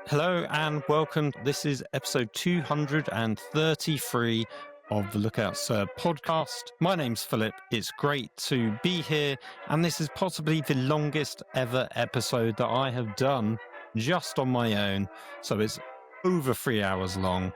Hello and welcome. This is episode 233 of the Lookout Sir podcast. My name's Philip. It's great to be here, and this is possibly the longest ever episode that I have done just on my own. So it's over 3 hours long,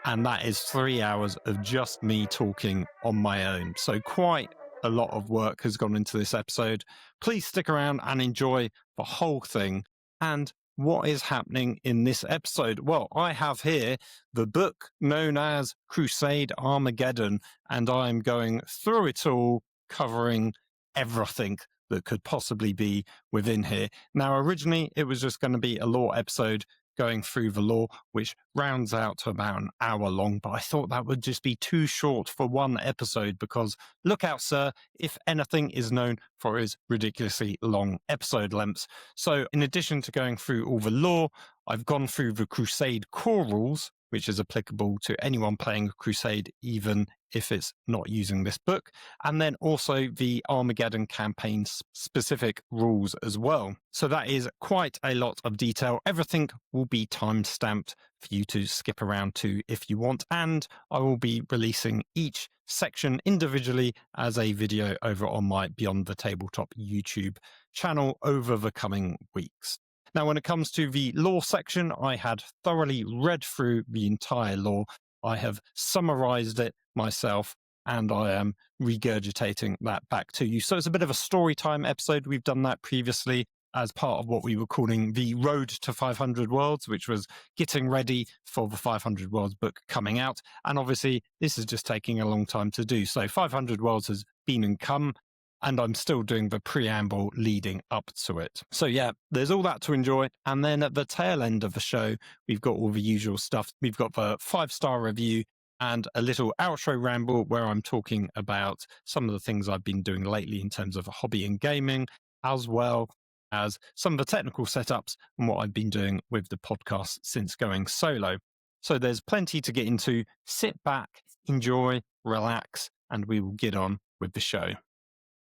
and that is 3 hours of just me talking on my own. So quite a lot of work has gone into this episode. Please stick around and enjoy the whole thing. And what is happening in this episode? Well, I have here the book known as Crusade Armageddon, and I'm going through it all, covering everything that could possibly be within here. Now, originally, it was just going to be a lore episode going through the lore, which rounds out to about an hour long, but I thought that would just be too short for one episode because Look Out Sir, if anything, is known for his ridiculously long episode lengths. So in addition to going through all the lore, I've gone through the Crusade core rules, which is applicable to anyone playing a Crusade, even if it's not using this book, and then also the Armageddon campaign specific rules as well. So that is quite a lot of detail. Everything will be time stamped for you to skip around to if you want, and I will be releasing each section individually as a video over on my Beyond the Tabletop YouTube channel over the coming weeks. Now, when it comes to the lore section, I had thoroughly read through the entire lore. I have summarized it myself, and I am regurgitating that back to you. So it's a bit of a story time episode. We've done that previously as part of what we were calling the Road to 500 Worlds, which was getting ready for the 500 Worlds book coming out. And obviously, this is just taking a long time to do. So 500 Worlds has been and come, and I'm still doing the preamble leading up to it. So yeah, there's all that to enjoy. And then at the tail end of the show, we've got all the usual stuff. We've got the 5-star review and a little outro ramble where I'm talking about some of the things I've been doing lately in terms of hobby and gaming, as well as some of the technical setups and what I've been doing with the podcast since going solo. So there's plenty to get into. Sit back, enjoy, relax, and we will get on with the show.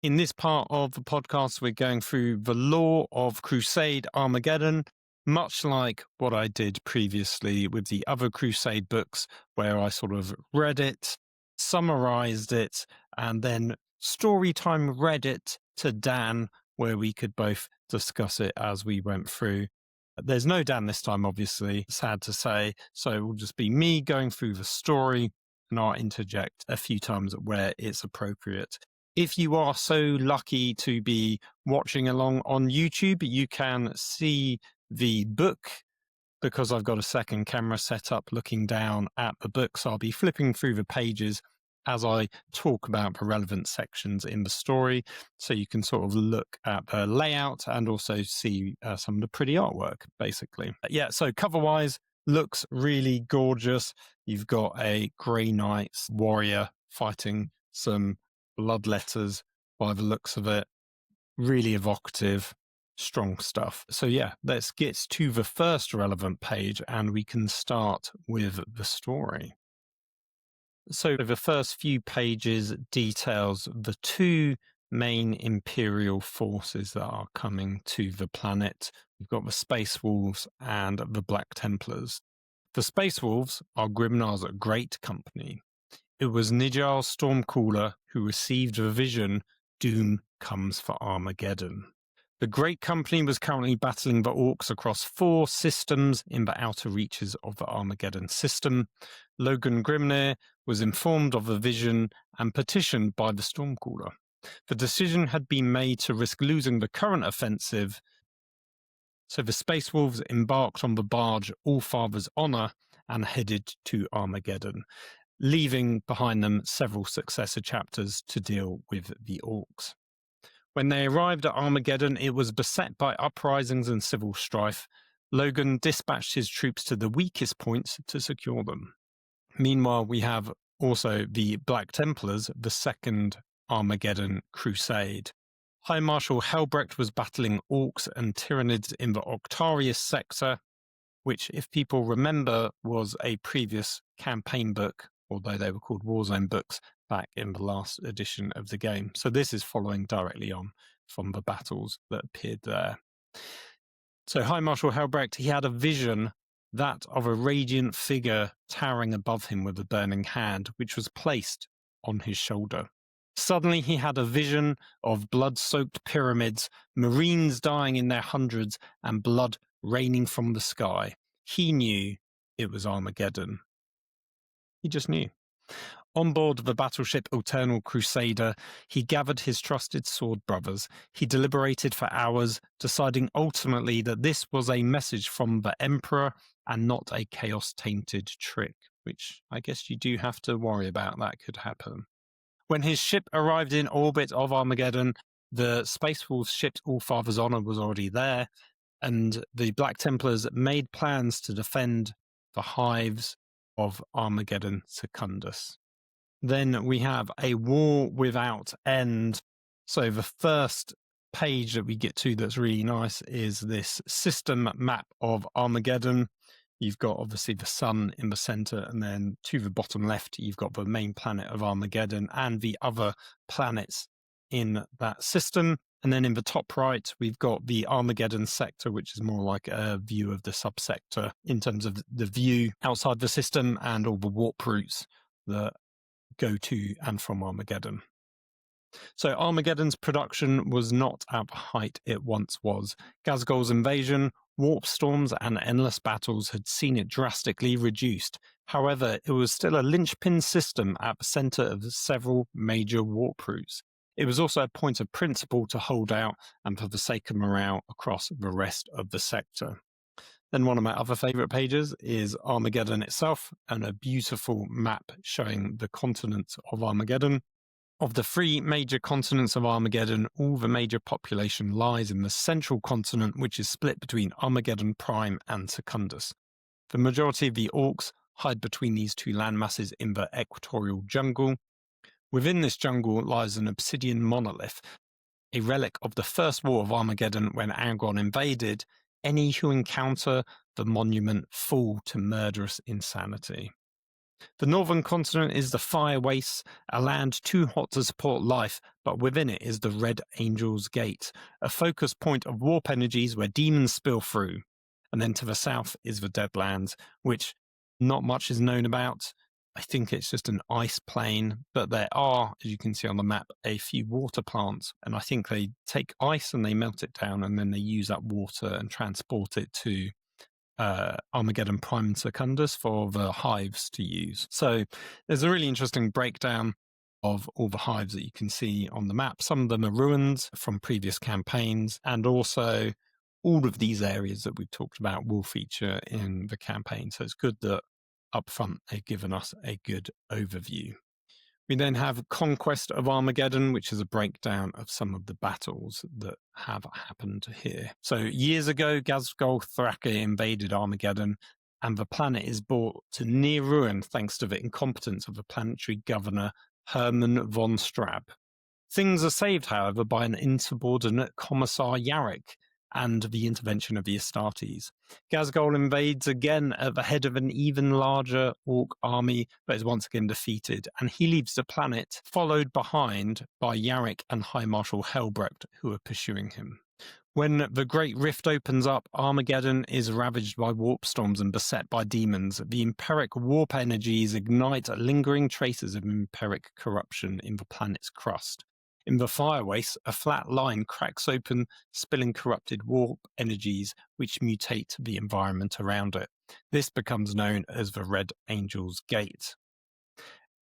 In this part of the podcast, we're going through the lore of Crusade Armageddon, much like what I did previously with the other Crusade books, where I sort of read it, summarized it, and then story time read it to Dan, where we could both discuss it as we went through. There's no Dan this time, obviously, sad to say, so it will just be me going through the story, and I'll interject a few times where it's appropriate. If you are so lucky to be watching along on YouTube, you can see the book because I've got a second camera set up looking down at the book. So I'll be flipping through the pages as I talk about the relevant sections in the story. So you can sort of look at the layout and also see some of the pretty artwork, basically. Yeah, so cover-wise, looks really gorgeous. You've got a Grey Knights warrior fighting some bloodletters by the looks of it. Really evocative, strong stuff. So yeah, let's get to the first relevant page and we can start with the story. So the first few pages details the two main Imperial forces that are coming to the planet. We've got the Space Wolves and the Black Templars. The Space Wolves are Grimnar's great company. It was Nijal's Stormcaller who received the vision, Doom comes for Armageddon. The Great Company was currently battling the Orcs across 4 systems in the outer reaches of the Armageddon system. Logan Grimnir was informed of the vision and petitioned by the Stormcaller. The decision had been made to risk losing the current offensive, so the Space Wolves embarked on the barge Allfather's Honor and headed to Armageddon, leaving behind them several successor chapters to deal with the Orcs. When they arrived at Armageddon, it was beset by uprisings and civil strife. Logan dispatched his troops to the weakest points to secure them. Meanwhile, we have also the Black Templars, the second Armageddon Crusade. High Marshal Helbrecht was battling Orcs and Tyranids in the Octarius sector, which, if people remember, was a previous campaign book, although they were called Warzone books, back in the last edition of the game. So this is following directly on from the battles that appeared there. So High Marshal Helbrecht, he had a vision, that of a radiant figure towering above him with a burning hand, which was placed on his shoulder. Suddenly he had a vision of blood-soaked pyramids, marines dying in their hundreds, and blood raining from the sky. He knew it was Armageddon. He just knew. On board the battleship Eternal Crusader, he gathered his trusted sword brothers. He deliberated for hours, deciding ultimately that this was a message from the Emperor and not a chaos-tainted trick, which I guess you do have to worry about. That could happen. When his ship arrived in orbit of Armageddon, the Space Wolves ship's Allfather's Honor was already there, and the Black Templars made plans to defend the hives of Armageddon Secundus. Then we have a war without end. So the first page that we get to that's really nice is this system map of Armageddon. You've got obviously the sun in the center, and then to the bottom left, you've got the main planet of Armageddon and the other planets in that system. And then in the top right, we've got the Armageddon sector, which is more like a view of the subsector in terms of the view outside the system and all the warp routes that go to and from Armageddon. So Armageddon's production was not at the height it once was. Ghazghkul's invasion, warp storms, and endless battles had seen it drastically reduced. However, it was still a linchpin system at the center of several major warp routes. It was also a point of principle to hold out and for the sake of morale across the rest of the sector. Then one of my other favorite pages is Armageddon itself, and a beautiful map showing the continents of Armageddon. Of the three major continents of Armageddon, all the major population lies in the central continent, which is split between Armageddon Prime and Secundus. The majority of the orcs hide between these two landmasses in the equatorial jungle. Within this jungle lies an obsidian monolith, a relic of the First War of Armageddon when Angron invaded. Any who encounter the monument fall to murderous insanity. The northern continent is the Fire Wastes, a land too hot to support life, but within it is the Red Angel's Gate, a focus point of warp energies where demons spill through. And then to the south is the Deadlands, which not much is known about. I think it's just an ice plain, but there are, as you can see on the map, a few water plants, and I think they take ice and they melt it down, and then they use that water and transport it to Armageddon Prime and Secundus for the hives to use. So there's a really interesting breakdown of all the hives that you can see on the map. Some of them are ruins from previous campaigns, and also all of these areas that we've talked about will feature in the campaign. So it's good that up front they've given us a good overview. We then have Conquest of Armageddon, which is a breakdown of some of the battles that have happened here. So years ago, Ghazghkul Thraka invaded Armageddon, and the planet is brought to near ruin thanks to the incompetence of the planetary governor Hermann von Strab. Things are saved, however, by an insubordinate Commissar Yarrick and the intervention of the Astartes. Ghazghkul invades again at the head of an even larger orc army, but is once again defeated, and he leaves the planet, followed behind by Yarrick and High Marshal Helbrecht, who are pursuing him. When the Great Rift opens up, Armageddon is ravaged by warp storms and beset by demons. The Empiric warp energies ignite lingering traces of Empiric corruption in the planet's crust. In the Fire Wastes, a flat line cracks open, spilling corrupted warp energies which mutate the environment around it. This becomes known as the Red Angel's Gate.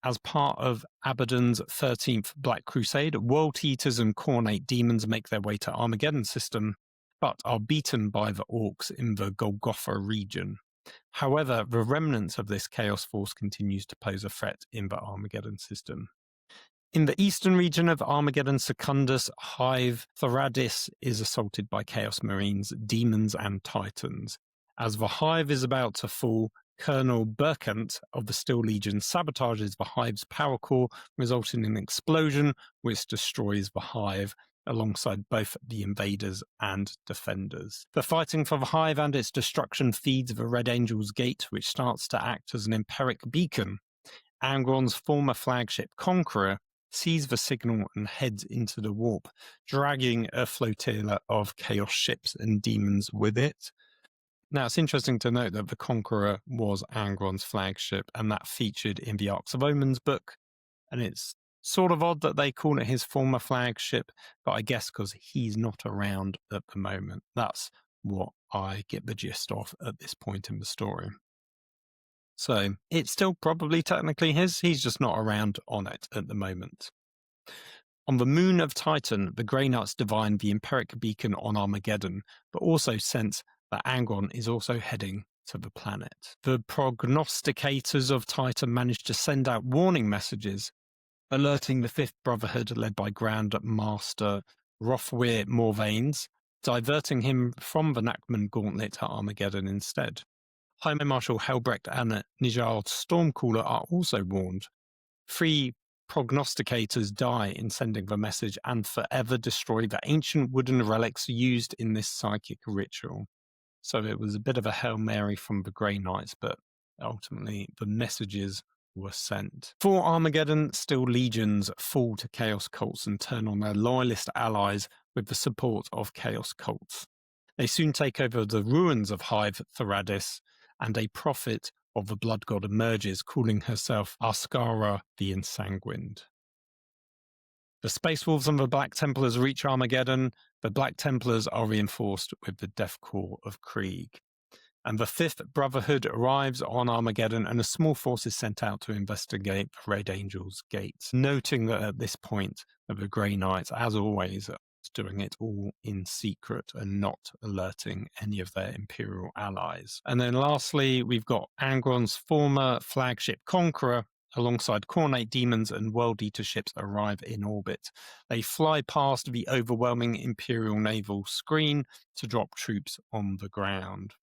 As part of Abaddon's 13th Black Crusade, World Eaters and Cornate demons make their way to Armageddon system, but are beaten by the orcs in the Golgotha region. However, the remnants of this Chaos Force continues to pose a threat in the Armageddon system. In the eastern region of Armageddon Secundus, Hive Thoradis is assaulted by Chaos Marines, demons, and titans. As the Hive is about to fall, Colonel Burkant of the Steel Legion sabotages the Hive's power core, resulting in an explosion which destroys the Hive, alongside both the invaders and defenders. The fighting for the Hive and its destruction feeds the Red Angel's Gate, which starts to act as an empiric beacon. Angron's former flagship Conqueror sees the signal and heads into the warp, dragging a flotilla of chaos ships and demons with it. Now, it's interesting to note that the Conqueror was Angron's flagship, and that featured in the Arcs of Omens book, and it's sort of odd that they call it his former flagship, but I guess because he's not around at the moment. That's what I get the gist of at this point in the story. So it's still probably technically his, he's just not around on it at the moment. On the moon of Titan, the Grey Knights divine the Empiric beacon on Armageddon, but also sense that Angron is also heading to the planet. The prognosticators of Titan managed to send out warning messages, alerting the Fifth Brotherhood led by Grand Master Rothweir Morvanes, diverting him from the Nachman Gauntlet to Armageddon instead. High Marshal Helbrecht and Nijal Stormcaller are also warned. 3 prognosticators die in sending the message and forever destroy the ancient wooden relics used in this psychic ritual. So it was a bit of a Hail Mary from the Grey Knights, but ultimately the messages were sent. For Armageddon, still legions fall to Chaos cults and turn on their loyalist allies with the support of Chaos cults. They soon take over the ruins of Hive Theradis, and a prophet of the Blood God emerges, calling herself Askara the Ensanguined. The Space Wolves and the Black Templars reach Armageddon. The Black Templars are reinforced with the Death Corps of Krieg. And the Fifth Brotherhood arrives on Armageddon, and a small force is sent out to investigate the Red Angel's gates, noting that at this point, the Grey Knights, as always, are doing it all in secret and not alerting any of their Imperial allies. And then lastly, we've got Angron's former flagship Conqueror, alongside Khornate demons and World Eater ships, arrive in orbit. They fly past the overwhelming Imperial naval screen to drop troops on the ground.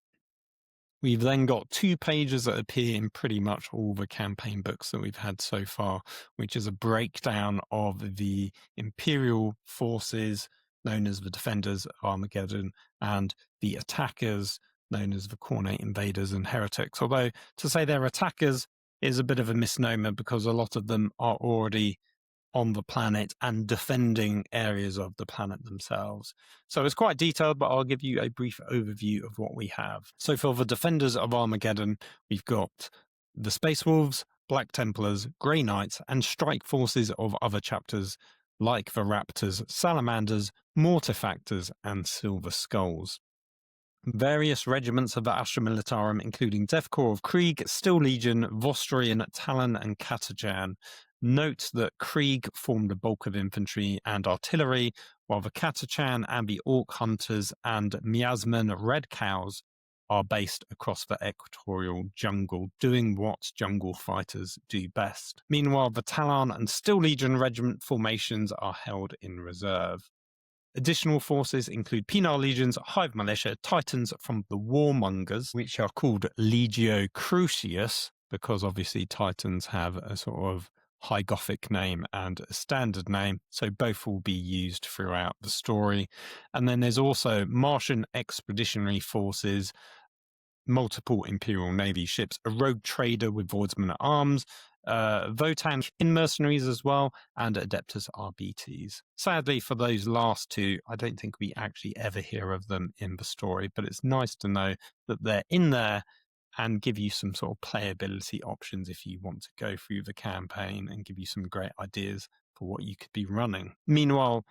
We've then got 2 pages that appear in pretty much all the campaign books that we've had so far, which is a breakdown of the Imperial forces known as the Defenders of Armageddon and the attackers known as the Khornate Invaders and Heretics. Although to say they're attackers is a bit of a misnomer, because a lot of them are already on the planet and defending areas of the planet themselves. So it's quite detailed, but I'll give you a brief overview of what we have. So for the Defenders of Armageddon, we've got the Space Wolves, Black Templars, Grey Knights, and strike forces of other chapters like the Raptors, Salamanders, Mortifactors, and Silver Skulls. Various regiments of the Astra Militarum, including Death Corps of Krieg, Steel Legion, Vostrian, Talon, and Katajan. Note that Krieg formed the bulk of infantry and artillery, while the Katachan and the Orc Hunters and Miasman Red Cows are based across the equatorial jungle, doing what jungle fighters do best. Meanwhile, the Talon and Steel Legion regiment formations are held in reserve. Additional forces include Penal Legions, Hive Militia, Titans from the Warmongers, which are called Legio Crucius, because obviously Titans have a sort of High Gothic name and a standard name, so both will be used throughout the story. And then there's also Martian Expeditionary Forces, multiple Imperial Navy ships, a rogue trader with Voidsman at Arms, Votan in mercenaries as well, and Adeptus RBTs. Sadly, for those last 2, I don't think we actually ever hear of them in the story, but it's nice to know that they're in there and give you some sort of playability options if you want to go through the campaign, and give you some great ideas for what you could be running. Meanwhile,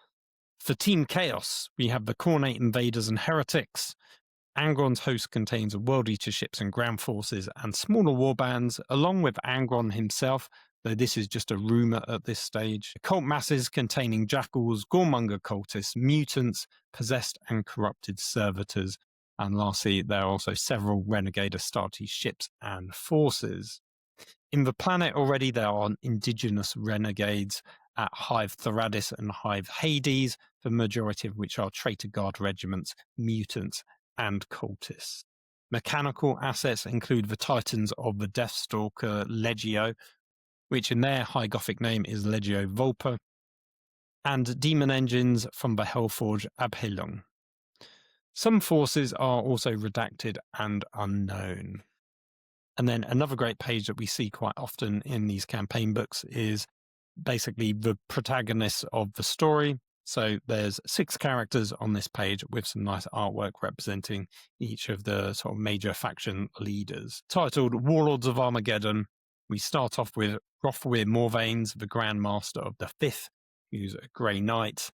for Team Chaos, we have the Khornate Invaders and Heretics. Angron's host contains World Eater ships and ground forces and smaller warbands, along with Angron himself, though this is just a rumour at this stage. Cult masses containing jackals, goremonger cultists, mutants, possessed and corrupted servitors. And lastly, there are also several Renegade Astartes ships and forces. In the planet already, there are indigenous renegades at Hive Theradis and Hive Hades, the majority of which are Traitor Guard regiments, mutants, and cultists. Mechanical assets include the Titans of the Deathstalker Legio, which in their High Gothic name is Legio Volpa, and demon engines from the Hellforge Abhelung. Some forces are also redacted and unknown. And then another great page that we see quite often in these campaign books is basically the protagonists of the story. So there's 6 characters on this page with some nice artwork representing each of the sort of major faction leaders. Titled Warlords of Armageddon, we start off with Rothweir Morvanes, the Grand Master of the 5th, who's a Grey Knight.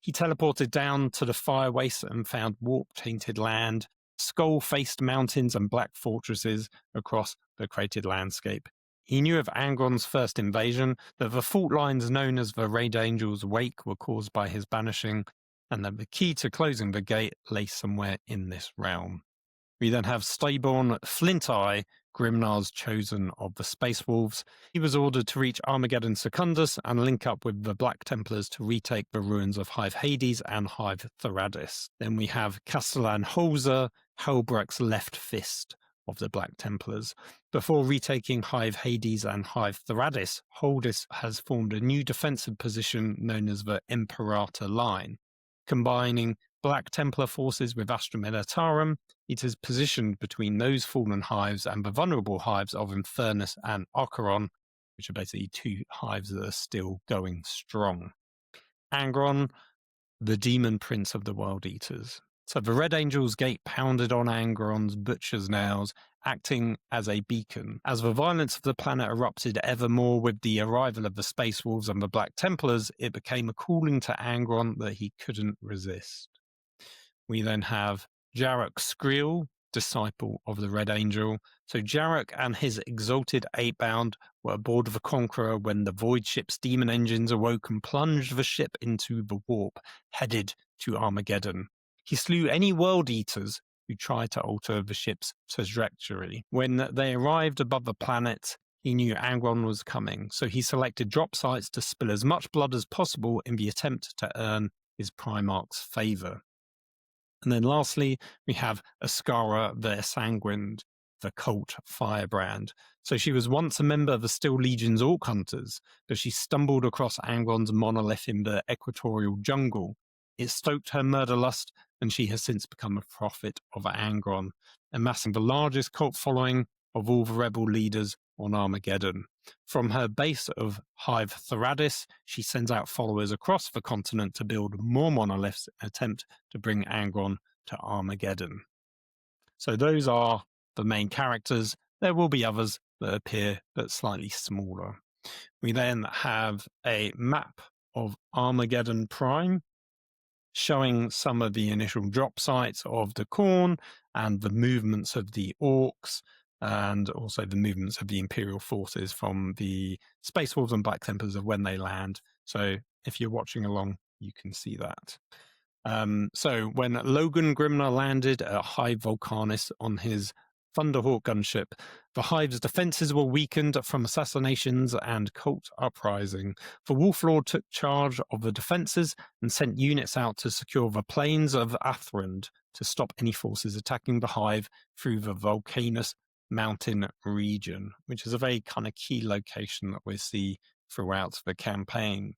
He teleported down to the Fire Waste and found warp-tainted land, skull-faced mountains and black fortresses across the created landscape. He knew of Angron's first invasion, that the fault lines known as the Red Angel's Wake were caused by his banishing, and that the key to closing the gate lay somewhere in this realm. We then have Stayborn Flint Eye, Grimnar's chosen of the Space Wolves. He was ordered to reach Armageddon Secundus and link up with the Black Templars to retake the ruins of Hive Hades and Hive Theradis. Then we have Castellan Holzer, Helbrecht's left fist of the Black Templars. Before retaking Hive Hades and Hive Theradis, Holdis has formed a new defensive position known as the Imperator Line. Combining Black Templar forces with Astra Militarum, it is positioned between those fallen hives and the vulnerable hives of Infernus and Acheron, which are basically 2 hives that are still going strong. Angron, the demon prince of the World Eaters. So the Red Angel's Gate pounded on Angron's butcher's nails, acting as a beacon. As the violence of the planet erupted ever more with the arrival of the Space Wolves and the Black Templars, it became a calling to Angron that he couldn't resist. We then have Jarek Skriel, disciple of the Red Angel. So Jarek and his exalted 8-bound were aboard the Conqueror when the Void ship's demon engines awoke and plunged the ship into the warp, headed to Armageddon. He slew any World Eaters who tried to alter the ship's trajectory. When they arrived above the planet, he knew Angron was coming, so he selected drop sites to spill as much blood as possible in the attempt to earn his Primarch's favour. And then lastly, we have Ascara the Sanguined, the cult firebrand. So she was once a member of the Steel Legion's Orc Hunters, but she stumbled across Angron's monolith in the equatorial jungle. It stoked her murder lust, and she has since become a prophet of Angron, amassing the largest cult following of all the rebel leaders on Armageddon. From her base of Hive Theradis, she sends out followers across the continent to build more monoliths in an attempt to bring Angron to Armageddon. So those are the main characters. There will be others that appear, but slightly smaller. We then have a map of Armageddon Prime, showing some of the initial drop sites of the Khorne and the movements of the Orcs, and also the movements of the Imperial forces from the Space Wolves and Black Templars of when they land. So if you're watching along, you can see that. So when Logan Grimnar landed at Hive Volcanis on his Thunderhawk gunship, the Hive's defences were weakened from assassinations and cult uprising. The Wolflord took charge of the defences and sent units out to secure the plains of Athrend to stop any forces attacking the Hive through the Volcanus mountain region, which is a very kind of key location that we see throughout the campaign.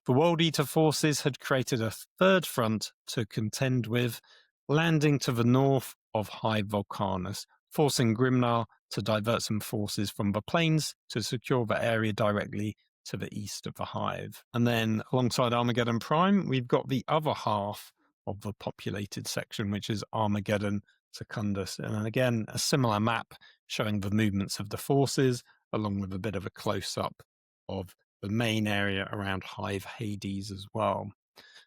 The World Eater forces had created a third front to contend with, landing to the north of Hive Volcanus, forcing Grimnar to divert some forces from the plains to secure the area directly to the east of the Hive. And then alongside Armageddon Prime, we've got the other half of the populated section, which is Armageddon Secundus. And again, a similar map showing the movements of the forces, along with a bit of a close-up of the main area around Hive Hades as well.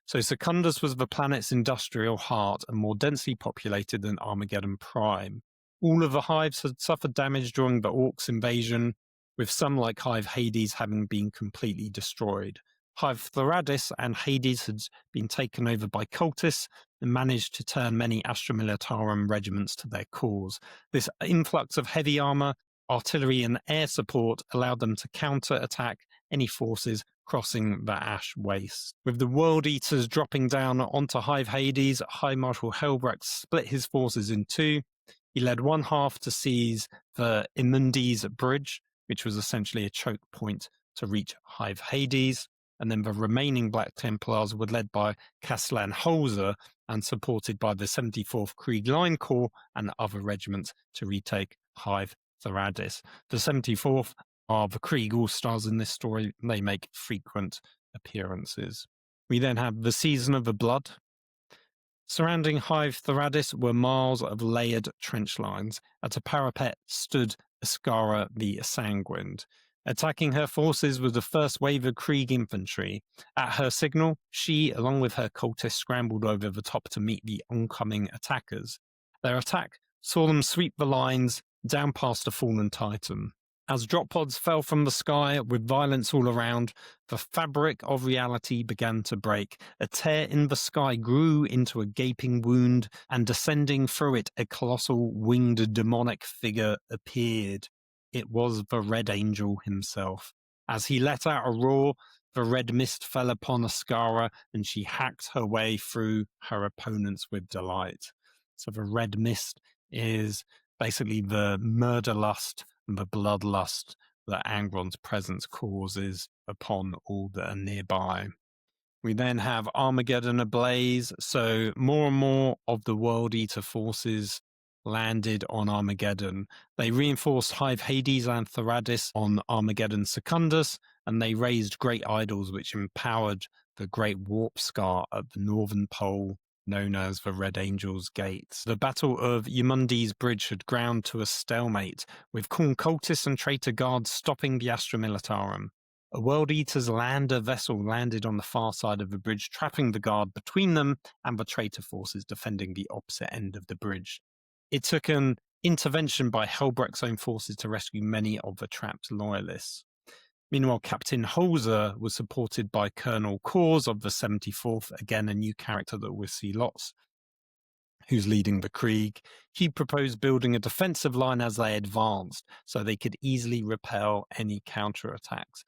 So Secundus was the planet's industrial heart and more densely populated than Armageddon Prime. All of the hives had suffered damage during the Orcs' invasion, with some like Hive Hades having been completely destroyed. Hive Theradis and Hades had been taken over by cultists and managed to turn many Astra Militarum regiments to their cause. This influx of heavy armour, artillery and air support allowed them to counter-attack any forces crossing the Ash Waste. With the World Eaters dropping down onto Hive Hades, High Marshal Helbrecht split his forces in two. He led one half to seize the Immundi's Bridge, which was essentially a choke point to reach Hive Hades, and then the remaining Black Templars were led by Castellan Holzer and supported by the 74th Krieg Line Corps and other regiments to retake Hive Theradis. The 74th are the Krieg All-Stars in this story. They make frequent appearances. We then have the Season of the Blood. Surrounding Hive Thoradis were miles of layered trench lines. At a parapet stood Ascara the Sanguined. Attacking her forces was the first wave of Krieg infantry. At her signal, she, along with her cultists, scrambled over the top to meet the oncoming attackers. Their attack saw them sweep the lines down past the fallen Titan. As drop pods fell from the sky with violence all around, the fabric of reality began to break. A tear in the sky grew into a gaping wound, and descending through it, a colossal winged demonic figure appeared. It was the Red Angel himself. As he let out a roar, the red mist fell upon Ascara, and she hacked her way through her opponents with delight. So the red mist is basically the murder lust and the bloodlust that Angron's presence causes upon all that are nearby. We then have Armageddon ablaze, so more and more of the World Eater forces landed on Armageddon. They reinforced Hive Hades and Thoradis on Armageddon Secundus, and they raised great idols which empowered the great warp scar at the northern pole, known as the Red Angel's Gates. The Battle of Eumundis Bridge had ground to a stalemate, with Khorne cultists and traitor guards stopping the Astra Militarum. A World Eater's lander vessel landed on the far side of the bridge, trapping the guard between them and the traitor forces defending the opposite end of the bridge. It took an intervention by Helbrecht's own forces to rescue many of the trapped loyalists. Meanwhile, Captain Holzer was supported by Colonel Kors of the 74th, again a new character that we'll see lots, who's leading the Krieg. He proposed building a defensive line as they advanced, so they could easily repel any counterattacks.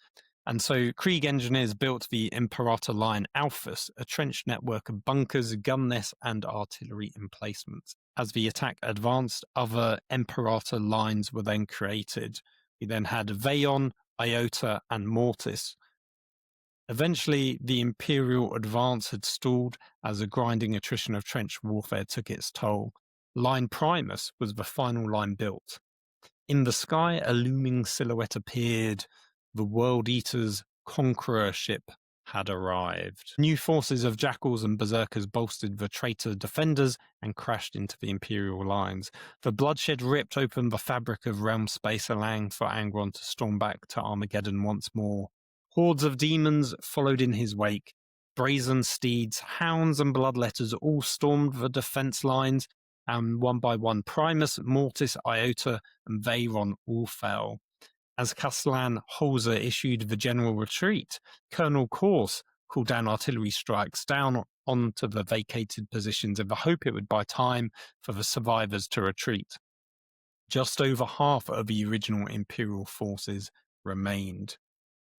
And so Krieg engineers built the Imperator Line Alphas, a trench network of bunkers, gun nests, and artillery emplacements. As the attack advanced, other Imperator lines were then created. We then had Veon, Iota, and Mortis. Eventually, the Imperial advance had stalled as a grinding attrition of trench warfare took its toll. Line Primus was the final line built. In the sky, a looming silhouette appeared. The World Eater's Conqueror ship had arrived. New forces of Jackals and Berserkers bolstered the traitor defenders and crashed into the Imperial lines. The bloodshed ripped open the fabric of realm space, allowing for Angron to storm back to Armageddon once more. Hordes of demons followed in his wake. Brazen steeds, hounds, and bloodletters all stormed the defense lines, and one by one Primus, Mortis, Iota, and Veyron all fell. As Castellan Holzer issued the general retreat, Colonel Kors called down artillery strikes down onto the vacated positions in the hope it would buy time for the survivors to retreat. Just over half of the original Imperial forces remained.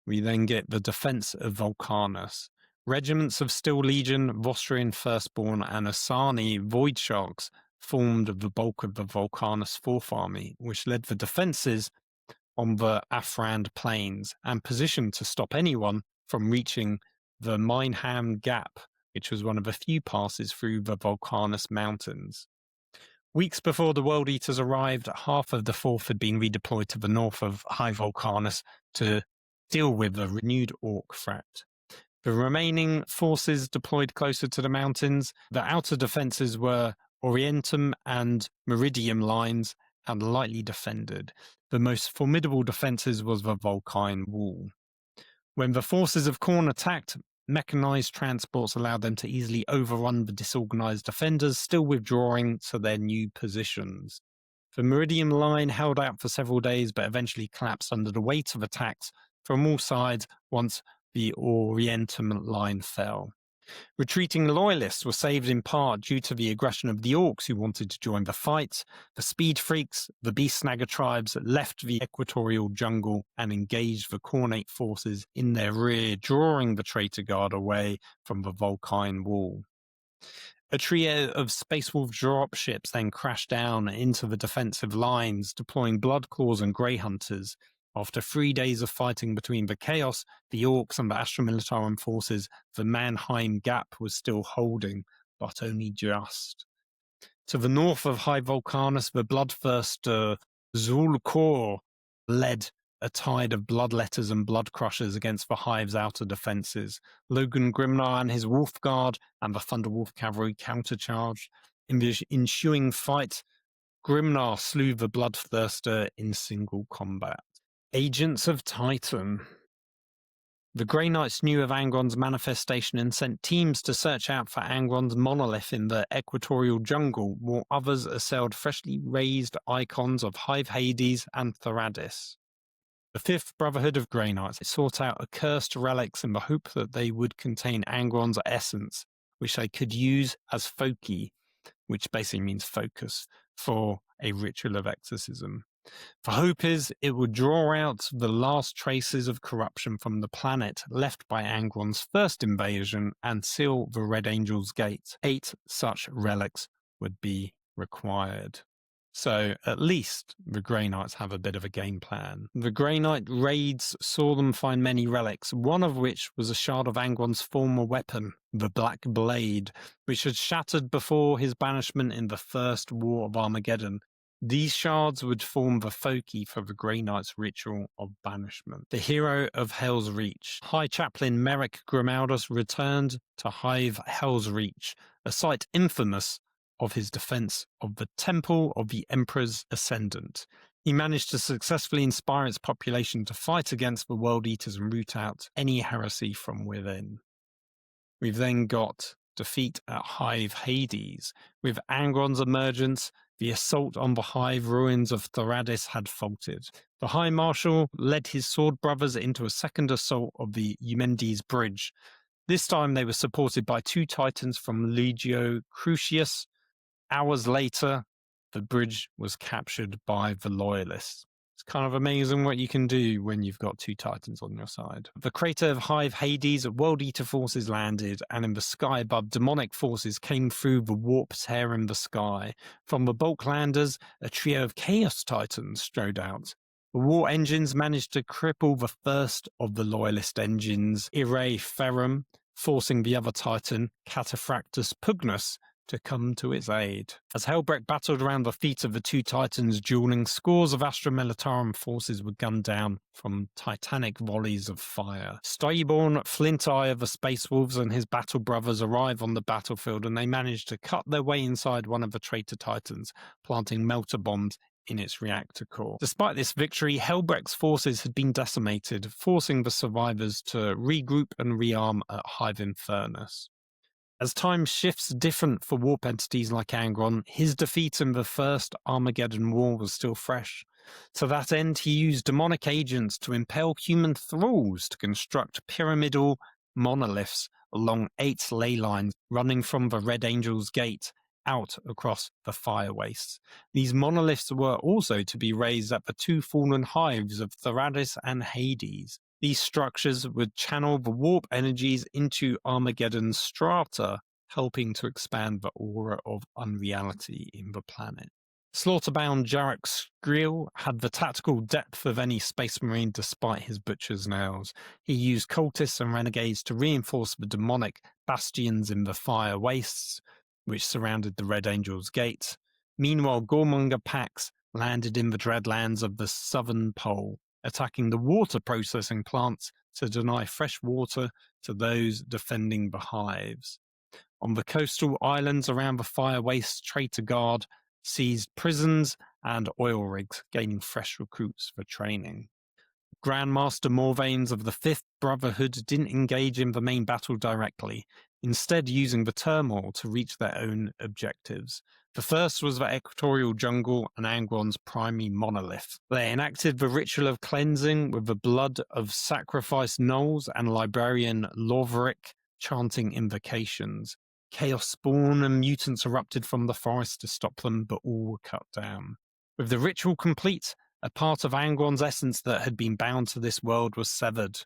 We then get the defense of Vulcanus. Regiments of Steel Legion, Vostrian Firstborn, and Asani Void Sharks formed the bulk of the Vulcanus Fourth Army, which led the defences on the Afrand plains and positioned to stop anyone from reaching the Mineham Gap, which was one of the few passes through the Vulcanus Mountains. Weeks before the World Eaters arrived, half of the Fourth had been redeployed to the north of High Vulcanus to deal with the renewed Orc threat. The remaining forces deployed closer to the mountains. The outer defences were Orientum and Meridium lines and lightly defended. The most formidable defences was the Vulcine Wall. When the forces of Khorne attacked, mechanized transports allowed them to easily overrun the disorganized defenders, still withdrawing to their new positions. The Meridium line held out for several days, but eventually collapsed under the weight of attacks from all sides once the Orientum line fell. Retreating loyalists were saved in part due to the aggression of the Orcs who wanted to join the fight. The Speed Freaks, the Beast Snagger tribes, left the equatorial jungle and engaged the Khornate forces in their rear, drawing the traitor guard away from the Vulcine Wall. A trio of Space Wolf dropships then crashed down into the defensive lines, deploying Bloodclaws and Grey Hunters. After 3 days of fighting between the Chaos, the Orcs, and the Astra Militarum forces, the Mannheim Gap was still holding, but only just. To the north of High Vulcanus, the bloodthirster Zulkor led a tide of bloodletters and blood crushers against the Hive's outer defences. Logan Grimnar and his Wolf Guard and the Thunderwolf Cavalry countercharged. In the ensuing fight, Grimnar slew the Bloodthirster in single combat. Agents of Titan. The Grey Knights knew of Angron's manifestation and sent teams to search out for Angron's monolith in the equatorial jungle, while others assailed freshly raised icons of Hive Hades and Thoradis. The Fifth Brotherhood of Grey Knights sought out accursed relics in the hope that they would contain Angron's essence, which they could use as foci, which basically means focus, for a ritual of exorcism. The hope is it would draw out the last traces of corruption from the planet left by Angron's first invasion and seal the Red Angel's gate. 8 such relics would be required. So at least the Grey Knights have a bit of a game plan. The Grey Knight raids saw them find many relics, one of which was a shard of Angron's former weapon, the Black Blade, which had shattered before his banishment in the First War of Armageddon. These shards would form the foci for the Grey Knight's ritual of banishment. The hero of Hell's Reach. High Chaplain Merrick Grimaldus returned to Hive Hell's Reach, a site infamous of his defense of the Temple of the Emperor's Ascendant. He managed to successfully inspire its population to fight against the World Eaters and root out any heresy from within. We've then got defeat at Hive Hades. With Angron's emergence, the assault on the Hive ruins of Thoradis had faltered. The High Marshal led his sword brothers into a second assault of the Eumendes Bridge. This time they were supported by 2 Titans from Legio Crucius. Hours later, the bridge was captured by the Loyalists. It's kind of amazing what you can do when you've got 2 Titans on your side. The crater of Hive Hades, World Eater forces landed, and in the sky above, demonic forces came through the warp tear in the sky. From the bulk landers, a trio of Chaos Titans strode out. The war engines managed to cripple the first of the Loyalist engines, Irae Ferrum, forcing the other Titan, Cataphractus Pugnus, to come to its aid. As Helbrecht battled around the feet of the 2 Titans dueling, scores of Astra Militarum forces were gunned down from titanic volleys of fire. Styborn, Flint Eye of the Space Wolves and his battle brothers arrive on the battlefield, and they manage to cut their way inside one of the traitor Titans, planting melter bombs in its reactor core. Despite this victory, Helbrecht's forces had been decimated, forcing the survivors to regroup and rearm at Hive Infernus. As time shifts different for warp entities like Angron, his defeat in the First Armageddon War was still fresh. To that end, he used demonic agents to impel human thralls to construct pyramidal monoliths along 8 ley lines running from the Red Angel's gate out across the fire wastes. These monoliths were also to be raised at the 2 fallen hives of Thoradis and Hades. These structures would channel the warp energies into Armageddon's strata, helping to expand the aura of unreality in the planet. Slaughterbound Jarek Skrill had the tactical depth of any space marine despite his butcher's nails. He used cultists and renegades to reinforce the demonic bastions in the fire wastes, which surrounded the Red Angel's gate. Meanwhile, Gormonger Pax landed in the dreadlands of the southern pole, attacking the water processing plants to deny fresh water to those defending the hives. On the coastal islands around the fire waste, Traitor Guard seized prisons and oil rigs, gaining fresh recruits for training. Grandmaster Morvanes of the Fifth Brotherhood didn't engage in the main battle directly, instead using the turmoil to reach their own objectives. The first was the equatorial jungle and Angron's primary monolith. They enacted the ritual of cleansing with the blood of sacrificed gnolls and librarian Loverick chanting invocations. Chaos spawn and mutants erupted from the forest to stop them, but all were cut down. With the ritual complete, a part of Angron's essence that had been bound to this world was severed.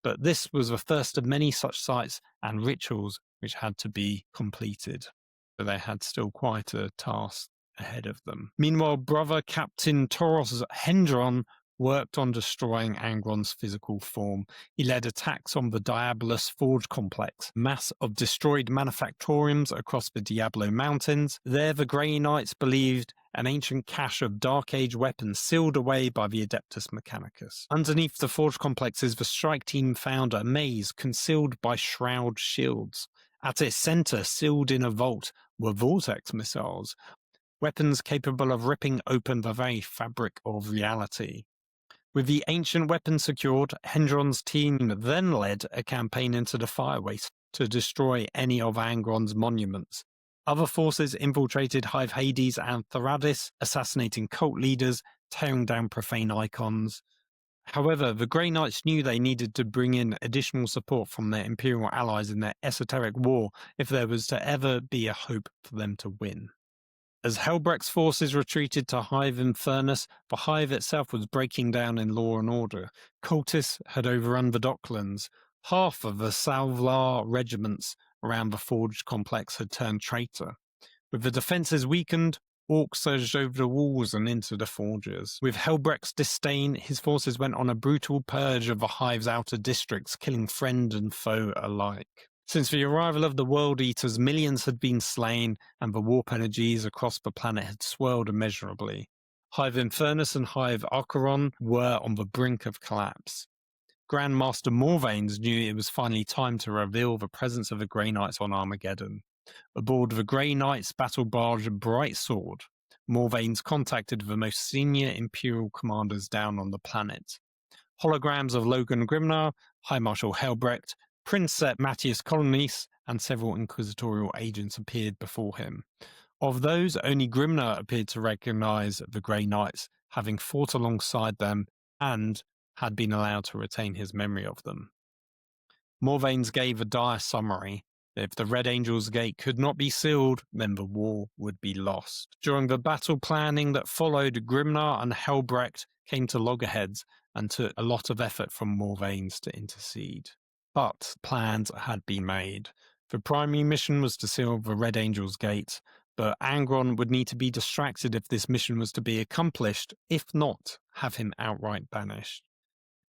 But this was the first of many such sites and rituals which had to be completed. But they had still quite a task ahead of them. Meanwhile, brother Captain Toros Hendron worked on destroying Angron's physical form. He led attacks on the Diabolus Forge Complex, mass of destroyed manufactoriums across the Diablo Mountains. There, the Grey Knights believed an ancient cache of Dark Age weapons sealed away by the Adeptus Mechanicus. Underneath the forge complexes, the strike team found a maze concealed by shroud shields. At its center, sealed in a vault, were vortex missiles, weapons capable of ripping open the very fabric of reality. With the ancient weapon secured, Hendron's team then led a campaign into the Firewaste to destroy any of Angron's monuments. Other forces infiltrated Hive Hades and Theradis, assassinating cult leaders, tearing down profane icons. However, the Grey Knights knew they needed to bring in additional support from their Imperial allies in their esoteric war if there was to ever be a hope for them to win. As Helbrecht's forces retreated to Hive Infernus, the Hive itself was breaking down in law and order. Cultists had overrun the Docklands. Half of the Salvlar regiments around the Forge complex had turned traitor. With the defences weakened, orcs surged over the walls and into the forges. With Helbrecht's disdain, his forces went on a brutal purge of the Hive's outer districts, killing friend and foe alike. Since the arrival of the World Eaters, millions had been slain, and the warp energies across the planet had swirled immeasurably. Hive Infernus and Hive Acheron were on the brink of collapse. Grandmaster Morvanes knew it was finally time to reveal the presence of the Grey Knights on Armageddon. Aboard the Grey Knights battle barge Brightsword, Morvanes contacted the most senior Imperial commanders down on the planet. Holograms of Logan Grimnar, High Marshal Helbrecht, Princeps Matthias Colonies, and several inquisitorial agents appeared before him. Of those, only Grimnar appeared to recognize the Grey Knights, having fought alongside them and had been allowed to retain his memory of them. Morvanes gave a dire summary. If the Red Angel's Gate could not be sealed, then the war would be lost. During the battle planning that followed, Grimnar and Helbrecht came to loggerheads and took a lot of effort from Morvanes to intercede. But plans had been made. The primary mission was to seal the Red Angel's Gate, but Angron would need to be distracted if this mission was to be accomplished, if not, have him outright banished.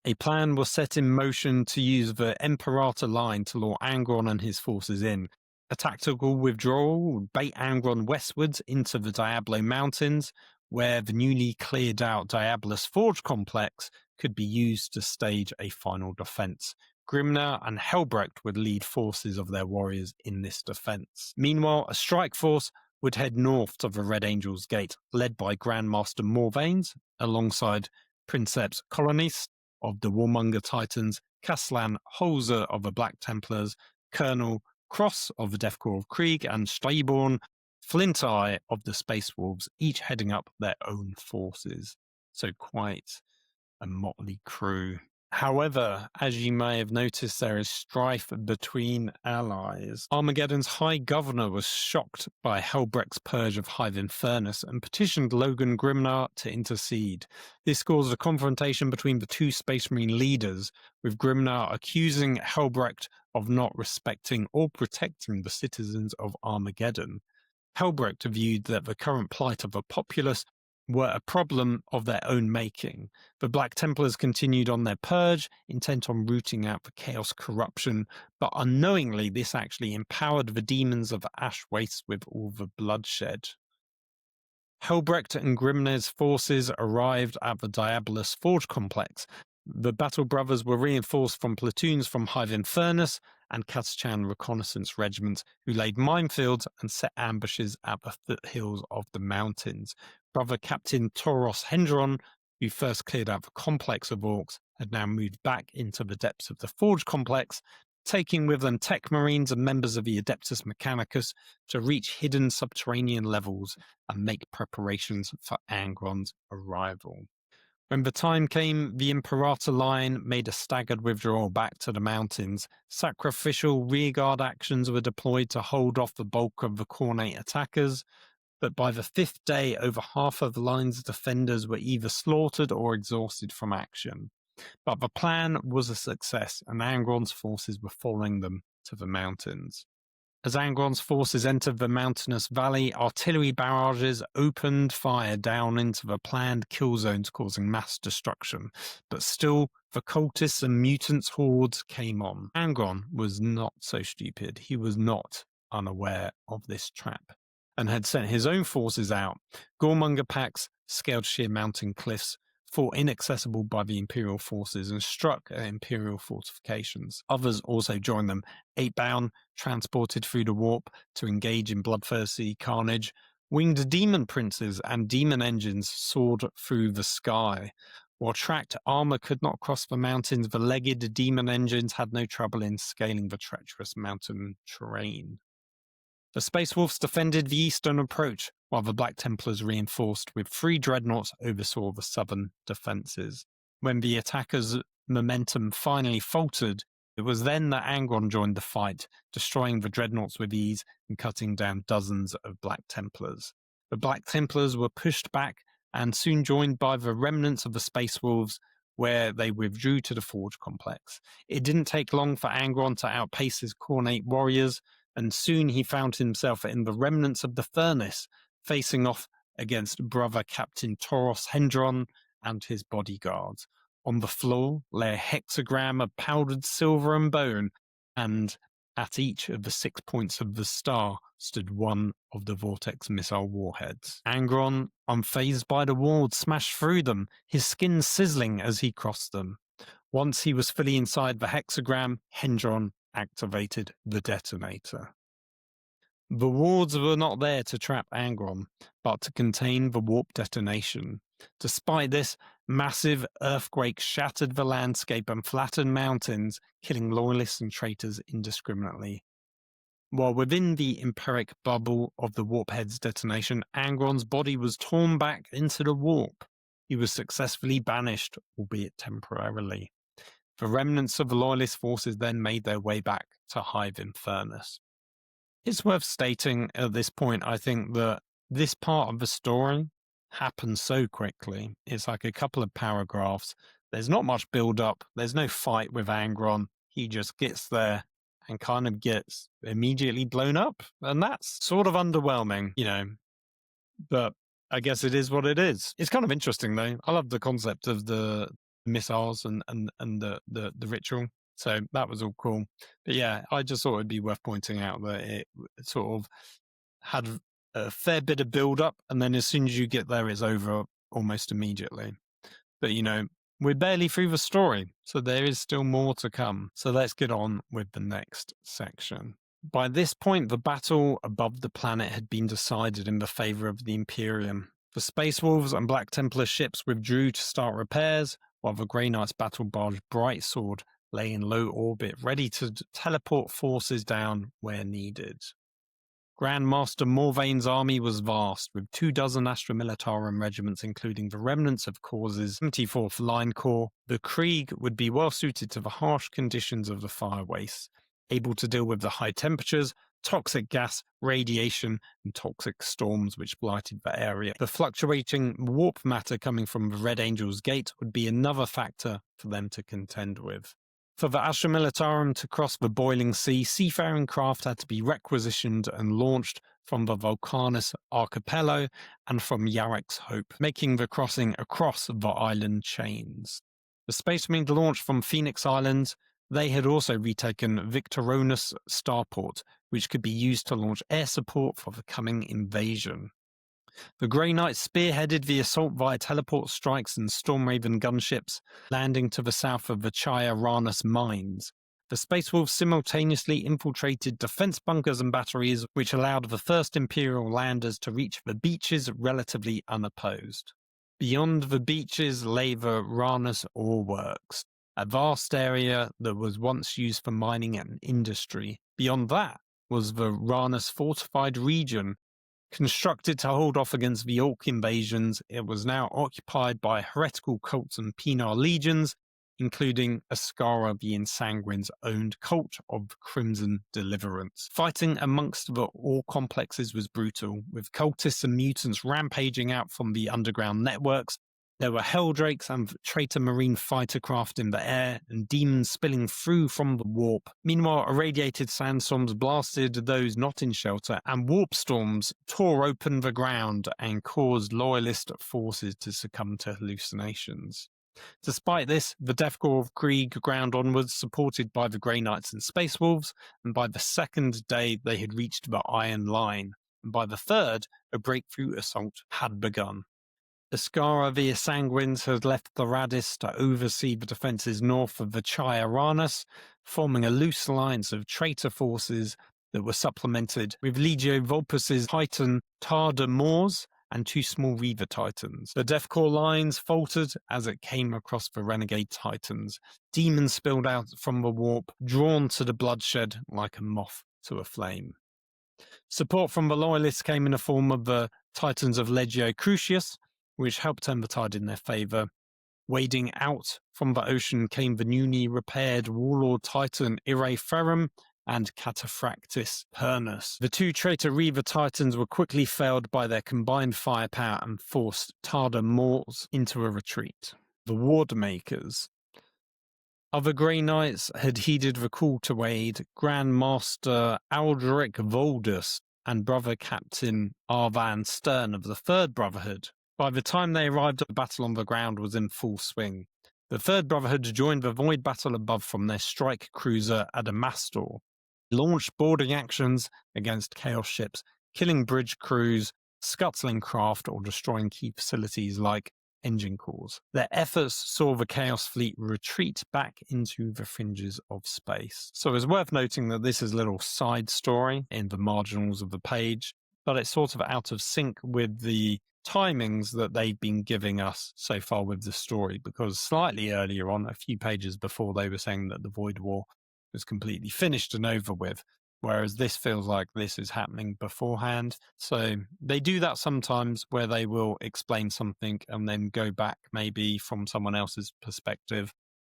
A plan was set in motion to use the Imperator line to lure Angron and his forces in. A tactical withdrawal would bait Angron westwards into the Diablo Mountains, where the newly cleared out Diabolus Forge complex could be used to stage a final defense. Grimnar and Helbrecht would lead forces of their warriors in this defense. Meanwhile, a strike force would head north to the Red Angel's Gate, led by Grandmaster Morvanes, alongside Princeps Colonies of the Warmonger Titans, Caslan Holzer of the Black Templars, Colonel Cross of the Deathcore of Krieg, and Steyborn Flinteye of the Space Wolves, each heading up their own forces. So quite a motley crew. However, as you may have noticed, there is strife between allies. Armageddon's High Governor was shocked by Helbrecht's purge of Hive Infernus and petitioned Logan Grimnar to intercede. This caused a confrontation between the two Space Marine leaders, with Grimnar accusing Helbrecht of not respecting or protecting the citizens of Armageddon. Helbrecht viewed that the current plight of the populace were a problem of their own making. The Black Templars continued on their purge, intent on rooting out the chaos corruption, but unknowingly this actually empowered the demons of the Ash Waste with all the bloodshed. Helbrecht and Grimnar's forces arrived at the Diabolus Forge complex. The Battle Brothers were reinforced from platoons from Hive Infernus and Katachan reconnaissance regiments, who laid minefields and set ambushes at the foothills of the mountains. Brother Captain Toros Hendron, who first cleared out the complex of orcs, had now moved back into the depths of the Forge complex, taking with them tech marines and members of the Adeptus Mechanicus to reach hidden subterranean levels and make preparations for Angron's arrival. When the time came, the Imperator line made a staggered withdrawal back to the mountains. Sacrificial rearguard actions were deployed to hold off the bulk of the Khornate attackers, but by the fifth day, over half of the line's defenders were either slaughtered or exhausted from action. But the plan was a success, and Angron's forces were following them to the mountains. As Angron's forces entered the mountainous valley, artillery barrages opened fire down into the planned kill zones, causing mass destruction. But still, the cultists and mutants' hordes came on. Angron was not so stupid. He was not unaware of this trap. and had sent his own forces out. Gormonger packs scaled sheer mountain cliffs, fought inaccessible by the Imperial forces, and struck at Imperial fortifications. Others also joined them. 8-bound, transported through the warp to engage in bloodthirsty carnage. Winged demon princes and demon engines soared through the sky. While tracked armor could not cross the mountains, the legged demon engines had no trouble in scaling the treacherous mountain terrain. The Space Wolves defended the eastern approach, while the Black Templars, reinforced with 3 dreadnoughts, oversaw the southern defences. When the attackers' momentum finally faltered, it was then that Angron joined the fight, destroying the dreadnoughts with ease and cutting down dozens of Black Templars. The Black Templars were pushed back and soon joined by the remnants of the Space Wolves, where they withdrew to the Forge complex. It didn't take long for Angron to outpace his Khornate warriors, and soon he found himself in the remnants of the Furnace, facing off against brother Captain Toros Hendron and his bodyguards. On the floor lay a hexagram of powdered silver and bone, and at each of the 6 points of the star stood one of the Vortex missile warheads. Angron, unfazed by the ward, smashed through them, his skin sizzling as he crossed them. Once he was fully inside the hexagram, Hendron activated the detonator. The wards were not there to trap Angron, but to contain the warp detonation. Despite this, massive earthquakes shattered the landscape and flattened mountains, killing loyalists and traitors indiscriminately. While within the empiric bubble of the warphead's detonation, Angron's body was torn back into the warp. He was successfully banished, albeit temporarily. The remnants of the loyalist forces then made their way back to Hive Infernus. It's worth stating at this point, I think, that this part of the story happens so quickly. It's like a couple of paragraphs. There's not much build-up. There's no fight with Angron. He just gets there and kind of gets immediately blown up. And that's sort of underwhelming, but I guess it is what it is. It's kind of interesting, though. I love the concept of the missiles and the ritual. So that was all cool. But yeah, I just thought it'd be worth pointing out that it sort of had a fair bit of build up, and then as soon as you get there, it's over almost immediately. But we're barely through the story, so there is still more to come. So let's get on with the next section. By this point, the battle above the planet had been decided in the favor of the Imperium. The Space Wolves and Black Templar ships withdrew to start repairs, while the Grey Knight's battle barge Brightsword lay in low orbit, ready to teleport forces down where needed. Grand Master Morvain's army was vast, with 24 Astra Militarum regiments, including the remnants of Corps' 74th Line Corps. The Krieg would be well suited to the harsh conditions of the fire wastes, able to deal with the high temperatures, toxic gas, radiation, and toxic storms which blighted the area. The fluctuating warp matter coming from the Red Angel's Gate would be another factor for them to contend with. For the Astra Militarum to cross the boiling sea, seafaring craft had to be requisitioned and launched from the Vulcanus Archipelago and from Yarek's Hope, making the crossing across the island chains. The Space Marine launched from Phoenix Islands. They had also retaken Victoronus Starport, which could be used to launch air support for the coming invasion. The Grey Knights spearheaded the assault via teleport strikes and Stormraven gunships, landing to the south of the Chaya Ranus mines. The Space Wolves simultaneously infiltrated defense bunkers and batteries, which allowed the first Imperial landers to reach the beaches relatively unopposed. Beyond the beaches lay the Ranus ore works, a vast area that was once used for mining and industry. Beyond that was the Ranus fortified region. Constructed to hold off against the Orc invasions, it was now occupied by heretical cults and Pinar legions, including Ascara the Ensanguine's owned cult of Crimson Deliverance. Fighting amongst the ore complexes was brutal, with cultists and mutants rampaging out from the underground networks. There were Helldrakes and traitor marine fighter craft in the air, and demons spilling through from the warp. Meanwhile, irradiated sandstorms blasted those not in shelter, and warp storms tore open the ground and caused loyalist forces to succumb to hallucinations. Despite this, the Death Corps of Krieg ground onwards, supported by the Grey Knights and Space Wolves, and by the second day they had reached the Iron Line. and by the third, a breakthrough assault had begun. Iskara via Sanguines had left the Radis to oversee the defences north of the Chai-Aranis, forming a loose alliance of traitor forces that were supplemented with Legio Vulpus's Titan Tardamors and 2 small Reaver Titans. The Deathcore lines faltered as it came across the Renegade Titans. Demons spilled out from the warp, drawn to the bloodshed like a moth to a flame. Support from the Loyalists came in the form of the Titans of Legio Crucius, which helped turn the tide in their favour. Wading out from the ocean came the newly repaired Warlord Titan Ire Ferrum and Cataphractis Pernus. The 2 traitor Reaver Titans were quickly felled by their combined firepower and forced Tardamors into a retreat. The Wardmakers. Other Grey Knights had heeded the call to aid. Grand Master Aldric Voldus and Brother Captain Arvan Stern of the Third Brotherhood. By the time they arrived, the battle on the ground was in full swing. The Third Brotherhood joined the Void battle above from their strike cruiser Adamastor, launched boarding actions against Chaos ships, killing bridge crews, scuttling craft, or destroying key facilities like engine cores. Their efforts saw the Chaos fleet retreat back into the fringes of space. So it's worth noting that this is a little side story in the marginals of the page, but it's sort of out of sync with the timings that they've been giving us so far with the story, because slightly earlier on, a few pages before, they were saying that the Void War was completely finished and over with, whereas this feels like this is happening beforehand. So they do that sometimes, where they will explain something and then go back maybe from someone else's perspective,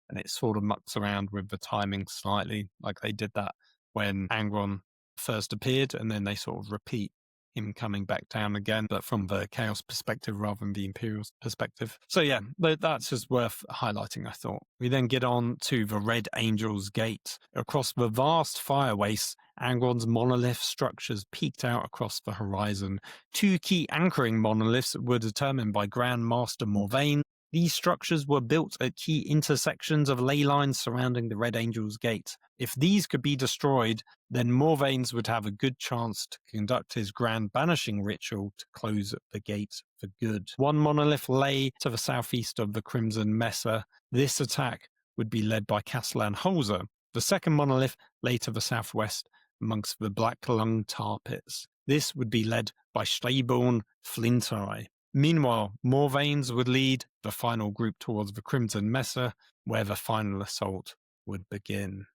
and it sort of mucks around with the timing slightly, like they did that when Angron first appeared, and then they sort of repeat him coming back down again, but from the Chaos perspective rather than the Imperial perspective. So yeah, that's just worth highlighting, I thought. We then get on to the Red Angel's Gate. Across the vast fire wastes, Angron's monolith structures peeked out across the horizon. 2 key anchoring monoliths were determined by Grand Master Morvain. These structures were built at key intersections of ley lines surrounding the Red Angel's Gate. If these could be destroyed, then Morvain's would have a good chance to conduct his grand banishing ritual to close the gate for good. 1 monolith lay to the southeast of the Crimson Mesa. This attack would be led by Castellan Holzer. The 2nd monolith lay to the southwest amongst the Black Lung tar pits. This would be led by Steyborn Flinteye. Meanwhile, Morvain's would lead the final group towards the Crimson Mesa, where the final assault would begin.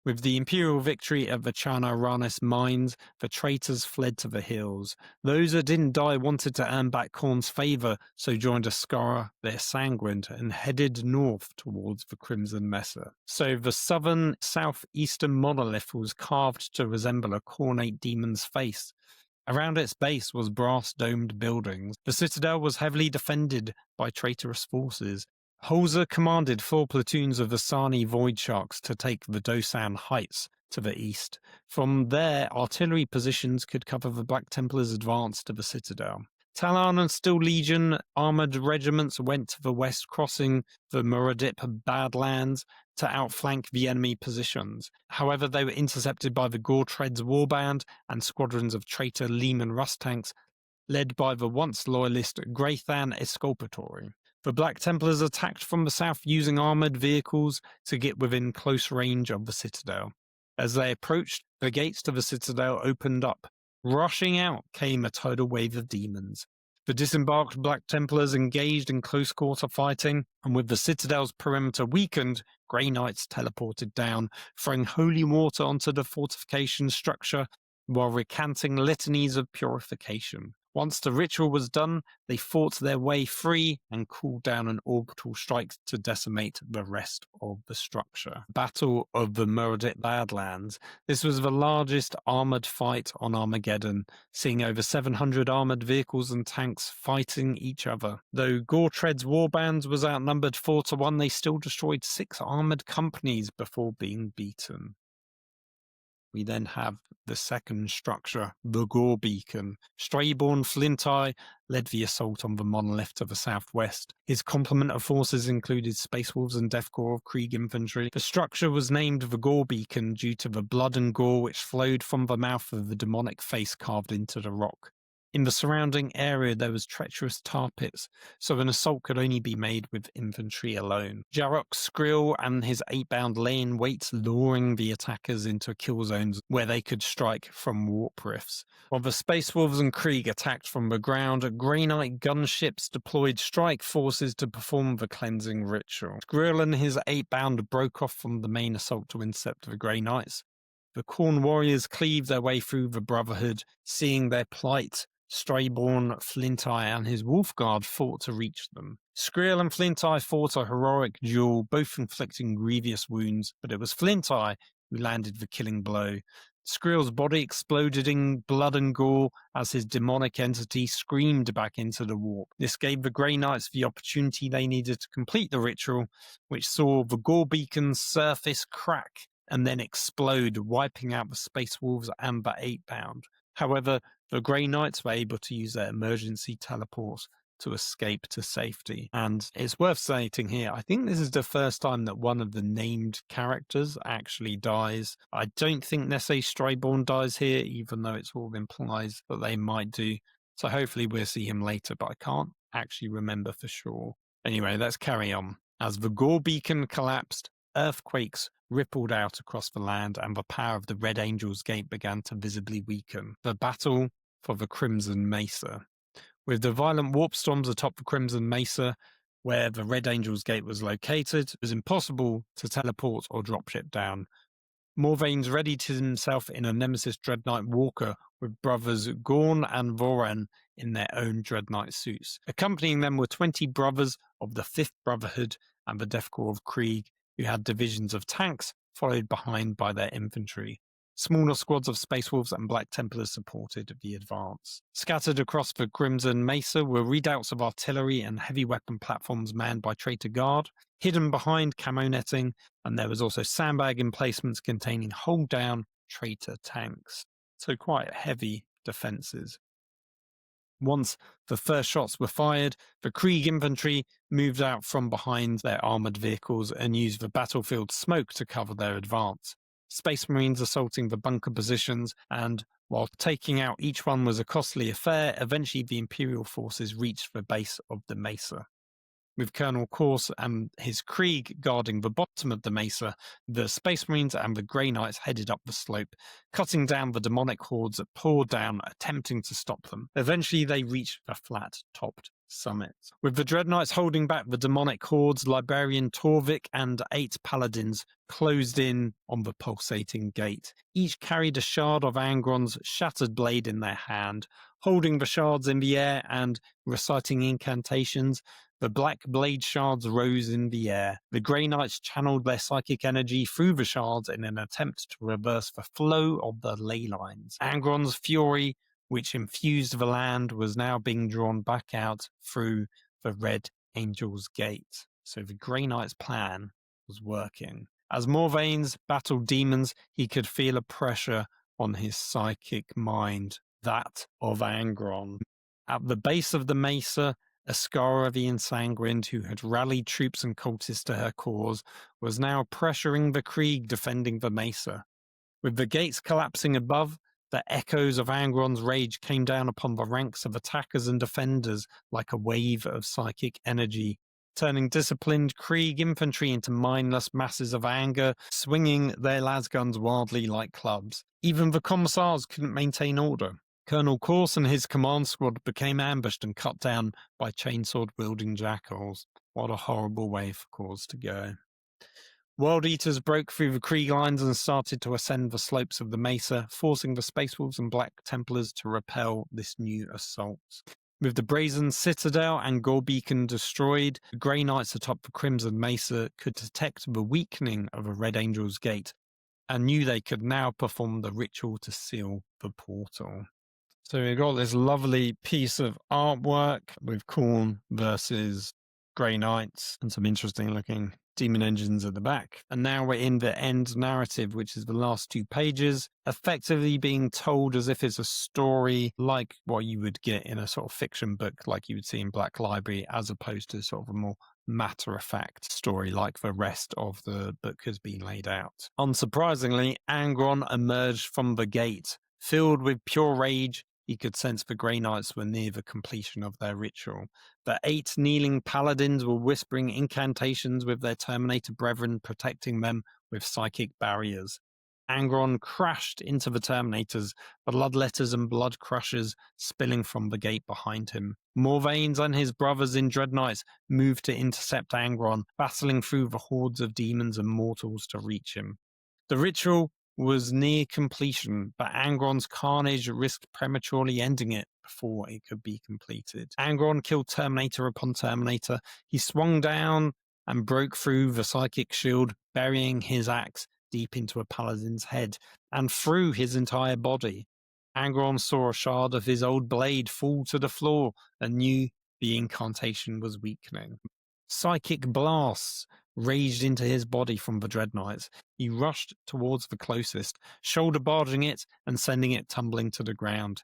With the Imperial victory at the Chai-Aranis mines, the traitors fled to the hills. Those that didn't die wanted to earn back Khorne's favour, so joined Iskara, their Sanguine, and headed north towards the Crimson Mesa. So the southeastern monolith was carved to resemble a cornate demon's face. Around its base was brass-domed buildings. The citadel was heavily defended by traitorous forces. Holzer commanded 4 platoons of the Sani Void Sharks to take the Dosan Heights to the east. From there, artillery positions could cover the Black Templars' advance to the citadel. Talon and Steel Legion armoured regiments went to the west, crossing the Muradip Badlands to outflank the enemy positions. However, they were intercepted by the Gortred's warband and squadrons of traitor Lehman Rust tanks, led by the once loyalist Graythan Esculpatory. The Black Templars attacked from the south using armoured vehicles to get within close range of the citadel. As they approached, the gates to the citadel opened up. Rushing out came a tidal wave of demons. The disembarked Black Templars engaged in close-quarter fighting, and with the citadel's perimeter weakened, Grey Knights teleported down, throwing holy water onto the fortification structure while recanting litanies of purification. Once the ritual was done, they fought their way free and called down an orbital strike to decimate the rest of the structure. Battle of the Muradip Badlands. This was the largest armoured fight on Armageddon, seeing over 700 armoured vehicles and tanks fighting each other. Though Gortred's warbands was outnumbered 4-1, they still destroyed 6 armoured companies before being beaten. We then have the second structure, the Gore Beacon. Strayborn Flinty led the assault on the monolith to the southwest. His complement of forces included Space Wolves and Death Corps of Krieg infantry. The structure was named the Gore Beacon due to the blood and gore which flowed from the mouth of the demonic face carved into the rock. In the surrounding area there was treacherous tar pits, so an assault could only be made with infantry alone. Jarok Skrill and his 8-bound lay in wait, luring the attackers into kill zones where they could strike from warp rifts. While the Space Wolves and Krieg attacked from the ground, Grey Knight gunships deployed strike forces to perform the cleansing ritual. Skrill and his 8-bound broke off from the main assault to intercept the Grey Knights. The Khorne warriors cleaved their way through the Brotherhood, seeing their plight. Strayborn Flinty and his Wolf Guard fought to reach them. Skrill and Flinty fought a heroic duel, both inflicting grievous wounds, but it was Flinty who landed the killing blow. Skrill's body exploded in blood and gore as his demonic entity screamed back into the warp. This gave the Grey Knights the opportunity they needed to complete the ritual, which saw the Gore Beacon's surface crack and then explode, wiping out the Space Wolves and the 8-bound. However, the Grey Knights were able to use their emergency teleports to escape to safety. And it's worth stating here, I think this is the first time that one of the named characters actually dies. I don't think Nesse Strayborn dies here, even though it sort of implies that they might do. So hopefully we'll see him later, but I can't actually remember for sure. Anyway, let's carry on. As the Gore Beacon collapsed, earthquakes rippled out across the land and the power of the Red Angel's Gate began to visibly weaken. The battle for the Crimson Mesa. With the violent warp storms atop the Crimson Mesa, where the Red Angel's Gate was located, it was impossible to teleport or dropship down. Morvayn's readied himself in a Nemesis Dreadnought Walker with brothers Gorn and Voran in their own Dreadnought suits. Accompanying them were 20 brothers of the 5th Brotherhood and the Death Corps of Krieg, who had divisions of tanks followed behind by their infantry. Smaller squads of Space Wolves and Black Templars supported the advance. Scattered across the Crimson Mesa were redoubts of artillery and heavy weapon platforms manned by Traitor Guard, hidden behind camo netting, and there was also sandbag emplacements containing hold-down Traitor tanks. So quite heavy defences. Once the first shots were fired, the Krieg infantry moved out from behind their armoured vehicles and used the battlefield smoke to cover their advance. Space Marines assaulting the bunker positions, and while taking out each one was a costly affair, eventually the Imperial forces reached the base of the Mesa. With Colonel Corse and his Krieg guarding the bottom of the Mesa, the Space Marines and the Grey Knights headed up the slope, cutting down the demonic hordes that poured down, attempting to stop them. Eventually they reached the flat-topped summit. With the Dreadnoughts holding back the demonic hordes, Librarian Torvik and 8 paladins closed in on the pulsating gate. Each carried a shard of Angron's shattered blade in their hand. Holding the shards in the air and reciting incantations, the black blade shards rose in the air. The Grey Knights channeled their psychic energy through the shards in an attempt to reverse the flow of the ley lines. Angron's fury, which infused the land, was now being drawn back out through the Red Angel's Gate. So the Grey Knight's plan was working. As Morvayn's battled demons, he could feel a pressure on his psychic mind, that of Angron. At the base of the Mesa, Ascara the Ensanguined, who had rallied troops and cultists to her cause, was now pressuring the Krieg defending the Mesa. With the gates collapsing above, the echoes of Angron's rage came down upon the ranks of attackers and defenders like a wave of psychic energy, turning disciplined Krieg infantry into mindless masses of anger, swinging their lasguns wildly like clubs. Even the commissars couldn't maintain order. Colonel Corse and his command squad became ambushed and cut down by chainsword-wielding jackals. What a horrible way for Corse to go. World Eaters broke through the Krieg lines and started to ascend the slopes of the Mesa, forcing the Space Wolves and Black Templars to repel this new assault. With the Brazen Citadel and Gore Beacon destroyed, the Grey Knights atop the Crimson Mesa could detect the weakening of a Red Angel's Gate and knew they could now perform the ritual to seal the portal. So we've got this lovely piece of artwork with Khorne versus Grey Knights and some interesting looking demon engines at the back. And now we're in the end narrative, which is the last 2 pages, effectively being told as if it's a story like what you would get in a sort of fiction book, like you would see in Black Library, as opposed to sort of a more matter-of-fact story like the rest of the book has been laid out. Unsurprisingly, Angron emerged from the gate, filled with pure rage. He could sense the Grey Knights were near the completion of their ritual. The 8 kneeling paladins were whispering incantations with their Terminator brethren, protecting them with psychic barriers. Angron crashed into the Terminators, bloodletters and blood crushers spilling from the gate behind him. Morvanes and his brothers in Dread Knights moved to intercept Angron, battling through the hordes of demons and mortals to reach him. The ritual was near completion, but Angron's carnage risked prematurely ending it before it could be completed. Angron killed Terminator upon Terminator. He swung down and broke through the psychic shield, burying his axe deep into a paladin's head and through his entire body. Angron saw a shard of his old blade fall to the floor and knew the incantation was weakening. Psychic blasts raged into his body from the Dread Knights. He rushed towards the closest, shoulder barging it and sending it tumbling to the ground.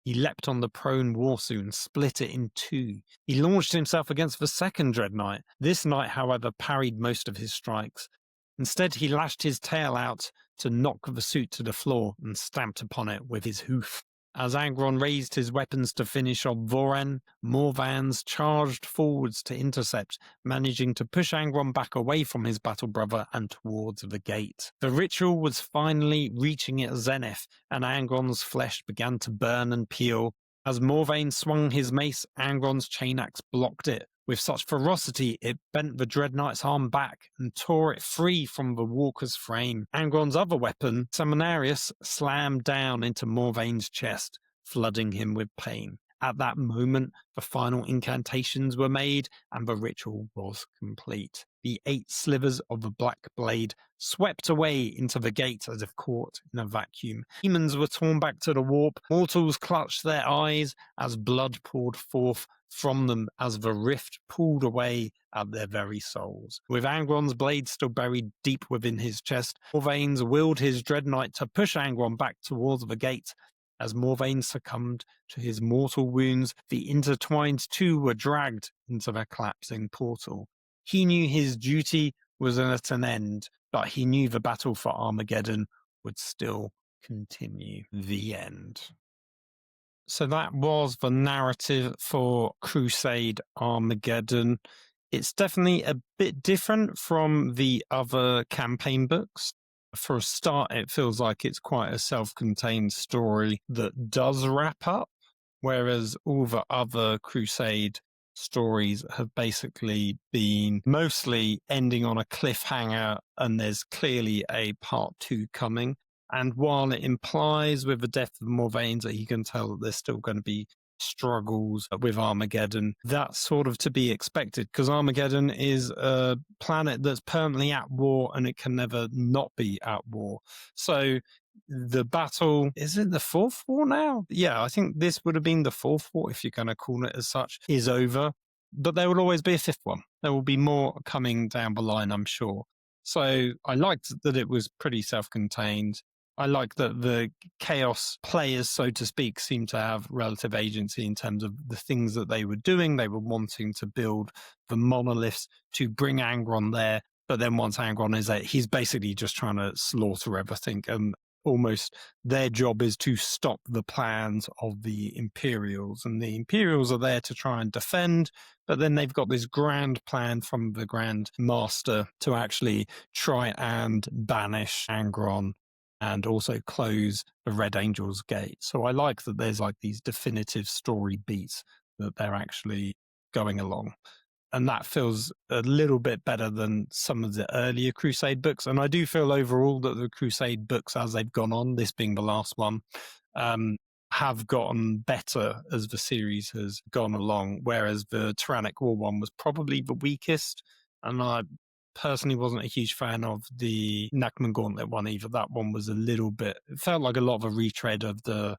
He leapt on the prone Warsu and split it in 2. He launched himself against the second Dread Knight. This knight, however, parried most of his strikes. Instead, he lashed his tail out to knock the suit to the floor and stamped upon it with his hoof. As Angron raised his weapons to finish off Voren, Morvans charged forwards to intercept, managing to push Angron back away from his battle brother and towards the gate. The ritual was finally reaching its zenith, and Angron's flesh began to burn and peel. As Morvain swung his mace, Angron's chain axe blocked it. With such ferocity, it bent the Dread Knight's arm back and tore it free from the walker's frame. Angron's other weapon, Seminarius, slammed down into Morvain's chest, flooding him with pain. At that moment, the final incantations were made and the ritual was complete. The 8 slivers of the black blade swept away into the gate as if caught in a vacuum. Demons were torn back to the warp. Mortals clutched their eyes as blood poured forth from them as the rift pulled away at their very souls. With Angron's blade still buried deep within his chest, Morvain willed his Dread Knight to push Angron back towards the gate. As Morvain succumbed to his mortal wounds, the intertwined 2 were dragged into their collapsing portal. He knew his duty was at an end, but he knew the battle for Armageddon would still continue. The end. So that was the narrative for Crusade Armageddon. It's definitely a bit different from the other campaign books. For a start, it feels like it's quite a self-contained story that does wrap up, whereas all the other Crusade stories have basically been mostly ending on a cliffhanger, and there's clearly a part 2 coming. And while it implies with the death of Morvain that you can tell that there's still going to be struggles with Armageddon, that's sort of to be expected, because Armageddon is a planet that's permanently at war and it can never not be at war. So the battle, is it the 4th war now? Yeah, I think this would have been the 4th war, if you're going to call it as such, is over. But there will always be a 5th one. There will be more coming down the line, I'm sure. So I liked that it was pretty self-contained. I like that the Chaos players, so to speak, seem to have relative agency in terms of the things that they were doing. They were wanting to build the monoliths to bring Angron there. But then once Angron is there, he's basically just trying to slaughter everything. And almost their job is to stop the plans of the Imperials. And the Imperials are there to try and defend. But then they've got this grand plan from the Grand Master to actually try and banish Angron and also close the Red Angel's gate. So I like that there's like these definitive story beats that they're actually going along. And that feels a little bit better than some of the earlier Crusade books. And I do feel overall that the Crusade books, as they've gone on, this being the last one, have gotten better as the series has gone along, whereas the Tyrannic War one was probably the weakest. And I personally wasn't a huge fan of the Nachman Gauntlet one either. That one was a little bit, it felt like a lot of a retread of the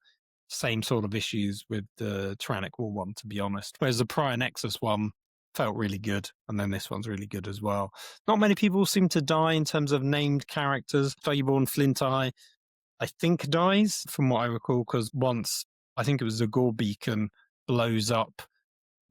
same sort of issues with the Tyrannic War one, to be honest. Whereas the Prior Nexus one felt really good. And then this one's really good as well. Not many people seem to die in terms of named characters. Fayborn Flint Eye, I think, dies from what I recall, because once, I think it was the Gore Beacon blows up,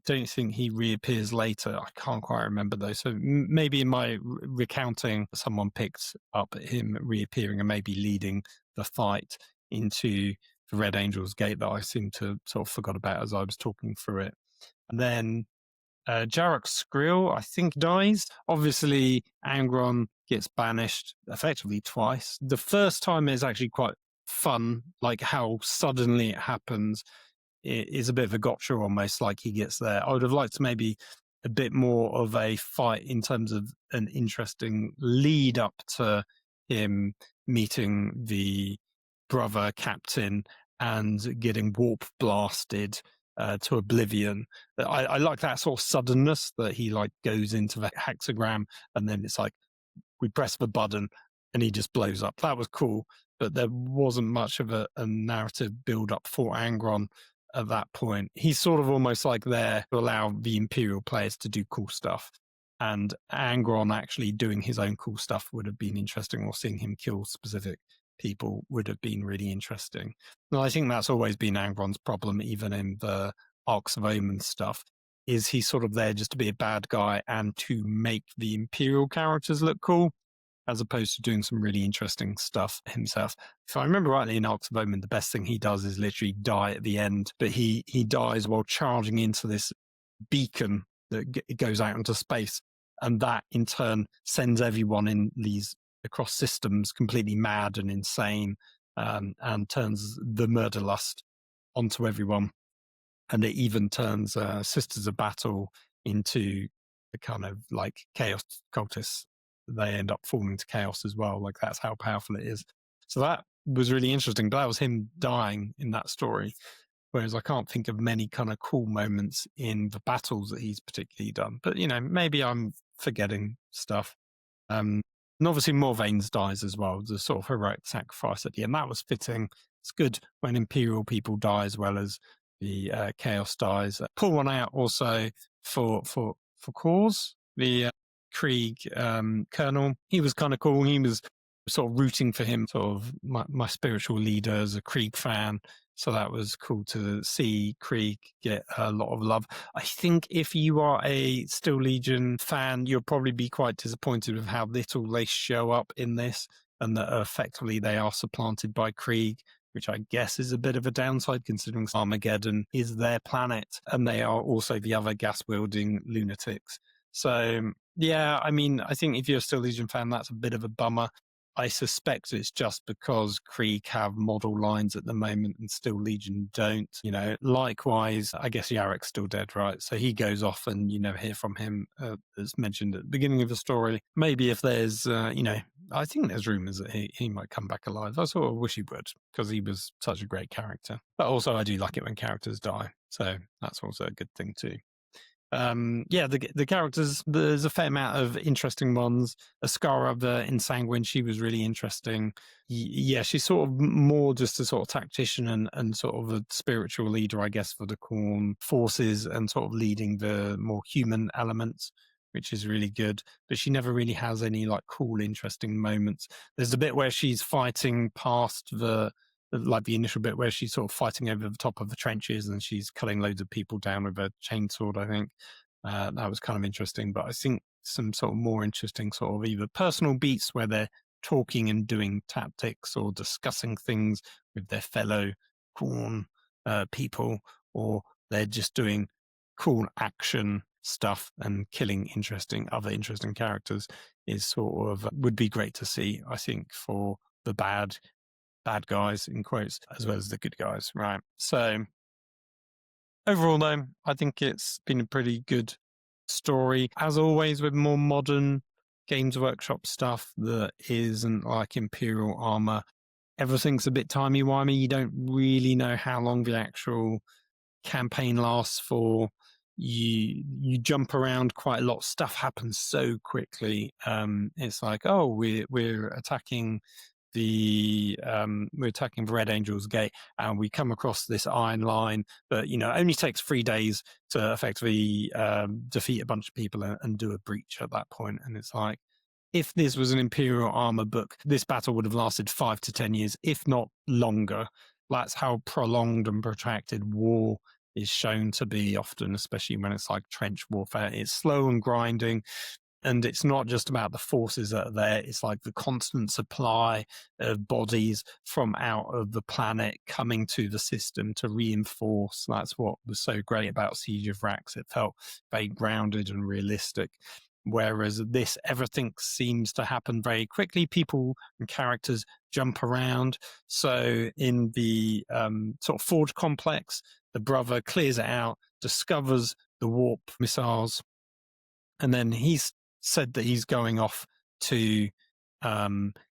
don't think he reappears later. I can't quite remember though. So maybe in my recounting, someone picked up him reappearing and maybe leading the fight into the Red Angel's Gate that I seem to sort of forgot about as I was talking through it. And then Jarek Skrill, I think, dies. Obviously, Angron gets banished effectively twice. The first time is actually quite fun, like how suddenly it happens. It is a bit of a gotcha almost, like he gets there. I would have liked maybe a bit more of a fight in terms of an interesting lead up to him meeting the brother captain and getting warp blasted to oblivion. I like that sort of suddenness that he like goes into the hexagram and then it's like we press the button and he just blows up. That was cool, but there wasn't much of a narrative build up for Angron at that point. He's sort of almost like there to allow the Imperial players to do cool stuff. And Angron actually doing his own cool stuff would have been interesting, or seeing him kill specific people would have been really interesting. And I think that's always been Angron's problem, even in the Arcs of Omen stuff, is he's sort of there just to be a bad guy and to make the Imperial characters look cool, as opposed to doing some really interesting stuff himself. If I remember rightly, in Arcs of Omen, the best thing he does is literally die at the end, but he dies while charging into this beacon that goes out into space, and that in turn sends everyone in these across systems completely mad and insane, and turns the murder lust onto everyone. And it even turns Sisters of Battle into the kind of like chaos cultists. They end up falling to chaos as well. Like, that's how powerful it is. So that was really interesting. But that was him dying in that story. Whereas I can't think of many kind of cool moments in the battles that he's particularly done. But, you know, maybe I'm forgetting stuff. And obviously Morvane's dies as well, the sort of heroic sacrifice at the end. That was fitting. It's good when Imperial people die as well as the Chaos dies. Pull one out also for Cause, the Krieg colonel. He was kind of cool. He was sort of rooting for him, sort of my spiritual leader as a Krieg fan. So that was cool to see Krieg get a lot of love. I think if you are a Steel Legion fan, you'll probably be quite disappointed with how little they show up in this, and that effectively they are supplanted by Krieg, which I guess is a bit of a downside considering Armageddon is their planet and they are also the other gas-wielding lunatics. So, yeah, I mean, I think if you're a Steel Legion fan, that's a bit of a bummer. I suspect it's just because Krieg have model lines at the moment and Steel Legion don't. You know, likewise, I guess Yarek's still dead, right? So he goes off and you never hear from him, as mentioned at the beginning of the story. Maybe if there's, you know, I think there's rumours that he might come back alive. I sort of wish he would, because he was such a great character. But also I do like it when characters die. So that's also a good thing too. Yeah, the characters, there's a fair amount of interesting ones. Ascara, the Ensanguine, she was really interesting. Yeah, she's sort of more just a sort of tactician and sort of a spiritual leader, I guess, for the Khorne forces, and sort of leading the more human elements, which is really good. But she never really has any like cool, interesting moments. There's a bit where she's fighting past the initial bit where she's sort of fighting over the top of the trenches and she's cutting loads of people down with a chainsaw, I think. That was kind of interesting. But I think some sort of more interesting sort of either personal beats where they're talking and doing tactics or discussing things with their fellow Khorne people, or they're just doing cool action stuff and killing other interesting characters, is sort of would be great to see, I think, for the bad guys in quotes as well as the good guys, right? So overall though, I think it's been a pretty good story, as always with more modern Games Workshop stuff that isn't like Imperial armor. Everything's a bit timey-wimey. You don't really know how long the actual campaign lasts for. You jump around quite a lot. Stuff happens so quickly. It's like, oh, we're attacking we're attacking the Red Angel's Gate, and we come across this iron line that, you know, only takes 3 days to effectively defeat a bunch of people and do a breach at that point. And it's like, if this was an Imperial armor book, this battle would have lasted 5 to 10 years, if not longer. That's how prolonged and protracted war is shown to be often, especially when it's like trench warfare. It's slow and grinding. And it's not just about the forces that are there. It's like the constant supply of bodies from out of the planet coming to the system to reinforce. That's what was so great about Siege of Rax. It felt very grounded and realistic. Whereas this, everything seems to happen very quickly. People and characters jump around. So in the sort of Forge complex, the brother clears it out, discovers the warp missiles, and then he's said that he's going off to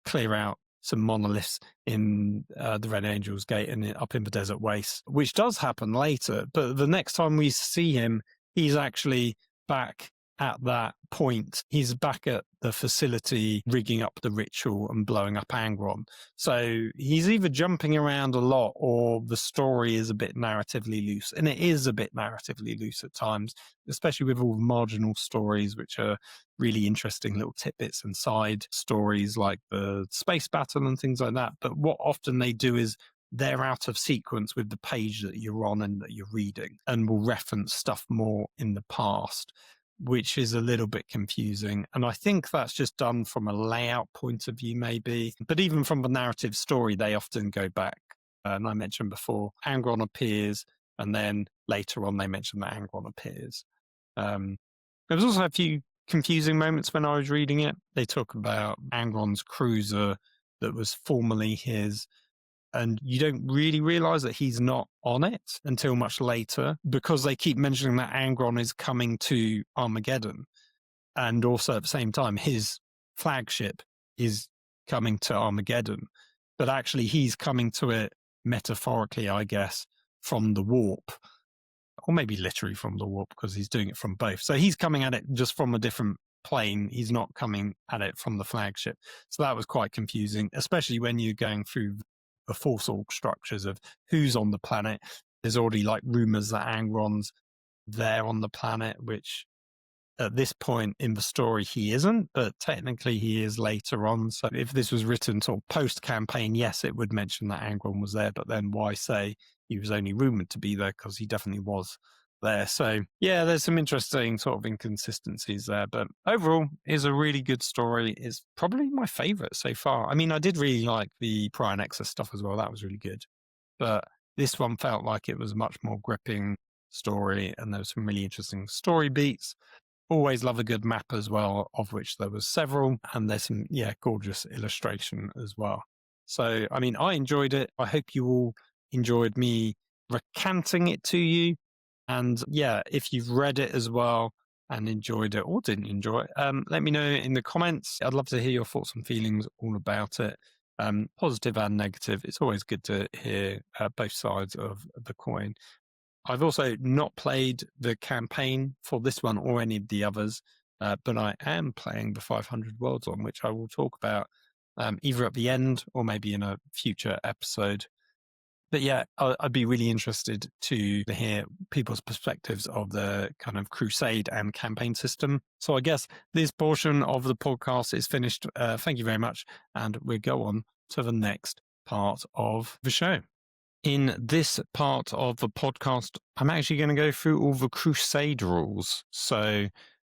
clear out some monoliths in the Red Angel's Gate and up in the Desert Waste, which does happen later. But the next time we see him, he's actually back at that point. He's back at the facility rigging up the ritual and blowing up Angron. So he's either jumping around a lot or the story is a bit narratively loose. And it is a bit narratively loose at times, especially with all the marginal stories, which are really interesting little tidbits and side stories like the space battle and things like that. But what often they do is they're out of sequence with the page that you're on and that you're reading, and will reference stuff more in the past, which is a little bit confusing. And I think that's just done from a layout point of view, maybe. But even from the narrative story, they often go back. And I mentioned before, Angron appears, and then later on they mention that Angron appears. There was also a few confusing moments when I was reading it. They talk about Angron's cruiser that was formerly his, and you don't really realize that he's not on it until much later, because they keep mentioning that Angron is coming to Armageddon. And also at the same time, his flagship is coming to Armageddon. But actually, he's coming to it metaphorically, I guess, from the warp. Or maybe literally from the warp, because he's doing it from both. So he's coming at it just from a different plane. He's not coming at it from the flagship. So that was quite confusing, especially when you're going through the force org structures of who's on the planet. There's already like rumors that Angron's there on the planet, which at this point in the story he isn't, but technically he is later on. So if this was written sort of post-campaign, yes, it would mention that Angron was there, but then why say he was only rumored to be there, because he definitely was there. So yeah, there's some interesting sort of inconsistencies there, but overall is a really good story. It's probably my favorite so far. I mean, I did really like the Prior Nexus stuff as well. That was really good, but this one felt like it was a much more gripping story, and there was some really interesting story beats. Always love a good map as well, of which there was several, and there's some gorgeous illustration as well. So I mean, I enjoyed it. I hope you all enjoyed me recanting it to you. And yeah, if you've read it as well and enjoyed it or didn't enjoy it, let me know in the comments. I'd love to hear your thoughts and feelings all about it, positive and negative. It's always good to hear both sides of the coin. I've also not played the campaign for this one or any of the others, but I am playing the 500 Worlds on, which I will talk about either at the end or maybe in a future episode. But yeah, I'd be really interested to hear people's perspectives of the kind of Crusade and campaign system. So I guess this portion of the podcast is finished. Thank you very much. And we'll go on to the next part of the show. In this part of the podcast, I'm actually going to go through all the Crusade rules. So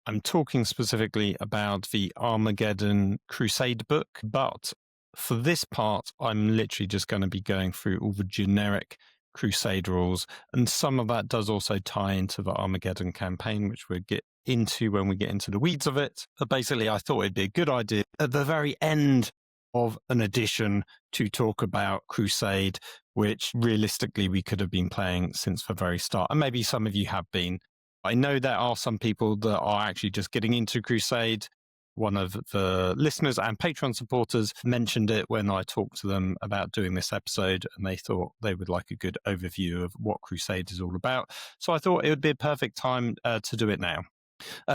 I'm talking specifically about the Armageddon Crusade book, but for this part, I'm literally just going to be going through all the generic Crusade rules, and some of that does also tie into the Armageddon campaign, which we'll get into when we get into the weeds of it. But basically, I thought it'd be a good idea at the very end of an edition to talk about Crusade, which realistically we could have been playing since the very start, and maybe some of you have been. I know there are some people that are actually just getting into Crusade. One of the listeners and Patreon supporters mentioned it when I talked to them about doing this episode, and they thought they would like a good overview of what Crusade is all about. So I thought it would be a perfect time to do it now.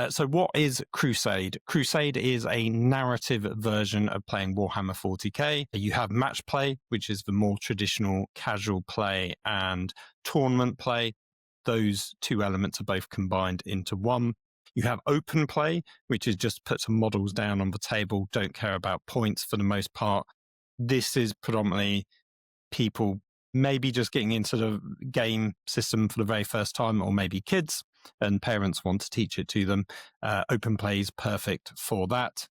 So what is Crusade? Crusade is a narrative version of playing Warhammer 40k. You have match play, which is the more traditional casual play and tournament play. Those two elements are both combined into one. You have open play, which is just put some models down on the table, don't care about points for the most part. This is predominantly people maybe just getting into the game system for the very first time, or maybe kids and parents want to teach it to them. Open play is perfect for that.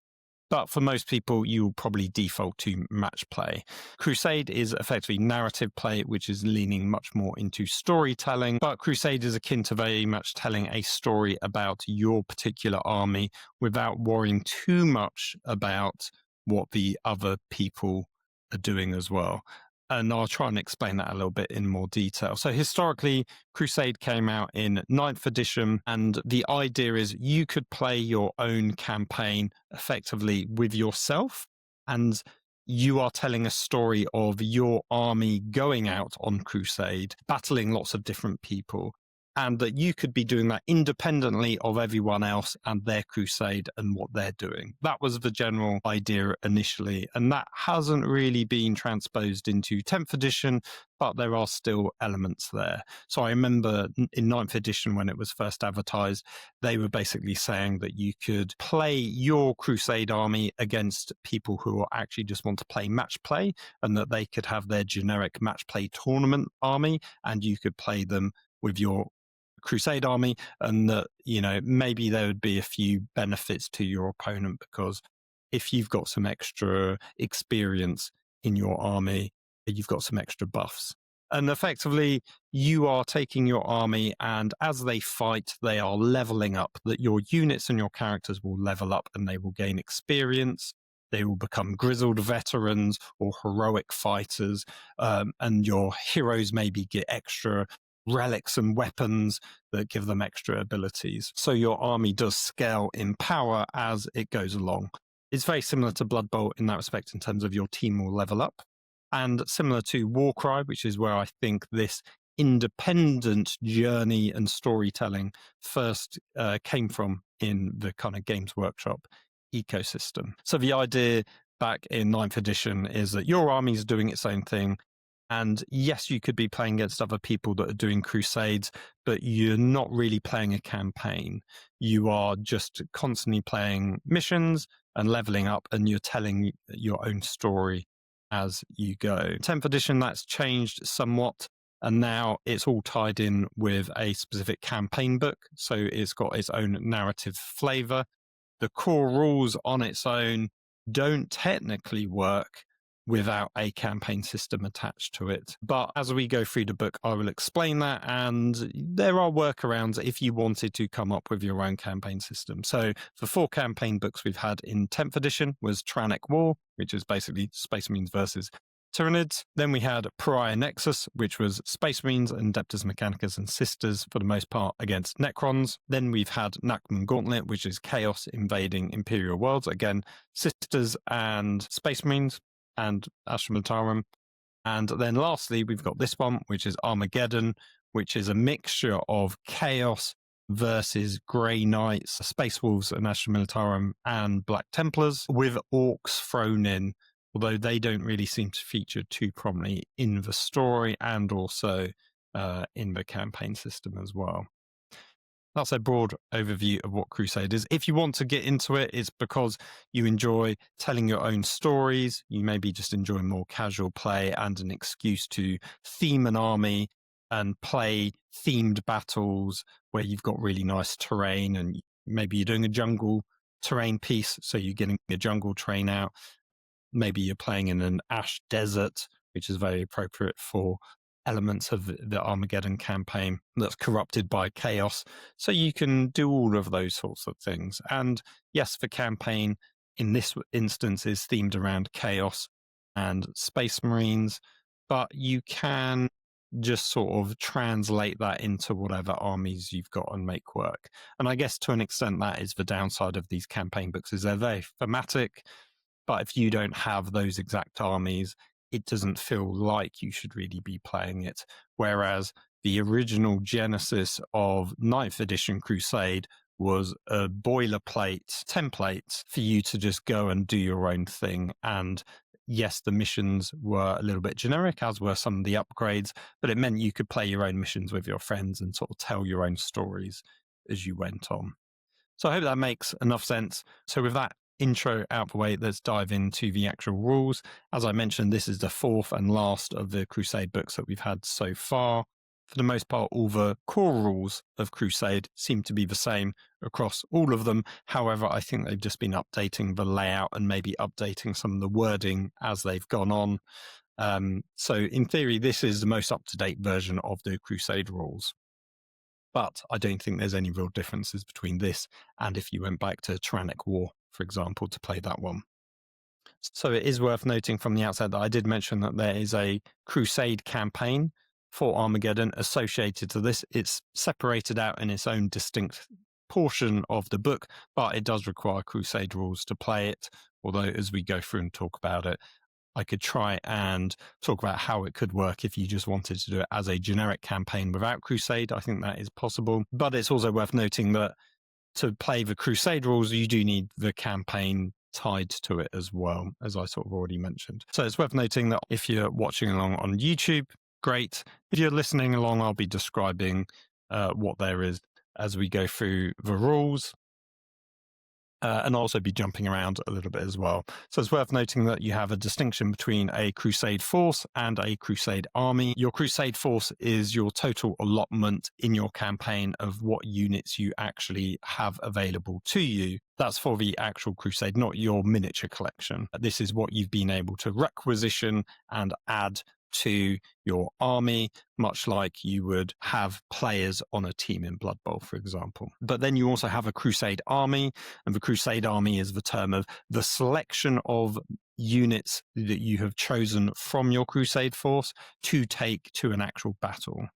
But for most people, you'll probably default to match play. Crusade is effectively narrative play, which is leaning much more into storytelling. But Crusade is akin to very much telling a story about your particular army without worrying too much about what the other people are doing as well. And I'll try and explain that a little bit in more detail. So historically, Crusade came out in 9th edition, and the idea is you could play your own campaign effectively with yourself, and you are telling a story of your army going out on crusade, battling lots of different people, and that you could be doing that independently of everyone else and their crusade and what they're doing. That was the general idea initially, and that hasn't really been transposed into 10th edition, but there are still elements there. So I remember in 9th edition, when it was first advertised, they were basically saying that you could play your crusade army against people who actually just want to play match play, and that they could have their generic match play tournament army, and you could play them with your crusade army, and that, you know, maybe there would be a few benefits to your opponent, because if you've got some extra experience in your army, you've got some extra buffs. And effectively, you are taking your army, and as they fight, they are leveling up, that your units and your characters will level up and they will gain experience. They will become grizzled veterans or heroic fighters, and your heroes maybe get extra relics and weapons that give them extra abilities. So your army does scale in power as it goes along. It's very similar to Blood Bowl in that respect, in terms of your team will level up. And similar to Warcry, which is where I think this independent journey and storytelling first came from in the kind of Games Workshop ecosystem. So the idea back in 9th edition is that your army is doing its own thing. And yes, you could be playing against other people that are doing crusades, but you're not really playing a campaign. You are just constantly playing missions and leveling up, and you're telling your own story as you go. 10th edition, that's changed somewhat, and now it's all tied in with a specific campaign book. So it's got its own narrative flavor. The core rules on its own don't technically work without a campaign system attached to it. But as we go through the book, I will explain that, and there are workarounds if you wanted to come up with your own campaign system. So the 4 campaign books we've had in 10th edition was Trannic War, which is basically Space Marines versus Tyranids. Then we had Pariah Nexus, which was Space Marines and Adeptus Mechanicus and Sisters, for the most part, against Necrons. Then we've had Nachman Gauntlet, which is Chaos invading Imperial worlds. Again, Sisters and Space Marines and Astra Militarum. And then lastly, we've got this one, which is Armageddon, which is a mixture of Chaos versus Grey Knights, Space Wolves and Astra Militarum, and Black Templars, with Orcs thrown in, although they don't really seem to feature too prominently in the story and also in the campaign system as well. That's a broad overview of what Crusade is. If you want to get into it, it's because you enjoy telling your own stories. You maybe just enjoy more casual play and an excuse to theme an army and play themed battles where you've got really nice terrain, and maybe you're doing a jungle terrain piece, so you're getting a jungle terrain out. Maybe you're playing in an ash desert, which is very appropriate for elements of the Armageddon campaign that's corrupted by chaos. So you can do all of those sorts of things. And yes, the campaign in this instance is themed around chaos and Space Marines, but you can just sort of translate that into whatever armies you've got and make work. And I guess to an extent that is the downside of these campaign books, is they're very thematic, but if you don't have those exact armies, it doesn't feel like you should really be playing it. Whereas the original genesis of 9th edition Crusade was a boilerplate template for you to just go and do your own thing. And yes, the missions were a little bit generic, as were some of the upgrades, but it meant you could play your own missions with your friends and sort of tell your own stories as you went on. So I hope that makes enough sense. So with that intro out the way, let's dive into the actual rules. As I mentioned, this is the fourth and last of the Crusade books that we've had so far. For the most part, all the core rules of Crusade seem to be the same across all of them. However, I think they've just been updating the layout and maybe updating some of the wording as they've gone on. So in theory, this is the most up-to-date version of the Crusade rules. But I don't think there's any real differences between this and if you went back to Tyrannic War, for example, to play that one. So it is worth noting from the outset that I did mention that there is a Crusade campaign for Armageddon associated to this. It's separated out in its own distinct portion of the book, but it does require Crusade rules to play it. Although as we go through and talk about it, I could try and talk about how it could work if you just wanted to do it as a generic campaign without Crusade. I think that is possible. But it's also worth noting that to play the Crusade rules, you do need the campaign tied to it as well, as I sort of already mentioned. So it's worth noting that if you're watching along on YouTube, great. If you're listening along, I'll be describing what there is as we go through the rules. And also be jumping around a little bit as well. So it's worth noting that you have a distinction between a Crusade force and a Crusade army. Your Crusade force is your total allotment in your campaign of what units you actually have available to you. That's for the actual Crusade, not your miniature collection. This is what you've been able to requisition and add to your army, much like you would have players on a team in Blood Bowl, for example. But then you also have a Crusade army, and the Crusade army is the term of the selection of units that you have chosen from your Crusade force to take to an actual battle,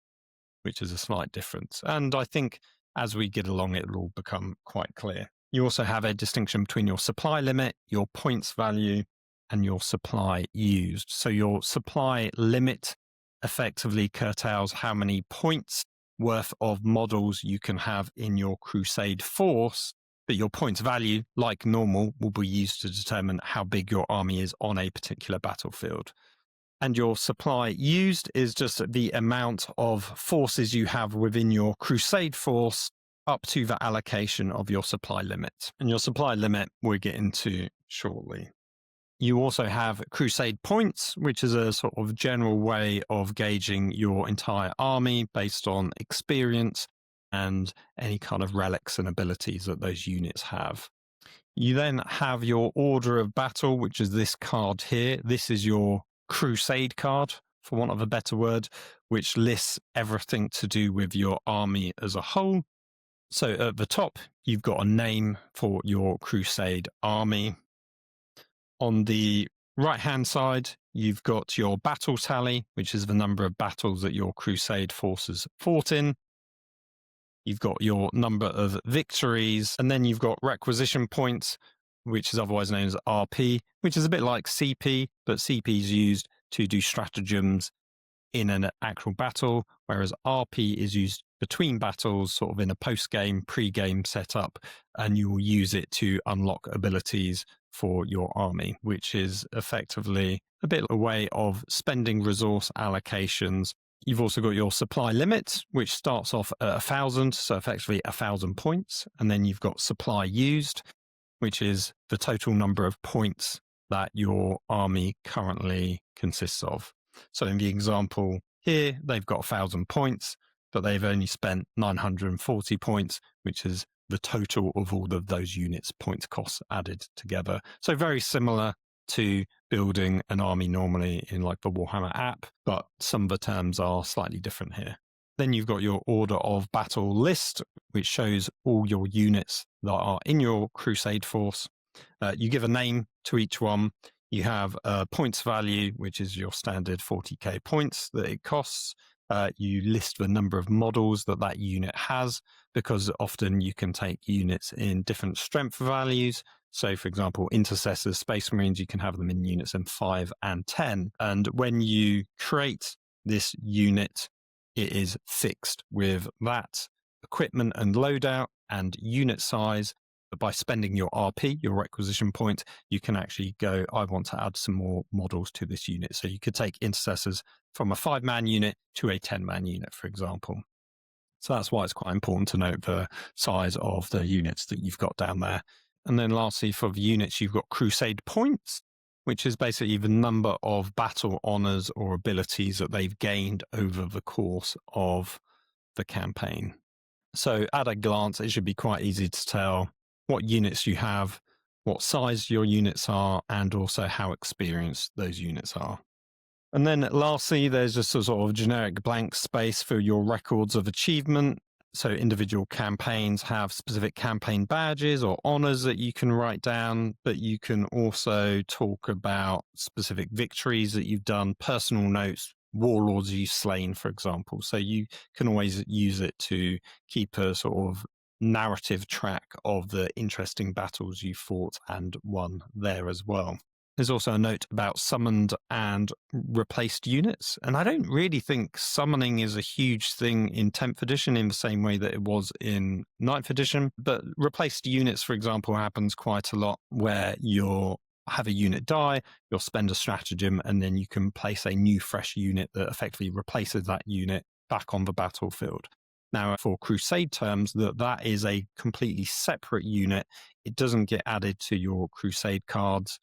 which is a slight difference. And I think as we get along, it will all become quite clear. You also have a distinction between your supply limit, your points value, and your supply used. So your supply limit effectively curtails how many points worth of models you can have in your Crusade force, but your points value, like normal, will be used to determine how big your army is on a particular battlefield. And your supply used is just the amount of forces you have within your Crusade force up to the allocation of your supply limit. And your supply limit we'll get into shortly. You also have Crusade points, which is a sort of general way of gauging your entire army based on experience and any kind of relics and abilities that those units have. You then have your order of battle, which is this card here. This is your Crusade card, for want of a better word, which lists everything to do with your army as a whole. So at the top, you've got a name for your Crusade army. On the right-hand side, you've got your battle tally, which is the number of battles that your Crusade forces fought in. You've got your number of victories, and then you've got requisition points, which is otherwise known as RP, which is a bit like CP, but CP is used to do stratagems in an actual battle, whereas RP is used between battles, sort of in a post-game, pre-game setup, and you will use it to unlock abilities for your army, which is effectively a bit a way of spending resource allocations. You've also got your supply limit, which starts off at 1,000, so effectively 1,000 points. And then you've got supply used, which is the total number of points that your army currently consists of. So in the example here, they've got 1,000 points, but they've only spent 940 points, which is the total of all of those units' points costs added together. So very similar to building an army normally in like the Warhammer app, but some of the terms are slightly different here. Then you've got your order of battle list, which shows all your units that are in your Crusade force. You give a name to each one. You have a points value, which is your standard 40k points that it costs. You list the number of models that that unit has, because often you can take units in different strength values. So, for example, intercessors, space marines, you can have them in units in 5 and 10. And when you create this unit, it is fixed with that equipment and loadout. and unit size. But by spending your RP, your requisition point, you can actually go, I want to add some more models to this unit. So you could take intercessors from a 5-man unit to a 10-man unit, for example. So that's why it's quite important to note the size of the units that you've got down there. And then lastly, for the units, you've got Crusade points, which is basically the number of battle honors or abilities that they've gained over the course of the campaign. So at a glance, it should be quite easy to tell what units you have, what size your units are, and also how experienced those units are. And then lastly, there's just a sort of generic blank space for your records of achievement. So individual campaigns have specific campaign badges or honors that you can write down, but you can also talk about specific victories that you've done, personal notes, warlords you've slain, for example. So you can always use it to keep a sort of narrative track of the interesting battles you fought and won there as well. There's also a note about summoned and replaced units. And I don't really think summoning is a huge thing in 10th edition in the same way that it was in 9th edition. But replaced units, for example, happens quite a lot where you'll have a unit die, you'll spend a stratagem, and then you can place a new fresh unit that effectively replaces that unit back on the battlefield. Now, for Crusade terms, that is a completely separate unit. It doesn't get added to your Crusade cards,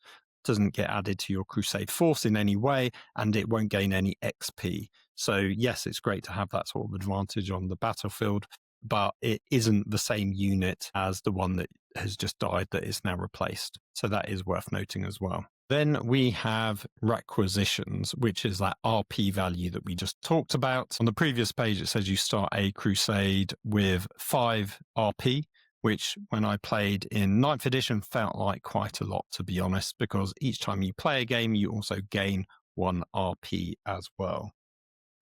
doesn't get added to your Crusade force in any way, and it won't gain any XP. So yes, it's great to have that sort of advantage on the battlefield, but it isn't the same unit as the one that has just died that is now replaced. So that is worth noting as well. Then we have requisitions, which is that RP value that we just talked about. On the previous page, it says you start a Crusade with 5 RP, which when I played in 9th edition felt like quite a lot, to be honest, because each time you play a game, you also gain 1 RP as well.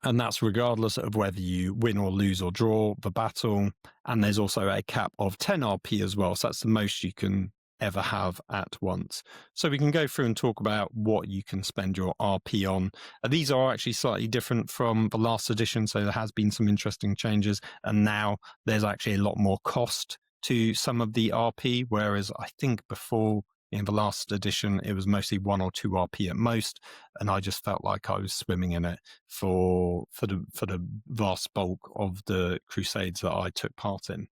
And that's regardless of whether you win or lose or draw the battle. And there's also a cap of 10 RP as well. So that's the most you can ever have at once. So we can go through and talk about what you can spend your RP on. These are actually slightly different from the last edition. So there has been some interesting changes. And now there's actually a lot more cost to some of the RP, whereas I think before in the last edition, it was mostly 1 or 2 RP at most, and I just felt like I was swimming in it for the vast bulk of the Crusades that I took part in.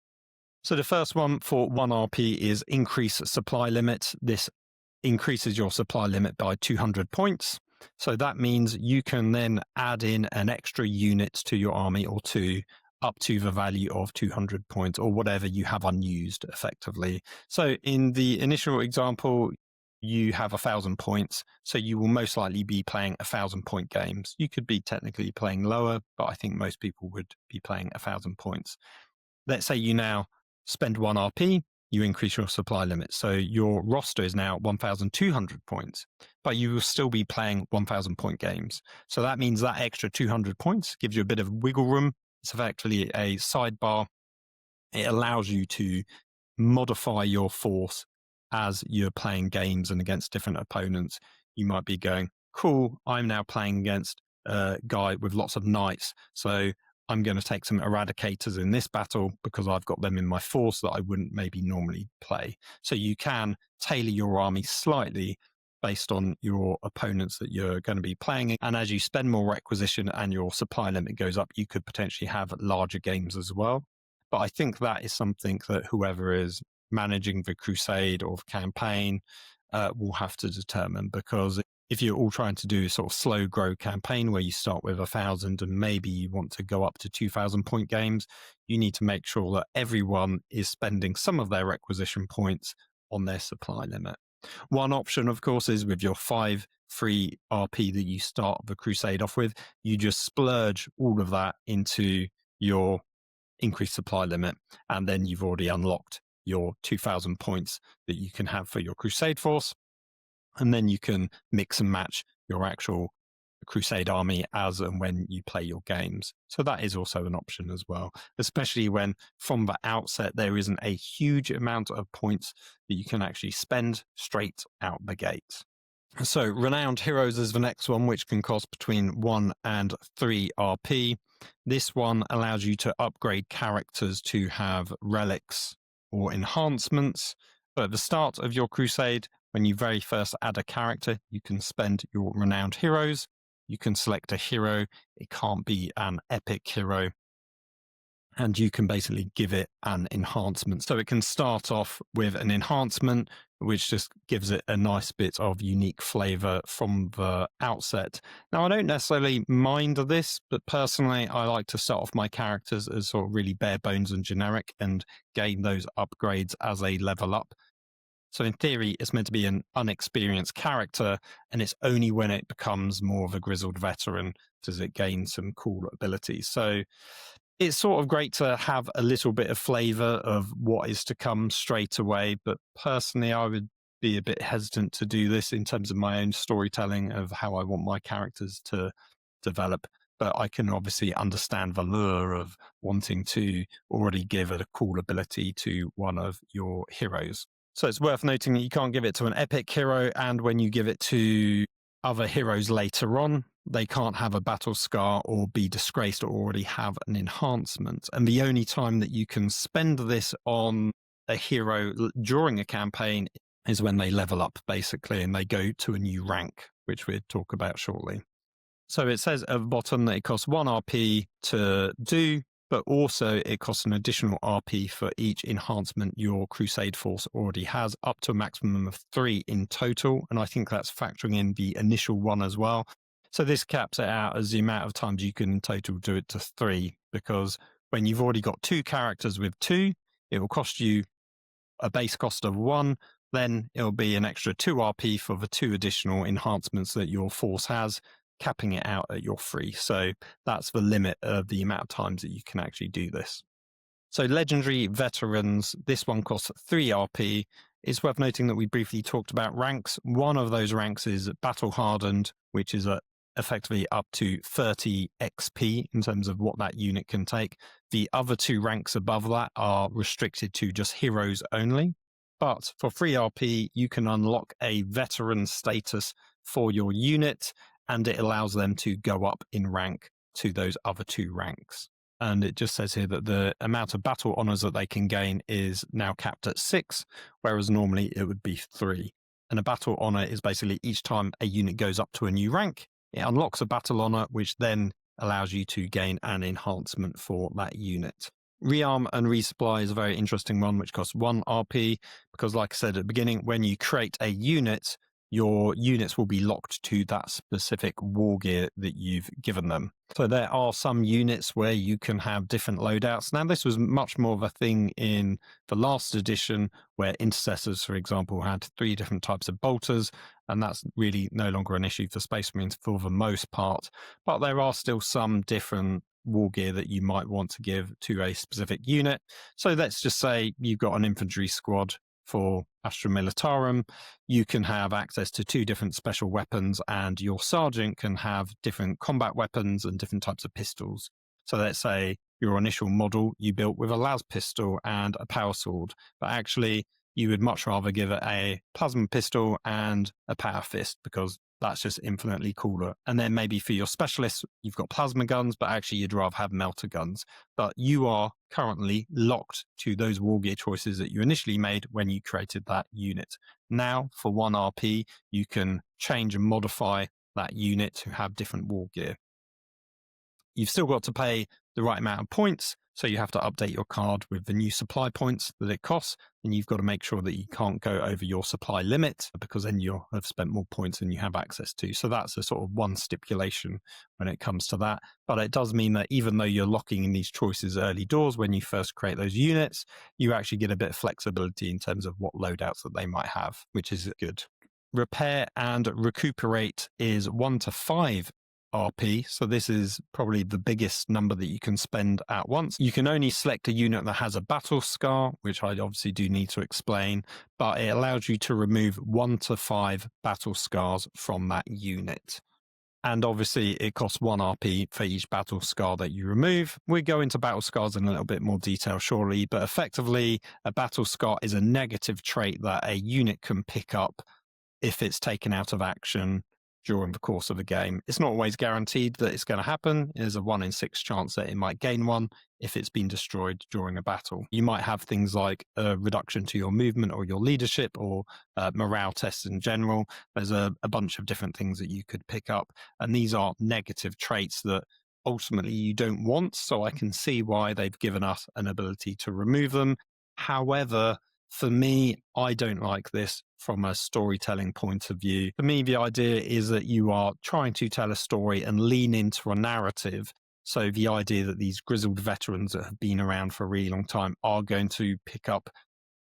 So the first one for 1 RP is increase supply limit. This increases your supply limit by 200 points. So that means you can then add in an extra unit to your army or 2 up to the value of 200 points or whatever you have unused effectively. So in the initial example, you have 1,000 points. So you will most likely be playing 1,000-point games. You could be technically playing lower, but I think most people would be playing 1,000 points. Let's say you now spend 1 RP, you increase your supply limit. So your roster is now 1,200 points, but you will still be playing 1,000-point games. So that means that extra 200 points gives you a bit of wiggle room. It's effectively a sidebar. It allows you to modify your force as you're playing games and against different opponents. You might be going, cool, I'm now playing against a guy with lots of knights. So I'm going to take some eradicators in this battle because I've got them in my force that I wouldn't maybe normally play. So you can tailor your army slightly based on your opponents that you're going to be playing. And as you spend more requisition and your supply limit goes up, you could potentially have larger games as well. But I think that is something that whoever is managing the Crusade or the campaign will have to determine, because if you're all trying to do a sort of slow grow campaign where you start with 1,000 and maybe you want to go up to 2,000 point games, you need to make sure that everyone is spending some of their requisition points on their supply limit. One option, of course, is with your 5 free RP that you start the Crusade off with, you just splurge all of that into your increased supply limit, and then you've already unlocked your 2,000 points that you can have for your Crusade force. And then you can mix and match your actual Crusade army as and when you play your games. So that is also an option as well, especially when from the outset there isn't a huge amount of points that you can actually spend straight out the gate. So Renowned Heroes is the next one, which can cost between 1 and 3 RP. This one allows you to upgrade characters to have relics or enhancements. But at the start of your crusade, when you very first add a character, you can spend your renowned heroes. You can select a hero. It can't be an epic hero. And you can basically give it an enhancement. So it can start off with an enhancement, which just gives it a nice bit of unique flavor from the outset. Now, I don't necessarily mind this, but personally, I like to start off my characters as sort of really bare bones and generic and gain those upgrades as they level up. So in theory, it's meant to be an unexperienced character, and it's only when it becomes more of a grizzled veteran does it gain some cool abilities. So it's sort of great to have a little bit of flavor of what is to come straight away. But personally, I would be a bit hesitant to do this in terms of my own storytelling of how I want my characters to develop. But I can obviously understand the lure of wanting to already give a cool ability to one of your heroes. So it's worth noting that you can't give it to an epic hero, and when you give it to other heroes later on, they can't have a battle scar or be disgraced or already have an enhancement. And the only time that you can spend this on a hero during a campaign is when they level up, basically, and they go to a new rank, which we'll talk about shortly. So it says at the bottom that it costs 1 RP to do, but also it costs an additional RP for each enhancement your Crusade force already has, up to a maximum of 3 in total. And I think that's factoring in the initial one as well. So this caps it out as the amount of times you can in total do it to 3, because when you've already got 2 characters with 2, it will cost you a base cost of 1. Then it'll be an extra 2 RP for the 2 additional enhancements that your force has, capping it out at your 3. So that's the limit of the amount of times that you can actually do this. So legendary veterans, this one costs 3 RP. It's worth noting that we briefly talked about ranks. One of those ranks is battle hardened, which is effectively up to 30 XP in terms of what that unit can take. The other 2 ranks above that are restricted to just heroes only. But for 3 RP, you can unlock a veteran status for your unit, and it allows them to go up in rank to those other 2 ranks. And it just says here that the amount of battle honors that they can gain is now capped at 6, whereas normally it would be 3. And a battle honor is basically each time a unit goes up to a new rank, it unlocks a battle honor, which then allows you to gain an enhancement for that unit. Rearm and resupply is a very interesting one, which costs 1 RP, because like I said at the beginning, when you create a unit, your units will be locked to that specific war gear that you've given them. So there are some units where you can have different loadouts. Now, this was much more of a thing in the last edition, where intercessors, for example, had 3 different types of bolters, and that's really no longer an issue for Space Marines for the most part. But there are still some different war gear that you might want to give to a specific unit. So let's just say you've got an infantry squad for Astra Militarum. You can have access to 2 different special weapons, and your sergeant can have different combat weapons and different types of pistols. So let's say your initial model you built with a las pistol and a power sword, but actually you would much rather give it a plasma pistol and a power fist, because that's just infinitely cooler. And then maybe for your specialists, you've got plasma guns, but actually you'd rather have melter guns. But you are currently locked to those war gear choices that you initially made when you created that unit. Now, for 1 RP, you can change and modify that unit to have different war gear. You've still got to pay the right amount of points, so you have to update your card with the new supply points that it costs, and you've got to make sure that you can't go over your supply limit, because then you'll have spent more points than you have access to. So that's a sort of one stipulation when it comes to that. But it does mean that even though you're locking in these choices early doors when you first create those units, you actually get a bit of flexibility in terms of what loadouts that they might have, which is good. Repair and recuperate is 1 to 5 RP, so this is probably the biggest number that you can spend at once. You can only select a unit that has a battle scar, which I obviously do need to explain, but it allows you to remove 1 to 5 battle scars from that unit. And obviously it costs 1 RP for each battle scar that you remove. We'll go into battle scars in a little bit more detail shortly, but effectively a battle scar is a negative trait that a unit can pick up if it's taken out of action during the course of a game. It's not always guaranteed that it's going to happen. There's a 1 in 6 chance that it might gain one if it's been destroyed during a battle. You might have things like a reduction to your movement or your leadership, or morale tests in general. There's a bunch of different things that you could pick up, and these are negative traits that ultimately you don't want, so I can see why they've given us an ability to remove them. However, for me, I don't like this from a storytelling point of view. For me, the idea is that you are trying to tell a story and lean into a narrative. So the idea that these grizzled veterans that have been around for a really long time are going to pick up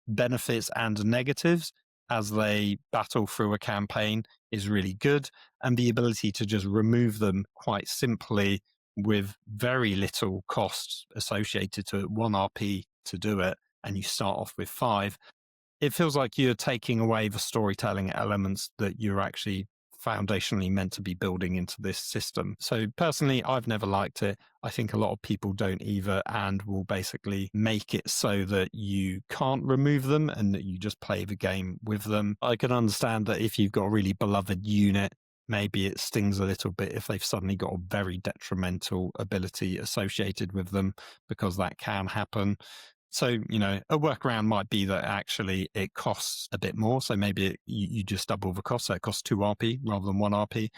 benefits and negatives as they battle through a campaign is really good. And the ability to just remove them quite simply with very little costs associated to it, 1 RP to do it, and you start off with 5, it feels like you're taking away the storytelling elements that you're actually foundationally meant to be building into this system. So personally, I've never liked it. I think a lot of people don't either, and will basically make it so that you can't remove them and that you just play the game with them. I can understand that if you've got a really beloved unit, maybe it stings a little bit if they've suddenly got a very detrimental ability associated with them, because that can happen. So, a workaround might be that actually it costs a bit more. So maybe you just double the cost. So it costs 2 RP rather than 1 RP.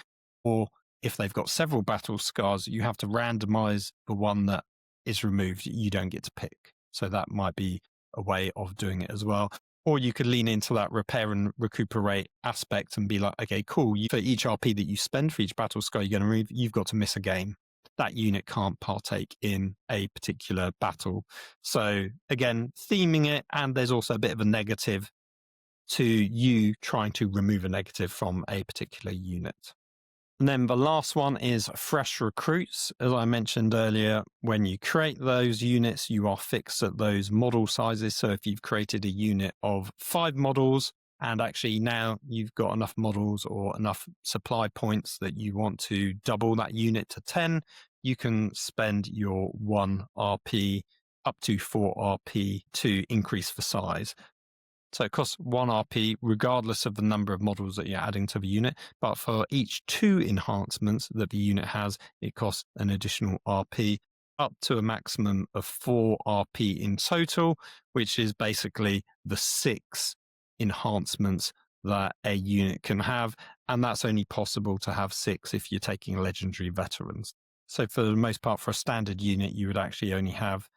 Or if they've got several battle scars, you have to randomize the one that is removed. You don't get to pick. So that might be a way of doing it as well. Or you could lean into that repair and recuperate aspect and be like, okay, cool. For each RP that you spend for each battle scar you're going to remove, you've got to miss a game. That unit can't partake in a particular battle. So again, theming it, and there's also a bit of a negative to you trying to remove a negative from a particular unit. And then the last one is fresh recruits. As I mentioned earlier, when you create those units, you are fixed at those model sizes. So if you've created a unit of 5 models, and actually now you've got enough models or enough supply points that you want to double that unit to 10, you can spend your 1 RP up to 4 RP to increase the size. So it costs 1 RP regardless of the number of models that you're adding to the unit. But for each 2 enhancements that the unit has, it costs an additional RP up to a maximum of 4 RP in total, which is basically the 6 enhancements that a unit can have. And that's only possible to have 6 if you're taking legendary veterans. So for the most part, for a standard unit, you would actually only have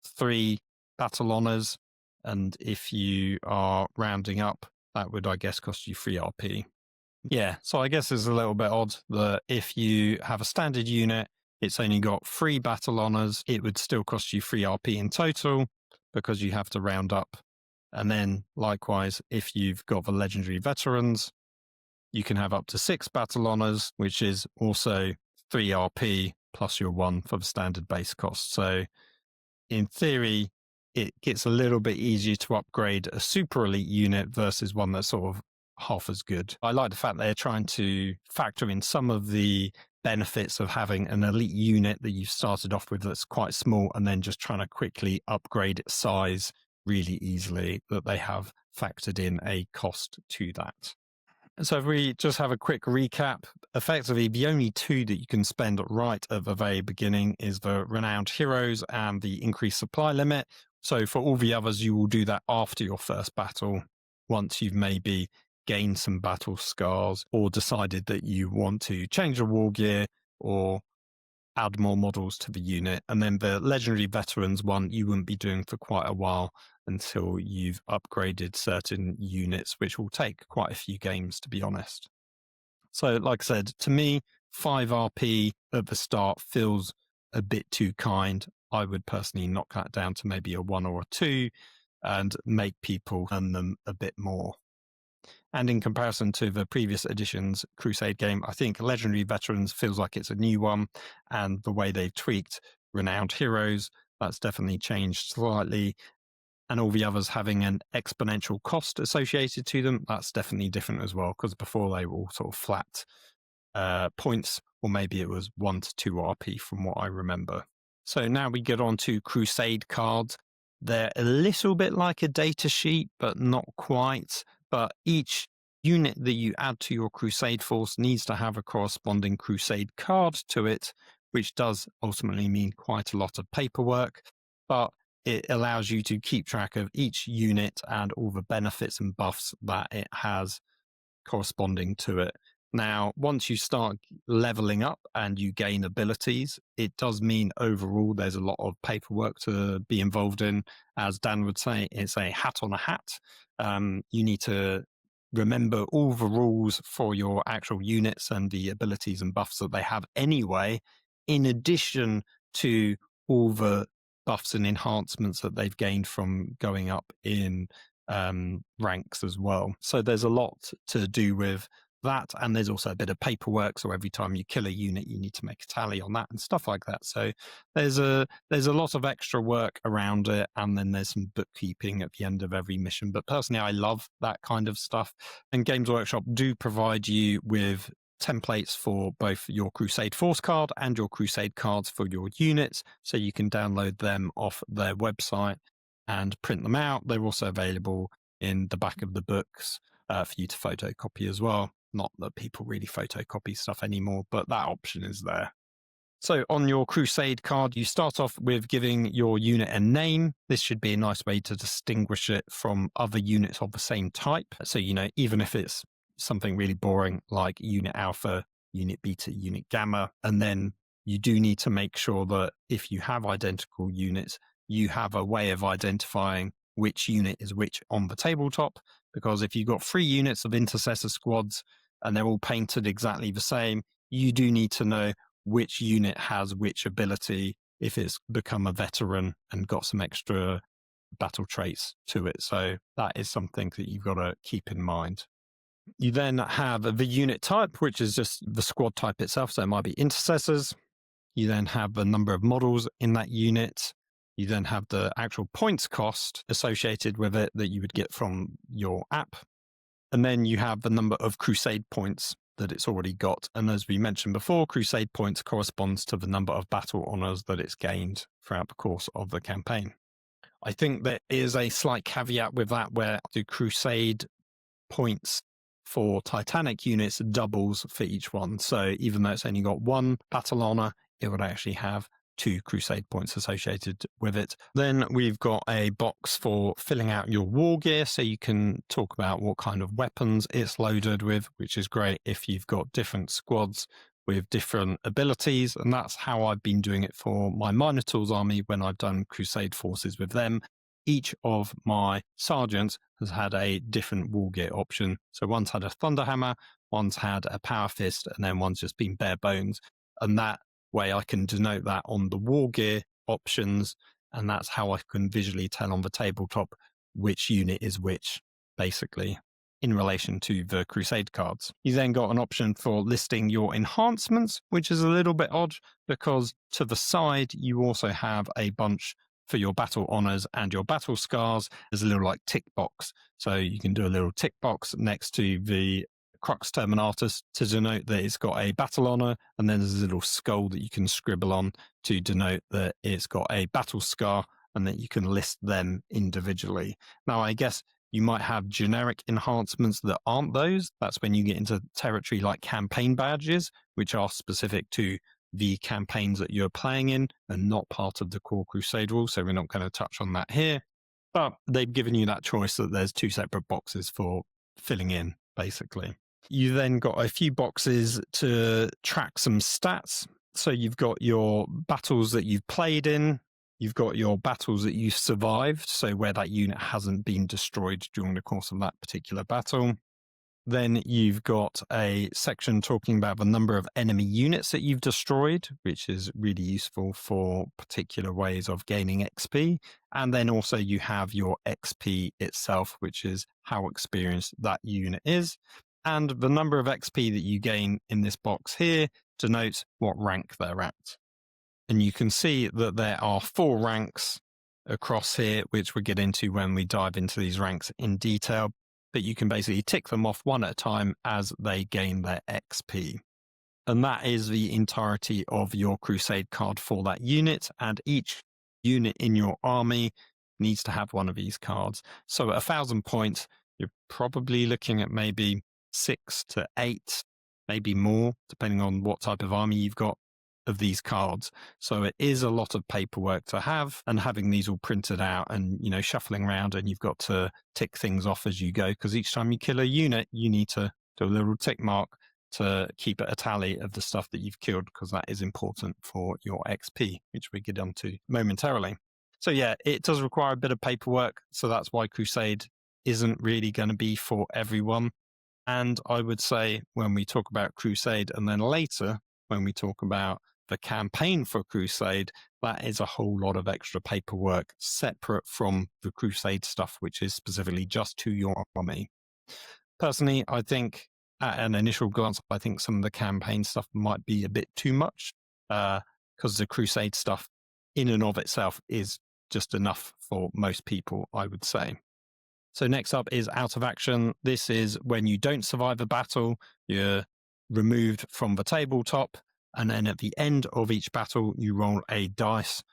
3 battle honors. And if you are rounding up, that would, I guess, cost you 3 RP. Yeah, so I guess it's a little bit odd that if you have a standard unit, it's only got 3 battle honors, it would still cost you 3 RP in total because you have to round up. And then likewise, if you've got the legendary veterans, you can have up to 6 battle honors, which is also 3 RP plus your 1 for the standard base cost. So in theory, it gets a little bit easier to upgrade a super elite unit versus one that's sort of half as good. I like the fact they're trying to factor in some of the benefits of having an elite unit that you've started off with that's quite small, and then just trying to quickly upgrade its size really easily, that they have factored in a cost to that. So if we just have a quick recap, effectively the only 2 that you can spend right at the very beginning is the renowned heroes and the increased supply limit. So for all the others, you will do that after your first battle, once you've maybe gained some battle scars or decided that you want to change your war gear or add more models to the unit. And then the legendary veterans one, you wouldn't be doing for quite a while until you've upgraded certain units, which will take quite a few games, to be honest. So like I said, to me, 5 RP at the start feels a bit too kind. I would personally knock that down to maybe a 1 or a 2 and make people earn them a bit more. And in comparison to the previous edition's Crusade game, I think Legendary Veterans feels like it's a new one, and the way they've tweaked Renowned Heroes, that's definitely changed slightly. And all the others having an exponential cost associated to them, that's definitely different as well, because before they were all sort of flat points, or maybe it was 1 to 2 RP from what I remember. So now we get on to Crusade cards. They're a little bit like a data sheet, but not quite. But each unit that you add to your Crusade force needs to have a corresponding Crusade card to it, which does ultimately mean quite a lot of paperwork, but it allows you to keep track of each unit and all the benefits and buffs that it has corresponding to it. Now, once you start leveling up and you gain abilities, it does mean overall there's a lot of paperwork to be involved in. As Dan would say, it's a hat on a hat. You need to remember all the rules for your actual units and the abilities and buffs that they have anyway, in addition to all the buffs and enhancements that they've gained from going up in ranks as well. So there's a lot to do with that, and there's also a bit of paperwork. So every time you kill a unit, you need to make a tally on that and stuff like that. So there's a lot of extra work around it, and then there's some bookkeeping at the end of every mission. But personally, I love that kind of stuff. And Games Workshop do provide you with templates for both your Crusade Force card and your Crusade cards for your units, so you can download them off their website and print them out. They're also available in the back of the books for you to photocopy as well. Not that people really photocopy stuff anymore, but that option is there. So on your Crusade card, you start off with giving your unit a name. This should be a nice way to distinguish it from other units of the same type. So, even if it's something really boring like Unit Alpha, Unit Beta, Unit Gamma, and then you do need to make sure that if you have identical units, you have a way of identifying which unit is which on the tabletop, because if you've got 3 units of intercessor squads and they're all painted exactly the same, you do need to know which unit has which ability if it's become a veteran and got some extra battle traits to it. So that is something that you've got to keep in mind. You then have the unit type, which is just the squad type itself. So it might be intercessors. You then have the number of models in that unit. You then have the actual points cost associated with it that you would get from your app. And then you have the number of Crusade points that it's already got. And as we mentioned before, Crusade points corresponds to the number of battle honors that it's gained throughout the course of the campaign. I think there is a slight caveat with that, where the Crusade points for Titanic units doubles for each one. So even though it's only got 1 battle honor, it would actually have 2 Crusade points associated with it. Then we've got a box for filling out your war gear, so you can talk about what kind of weapons it's loaded with, which is great if you've got different squads with different abilities. And that's how I've been doing it for my Minotaurs army when I've done Crusade forces with them. Each of my sergeants has had a different war gear option. So one's had a Thunderhammer, one's had a Power Fist, and then one's just been bare bones. And that way I can denote that on the war gear options, and that's how I can visually tell on the tabletop which unit is which, basically, in relation to the Crusade cards. You then got an option for listing your enhancements, which is a little bit odd because to the side you also have a bunch for your battle honors and your battle scars. There's a little tick box, so you can do a little tick box next to the Crux Terminatus to denote that it's got a battle honor, and then there's a little skull that you can scribble on to denote that it's got a battle scar, and that you can list them individually. Now, I guess you might have generic enhancements that aren't those. That's when you get into territory like campaign badges, which are specific to the campaigns that you're playing in and not part of the core Crusade rule. So we're not going to touch on that here. But they've given you that choice that there's 2 separate boxes for filling in, basically. You then got a few boxes to track some stats. So you've got your battles that you've played in. You've got your battles that you've survived, so where that unit hasn't been destroyed during the course of that particular battle. Then you've got a section talking about the number of enemy units that you've destroyed, which is really useful for particular ways of gaining XP. And then also you have your XP itself, which is how experienced that unit is. And the number of XP that you gain in this box here denotes what rank they're at. And you can see that there are 4 ranks across here, which we'll get into when we dive into these ranks in detail. But you can basically tick them off one at a time as they gain their XP. And that is the entirety of your Crusade card for that unit. And each unit in your army needs to have one of these cards. So at 1,000 points, you're probably looking at maybe 6 to 8, maybe more, depending on what type of army you've got of these cards. So it is a lot of paperwork to have, and having these all printed out and, shuffling around, and you've got to tick things off as you go, because each time you kill a unit, you need to do a little tick mark to keep a tally of the stuff that you've killed, because that is important for your XP, which we get onto momentarily. So yeah, it does require a bit of paperwork. So that's why Crusade isn't really going to be for everyone. And I would say when we talk about Crusade, and then later when we talk about the campaign for Crusade, that is a whole lot of extra paperwork separate from the Crusade stuff, which is specifically just to your army. Personally, I think at an initial glance, I think some of the campaign stuff might be a bit too much, because the Crusade stuff in and of itself is just enough for most people, I would say. So next up is out of action. This is when you don't survive a battle, you're removed from the tabletop, and then at the end of each battle, you roll a dice.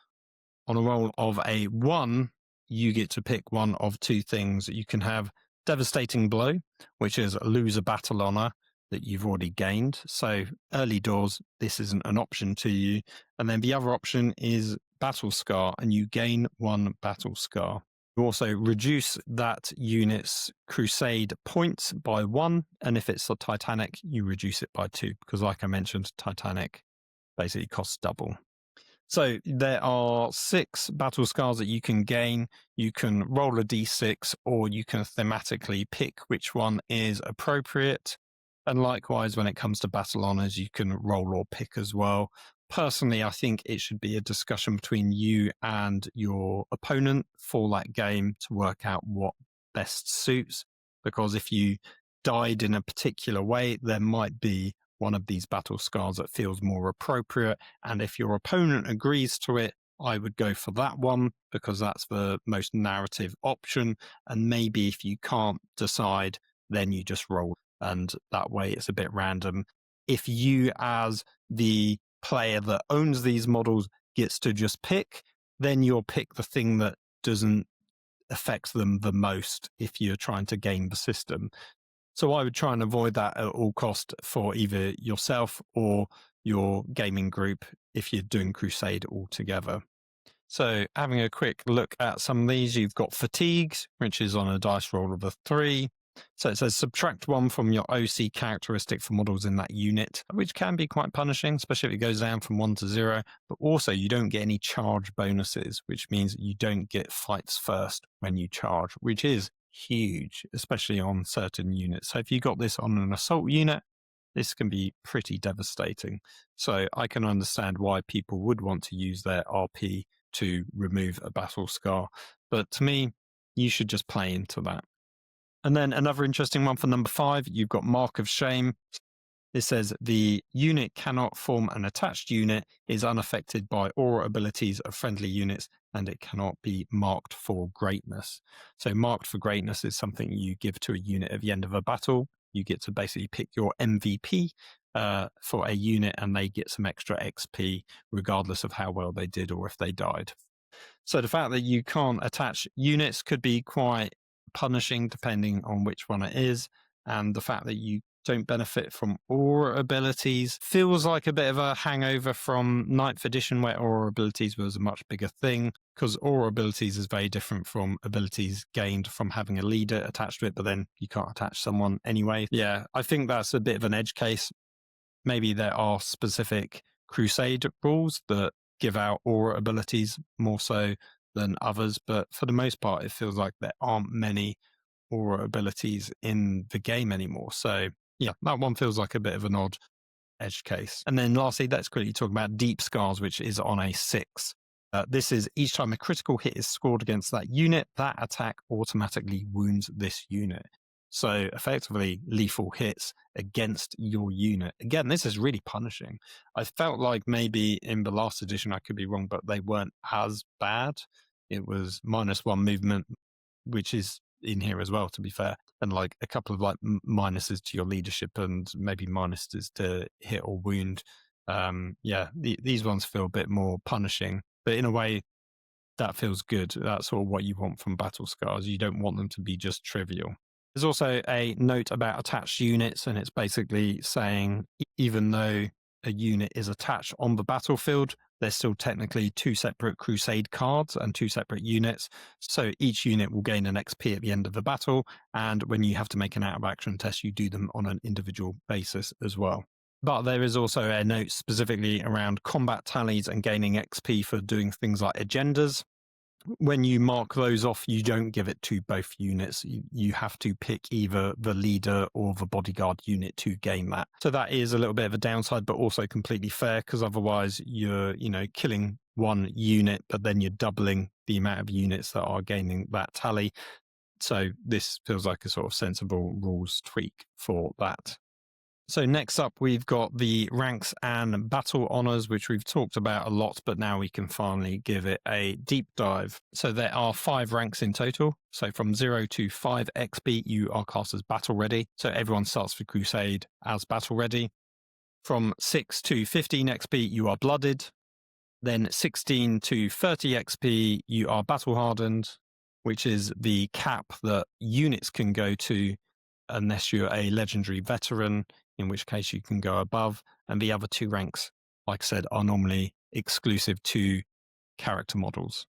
On a roll of a 1, you get to pick one of two things. You can have Devastating Blow, which is lose a battle honor that you've already gained. So early doors, this isn't an option to you. And then the other option is Battle Scar, and you gain 1 Battle Scar. You also reduce that unit's Crusade points by 1, and if it's a Titanic, you reduce it by 2, because like I mentioned, Titanic basically costs double. So there are 6 battle scars that you can gain. You can roll a d6, or you can thematically pick which one is appropriate. And likewise, when it comes to battle honors, you can roll or pick as well. Personally, I think it should be a discussion between you and your opponent for that game to work out what best suits. Because if you died in a particular way, there might be one of these battle scars that feels more appropriate. And if your opponent agrees to it, I would go for that one, because that's the most narrative option. And maybe if you can't decide, then you just roll. And that way it's a bit random. If you, as the player that owns these models, gets to just pick, then you'll pick the thing that doesn't affect them the most if you're trying to game the system. So I would try and avoid that at all cost for either yourself or your gaming group if you're doing Crusade altogether. So having a quick look at some of these, you've got Fatigues, which is on a dice roll of a 3. So it says subtract 1 from your OC characteristic for models in that unit, which can be quite punishing, especially if it goes down from 1 to 0. But also you don't get any charge bonuses, which means you don't get fights first when you charge, which is huge, especially on certain units. So if you got this on an assault unit, this can be pretty devastating. So I can understand why people would want to use their RP to remove a battle scar. But to me, you should just play into that. And then another interesting one for number 5, you've got Mark of Shame. It says the unit cannot form an attached unit, is unaffected by aura abilities of friendly units, and it cannot be marked for greatness. So marked for greatness is something you give to a unit at the end of a battle. You get to basically pick your MVP for a unit, and they get some extra XP regardless of how well they did or if they died. So the fact that you can't attach units could be quite punishing depending on which one it is. And the fact that you don't benefit from aura abilities feels like a bit of a hangover from 9th edition, where aura abilities was a much bigger thing, because aura abilities is very different from abilities gained from having a leader attached to it, but then you can't attach someone anyway. Yeah, I think that's a bit of an edge case. Maybe there are specific Crusade rules that give out aura abilities more so than others, but for the most part, it feels like there aren't many aura abilities in the game anymore. So yeah, that one feels like a bit of an odd edge case. And then lastly, let's quickly talk about Deep Scars, which is on a 6. This is each time a critical hit is scored against that unit, that attack automatically wounds this unit. So effectively lethal hits against your unit. Again, this is really punishing. I felt like maybe in the last edition, I could be wrong, but they weren't as bad. It was -1 movement, which is in here as well, to be fair, and like a couple of like minuses to your leadership and maybe minuses to hit or wound. These ones feel a bit more punishing, but in a way that feels good. That's sort of what you want from battle scars. You don't want them to be just trivial. There's also a note about attached units, and it's basically saying even though a unit is attached on the battlefield, there's still technically two separate Crusade cards and two separate units. So each unit will gain an XP at the end of the battle, and when you have to make an out-of-action test, you do them on an individual basis as well. But there is also a note specifically around combat tallies and gaining XP for doing things like agendas. When you mark those off, you don't give it to both units. You have to pick either the leader or the bodyguard unit to gain that. So that is a little bit of a downside, but also completely fair, because otherwise you're, killing one unit, but then you're doubling the amount of units that are gaining that tally. So this feels like a sort of sensible rules tweak for that. So next up, we've got the ranks and battle honors, which we've talked about a lot, but now we can finally give it a deep dive. So there are 5 ranks in total. So from 0 to 5 XP, you are classed as battle ready. So everyone starts for Crusade as battle ready. From 6 to 15 XP, you are blooded. Then 16 to 30 XP, you are battle hardened, which is the cap that units can go to unless you're a legendary veteran, in which case you can go above. And the other 2 ranks, like I said, are normally exclusive to character models.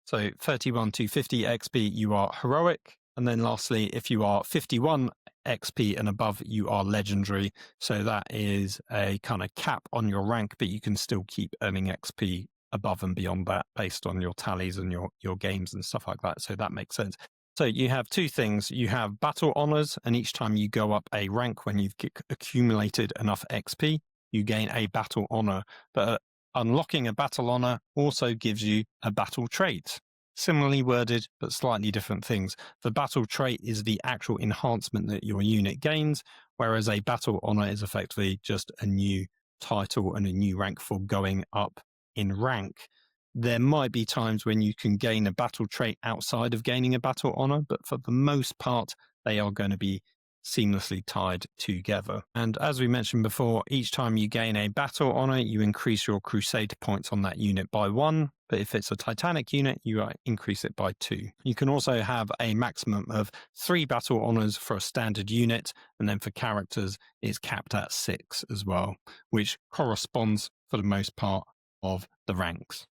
So 31 to 50 XP, you are heroic. And then lastly, if you are 51 XP and above, you are legendary. So that is a kind of cap on your rank, but you can still keep earning XP above and beyond that based on your tallies and your games and stuff like that. So that makes sense. So you have 2 things. You have battle honors, and each time you go up a rank when you've accumulated enough XP, you gain a battle honor. But unlocking a battle honor also gives you a battle trait. Similarly worded, but slightly different things. The battle trait is the actual enhancement that your unit gains, whereas a battle honor is effectively just a new title and a new rank for going up in rank. There might be times when you can gain a battle trait outside of gaining a battle honor, but for the most part, they are going to be seamlessly tied together. And as we mentioned before, each time you gain a battle honor, you increase your Crusade points on that unit by 1. But if it's a Titanic unit, you increase it by 2. You can also have a maximum of 3 battle honors for a standard unit. And then for characters, it's capped at 6 as well, which corresponds for the most part of the ranks.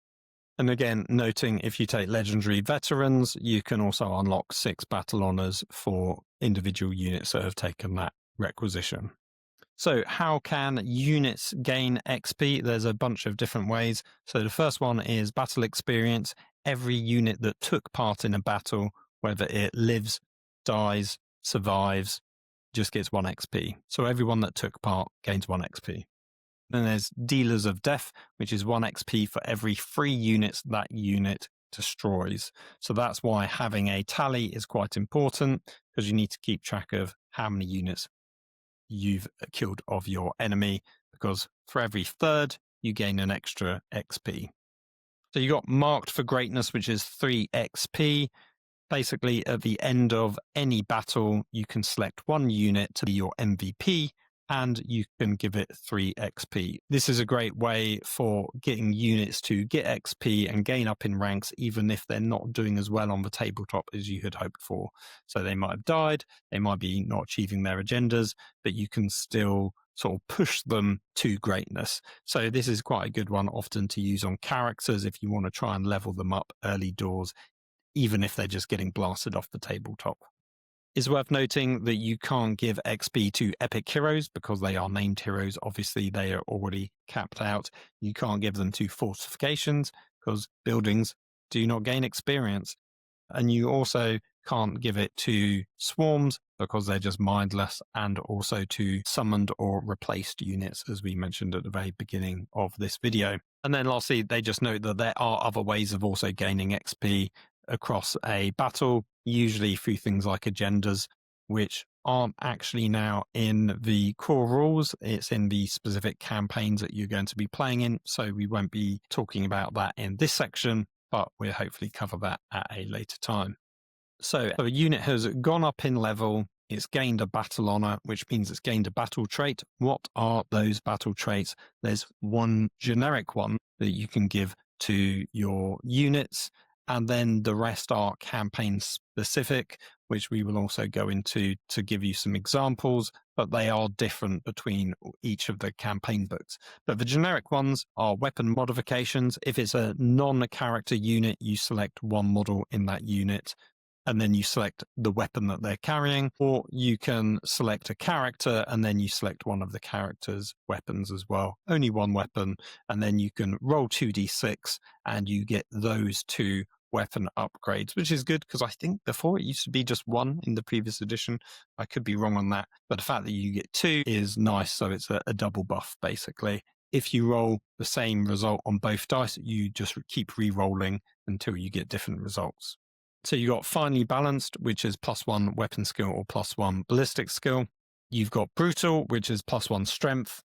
And again, noting if you take legendary veterans, you can also unlock 6 battle honors for individual units that have taken that requisition. So how can units gain XP? There's a bunch of different ways. So the first one is battle experience. Every unit that took part in a battle, whether it lives, dies, survives, just gets 1 XP. So everyone that took part gains 1 XP. Then there's Dealers of Death, which is 1 XP for every 3 units that unit destroys. So that's why having a tally is quite important, because you need to keep track of how many units you've killed of your enemy, because for every 3rd, you gain an extra XP. So you got Marked for Greatness, which is 3 XP. Basically, at the end of any battle, you can select 1 unit to be your MVP, and you can give it 3 XP. This is a great way for getting units to get XP and gain up in ranks, even if they're not doing as well on the tabletop as you had hoped for. So they might have died, they might be not achieving their agendas, but you can still sort of push them to greatness. So this is quite a good one often to use on characters if you want to try and level them up early doors, even if they're just getting blasted off the tabletop. It's worth noting that you can't give XP to epic heroes because they are named heroes. Obviously, they are already capped out. You can't give them to fortifications because buildings do not gain experience. And you also can't give it to swarms because they're just mindless, and also to summoned or replaced units, as we mentioned at the very beginning of this video. And then lastly, they just note that there are other ways of also gaining XP across a battle, usually through things like agendas, which aren't actually now in the core rules. It's in the specific campaigns that you're going to be playing in. So we won't be talking about that in this section, but we'll hopefully cover that at a later time. So a unit has gone up in level. It's gained a battle honor, which means it's gained a battle trait. What are those battle traits? There's one generic one that you can give to your units, And then the rest are campaign specific, which we will also go into to give you some examples, but they are different between each of the campaign books. But the generic ones are weapon modifications. If it's a non-character unit, you select one model in that unit, and then you select the weapon that they're carrying, or you can select a character and then you select one of the character's weapons as well. Only one weapon, and then you can roll 2d6 and you get those two weapon upgrades, which is good because I think before it used to be just one in the previous edition. I could be wrong on that, but the fact that you get two is nice. So it's a double buff basically. If you roll the same result on both dice, you just keep re-rolling until you get different results. So you got finely balanced, which is +1 weapon skill or +1 ballistic skill. You've got brutal, which is +1 strength.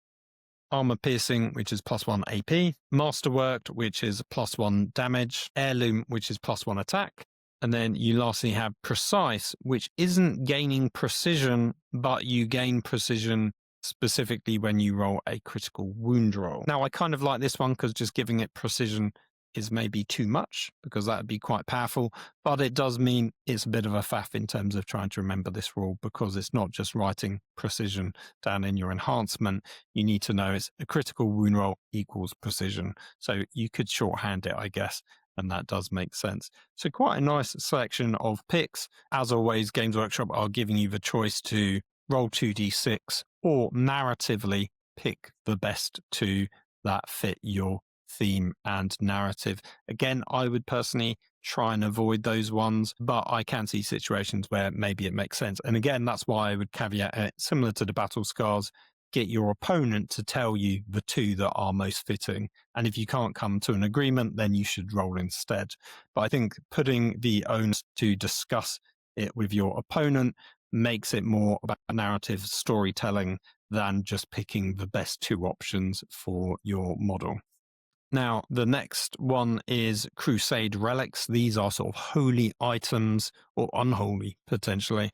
Armor piercing, which is +1 AP. Masterworked, which is +1 damage. Heirloom, which is +1 attack. And then you lastly have precise, which isn't gaining precision, but you gain precision specifically when you roll a critical wound roll. Now, I kind of like this one because just giving it precision is maybe too much because that would be quite powerful, but it does mean it's a bit of a faff in terms of trying to remember this rule because it's not just writing precision down in your enhancement. You need to know it's a critical wound roll equals precision. So you could shorthand it, I guess, and that does make sense. So quite a nice selection of picks. As always, Games Workshop are giving you the choice to roll 2d6 or narratively pick the best two that fit your theme and narrative. Again, I would personally try and avoid those ones, but I can see situations where maybe it makes sense. And again, that's why I would caveat it, similar to the battle scars, get your opponent to tell you the two that are most fitting. And if you can't come to an agreement, then you should roll instead. But I think putting the onus to discuss it with your opponent makes it more about narrative storytelling than just picking the best two options for your model. Now, the next one is Crusade relics. These are sort of holy items, or unholy potentially,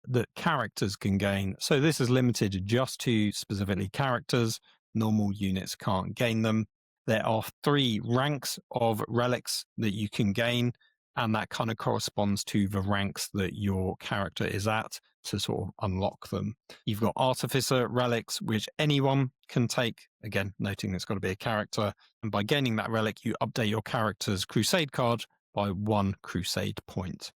that characters can gain. So this is limited just to specifically characters. Normal units can't gain them. There are 3 ranks of relics that you can gain, and that kind of corresponds to the ranks that your character is at to sort of unlock them. You've got Artificer relics, which anyone can take. Again, noting it's got to be a character. And by gaining that relic, you update your character's Crusade card by 1 Crusade point.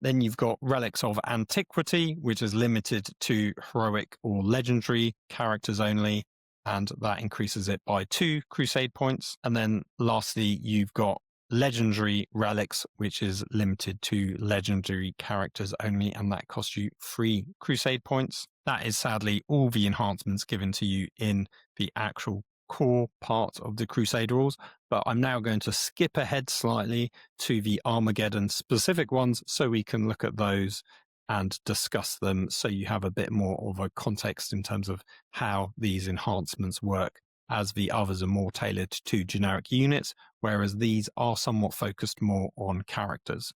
Then you've got Relics of Antiquity, which is limited to heroic or legendary characters only, and that increases it by 2 Crusade points. And then lastly, you've got Legendary Relics, which is limited to legendary characters only, and that costs you 3 Crusade points. That is sadly all the enhancements given to you in the actual core part of the Crusade rules, but I'm now going to skip ahead slightly to the Armageddon specific ones so we can look at those and discuss them so you have a bit more of a context in terms of how these enhancements work, as the others are more tailored to generic units, whereas these are somewhat focused more on characters.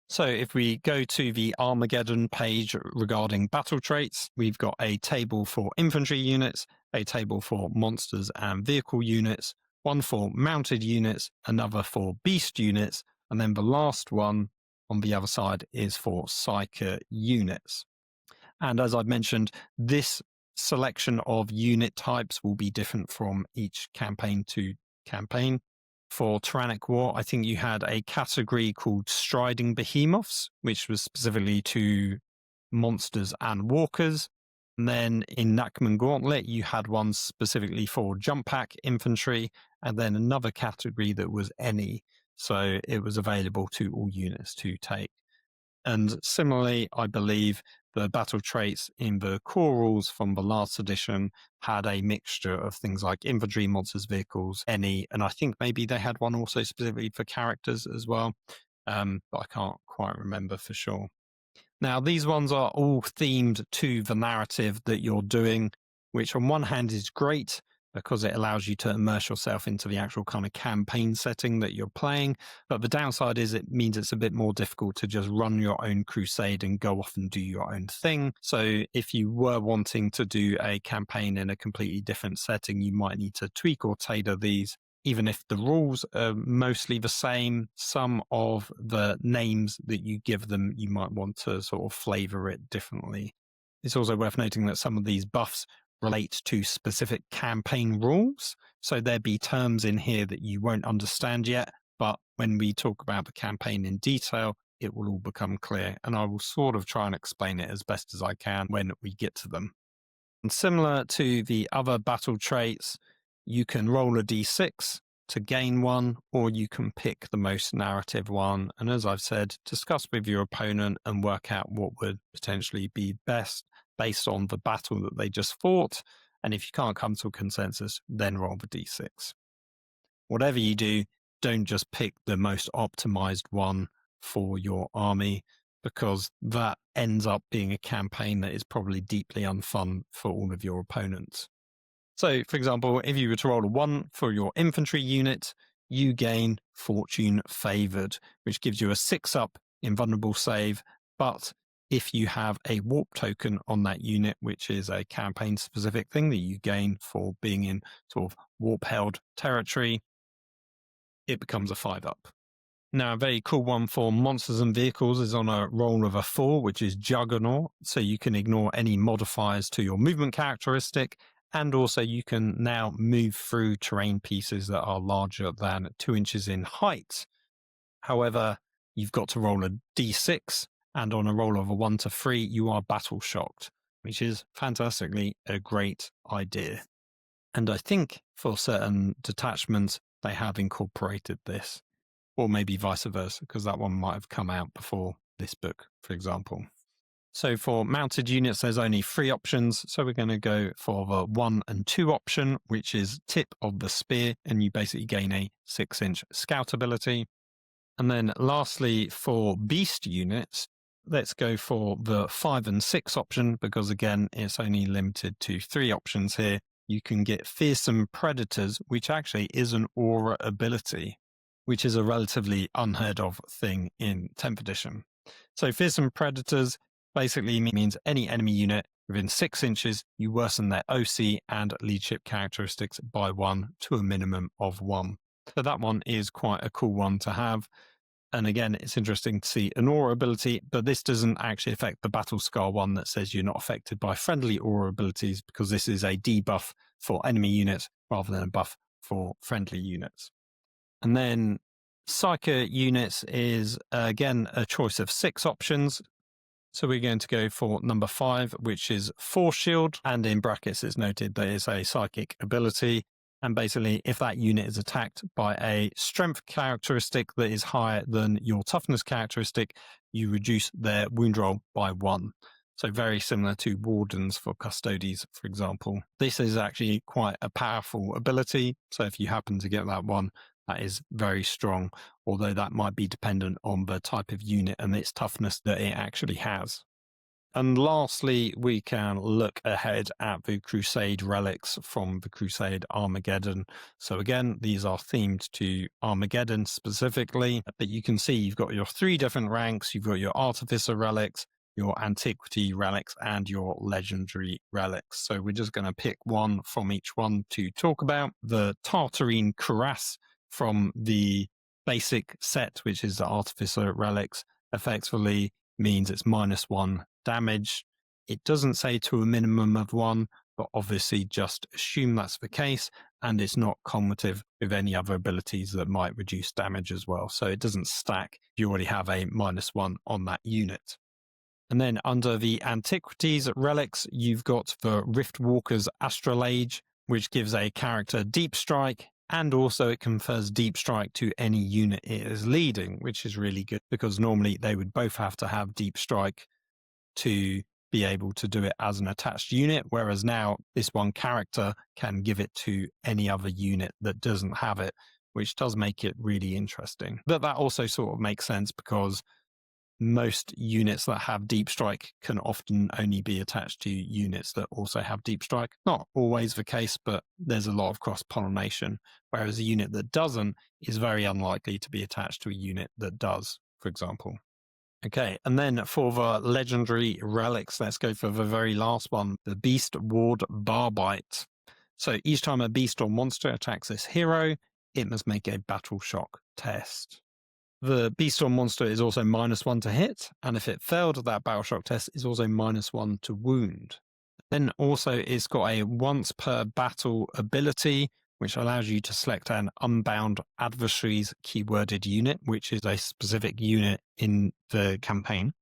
So if we go to the Armageddon page regarding battle traits, we've got a table for infantry units, a table for monsters and vehicle units, one for mounted units, another for beast units, and then the last one on the other side is for psyker units. And as I've mentioned, this selection of unit types will be different from each campaign to campaign. For Tyrannic War, I think you had a category called Striding Behemoths, which was specifically to monsters and walkers. And then in Nachman Gauntlet, you had one specifically for jump pack infantry, and then another category that was any. So it was available to all units to take. And similarly, I believe the battle traits in the core rules from the last edition had a mixture of things like infantry, monsters, vehicles, any, and I think maybe they had one also specifically for characters as well, but I can't quite remember for sure. Now, these ones are all themed to the narrative that you're doing, which on one hand is great because it allows you to immerse yourself into the actual kind of campaign setting that you're playing. But the downside is it means it's a bit more difficult to just run your own crusade and go off and do your own thing. So if you were wanting to do a campaign in a completely different setting, you might need to tweak or tailor these even if the rules are mostly the same, some of the names that you give them, you might want to sort of flavor it differently. It's also worth noting that some of these buffs relate to specific campaign rules. So there'd be terms in here that you won't understand yet, but when we talk about the campaign in detail, it will all become clear. And I will sort of try and explain it as best as I can when we get to them. And similar to the other battle traits, you can roll a d6 to gain one, or you can pick the most narrative one. And as I've said, discuss with your opponent and work out what would potentially be best based on the battle that they just fought. And if you can't come to a consensus, then roll the d6. Whatever you do, don't just pick the most optimized one for your army, because that ends up being a campaign that is probably deeply unfun for all of your opponents. So, for example, if you were to roll a 1 for your infantry unit, you gain Fortune Favored, which gives you a 6-up invulnerable save. But if you have a warp token on that unit, which is a campaign-specific thing that you gain for being in sort of warp-held territory, it becomes a 5-up. Now, a very cool one for monsters and vehicles is on a roll of a 4, which is Juggernaut. So you can ignore any modifiers to your movement characteristic. And also you can now move through terrain pieces that are larger than 2 inches in height. However, you've got to roll a d6. And on a roll of a 1 to 3, you are battle shocked, which is fantastically a great idea. And I think for certain detachments, they have incorporated this. Or maybe vice versa, because that one might have come out before this book, for example. So for mounted units, there's only 3 options. So we're going to go for the 1 and 2 option, which is tip of the spear, and you basically gain a 6-inch scout ability. And then lastly, for beast units, let's go for the 5 and 6 option, because again, it's only limited to 3 options here. You can get Fearsome Predators, which actually is an aura ability, which is a relatively unheard of thing in 10th edition. So Fearsome Predators basically means any enemy unit within 6 inches, you worsen their OC and leadership characteristics by 1 to a minimum of 1. So that one is quite a cool one to have. And again, it's interesting to see an aura ability, but this doesn't actually affect the Battle Scar one that says you're not affected by friendly aura abilities, because this is a debuff for enemy units rather than a buff for friendly units. And then Psyker units is, again, a choice of 6 options. So we're going to go for number 5, which is Force Shield. And in brackets, it's noted that it's a psychic ability. And basically, if that unit is attacked by a strength characteristic that is higher than your toughness characteristic, you reduce their wound roll by 1. So very similar to Wardens for Custodes, for example. This is actually quite a powerful ability. So if you happen to get that one, that is very strong, although that might be dependent on the type of unit and its toughness that it actually has. And lastly, we can look ahead at the Crusade relics from the Crusade Armageddon. So again, these are themed to Armageddon specifically, but you can see you've got your 3 different ranks. You've got your Artificer relics, your Antiquity relics, and your Legendary relics. So we're just going to pick one from each one to talk about. The Tartarine Cuirass from the basic set, which is the Artificer relics, effectively means it's -1 damage. It doesn't say to a minimum of 1, but obviously just assume that's the case, and it's not cumulative with any other abilities that might reduce damage as well. So it doesn't stack. You already have a -1 on that unit. And then under the Antiquities relics, you've got the Riftwalker's Astrolabe, which gives a character Deep Strike, and also it confers Deep Strike to any unit it is leading, which is really good, because normally they would both have to have Deep Strike to be able to do it as an attached unit, whereas now this one character can give it to any other unit that doesn't have it, which does make it really interesting. But that also sort of makes sense, because most units that have Deep Strike can often only be attached to units that also have Deep Strike. Not always the case, but there's a lot of cross-pollination, whereas a unit that doesn't is very unlikely to be attached to a unit that does, for example. Okay, and then for the Legendary relics, let's go for the very last one, the Beast Ward Barbite. So each time a beast or monster attacks this hero, it must make a battle shock test. The Beastorm monster is also -1 to hit, and if it failed that battle shock test, is also -1 to wound. Then also it's got a once per battle ability, which allows you to select an unbound adversaries keyworded unit, which is a specific unit in the campaign.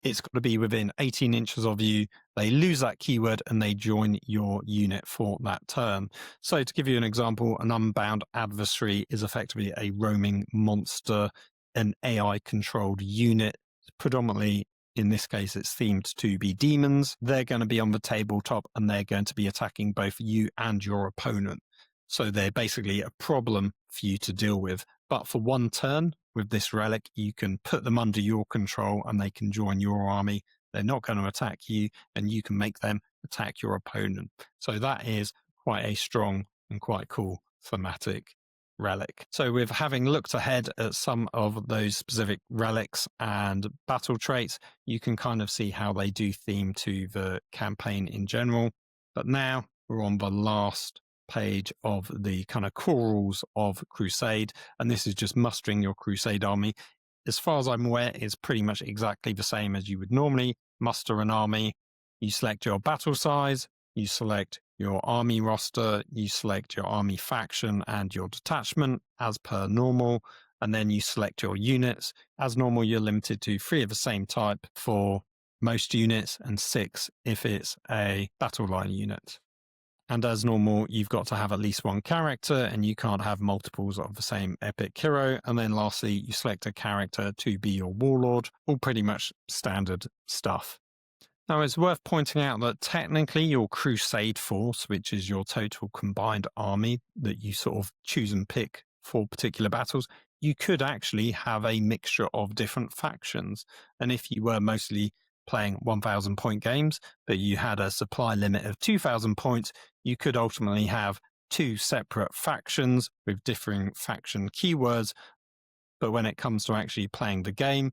It's got to be within 18 inches of you. They lose that keyword and they join your unit for that turn. So to give you an example, an unbound adversary is effectively a roaming monster, an AI controlled unit. Predominantly in this case, it's themed to be demons. They're going to be on the tabletop and they're going to be attacking both you and your opponent. So they're basically a problem for you to deal with. But for one turn with this relic, you can put them under your control and they can join your army. They're not going to attack you and you can make them attack your opponent. So that is quite a strong and quite cool thematic relic. So with having looked ahead at some of those specific relics and battle traits, you can kind of see how they do theme to the campaign in general. But now we're on the last page of the kind of core rules of Crusade, and this is just mustering your Crusade army. As far as I'm aware, it's pretty much exactly the same as you would normally muster an army. You select your battle size, you select your army roster, you select your army faction and your detachment as per normal, and then you select your units. As normal, you're limited to 3 of the same type for most units and 6 if it's a battle line unit. And as normal, you've got to have at least one character and you can't have multiples of the same epic hero. And then lastly, you select a character to be your warlord, all pretty much standard stuff. Now, it's worth pointing out that technically your Crusade force, which is your total combined army that you sort of choose and pick for particular battles, you could actually have a mixture of different factions. And if you were mostly playing 1,000 point games, but you had a supply limit of 2,000 points, you could ultimately have 2 separate factions with differing faction keywords. But when it comes to actually playing the game,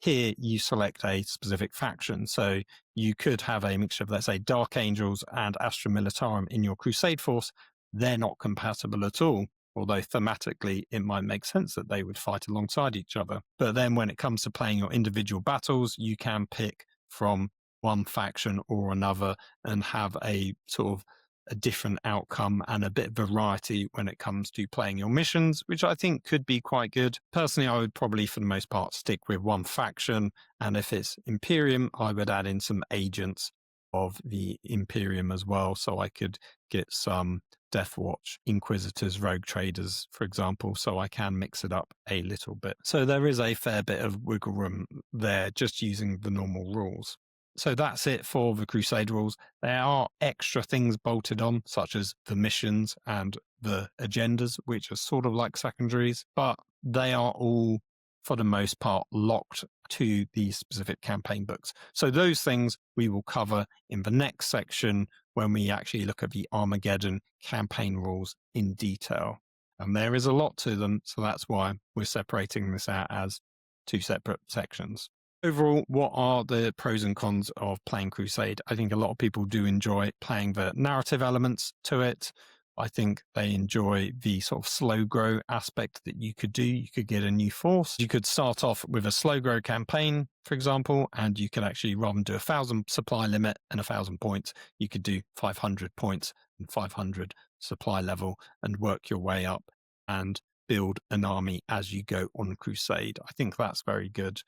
here you select a specific faction. So you could have a mixture of, let's say, Dark Angels and Astra Militarum in your Crusade force. They're not compatible at all, although thematically it might make sense that they would fight alongside each other. But then when it comes to playing your individual battles, you can pick from one faction or another and have a sort of a different outcome and a bit of variety when it comes to playing your missions, which I think could be quite good. Personally, I would probably for the most part stick with one faction, and if it's Imperium, I would add in some agents of the Imperium as well, so I could get some Death Watch, Inquisitors, Rogue Traders, for example, so I can mix it up a little bit. So there is a fair bit of wiggle room there just using the normal rules. So that's it for the Crusade rules. There are extra things bolted on, such as the missions and the agendas, which are sort of like secondaries, but they are all, for the most part, locked to the specific campaign books. So those things we will cover in the next section when we actually look at the Armageddon campaign rules in detail. And there is a lot to them, so that's why we're separating this out as 2 separate sections. Overall, what are the pros and cons of playing Crusade? I think a lot of people do enjoy playing the narrative elements to it. I think they enjoy the sort of slow grow aspect that you could do. You could get a new force. You could start off with a slow grow campaign, for example, and you could actually, rather than do 1,000 supply limit and 1,000 points, you could do 500 points and 500 supply level and work your way up and build an army as you go on Crusade. I think that's very good.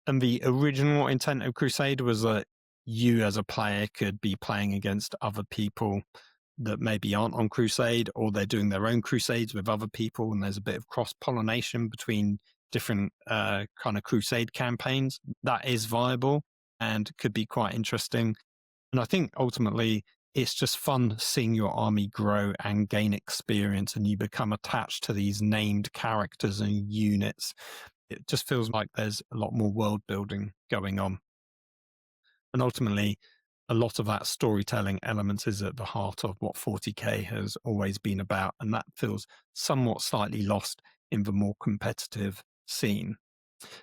And the original intent of Crusade was that you as a player could be playing against other people that maybe aren't on Crusade, or they're doing their own Crusades with other people, and there's a bit of cross-pollination between different kind of Crusade campaigns. That is viable and could be quite interesting. And I think ultimately it's just fun seeing your army grow and gain experience, and you become attached to these named characters and units. It just feels like there's a lot more world building going on. And ultimately, a lot of that storytelling elements is at the heart of what 40k has always been about. And that feels somewhat slightly lost in the more competitive scene.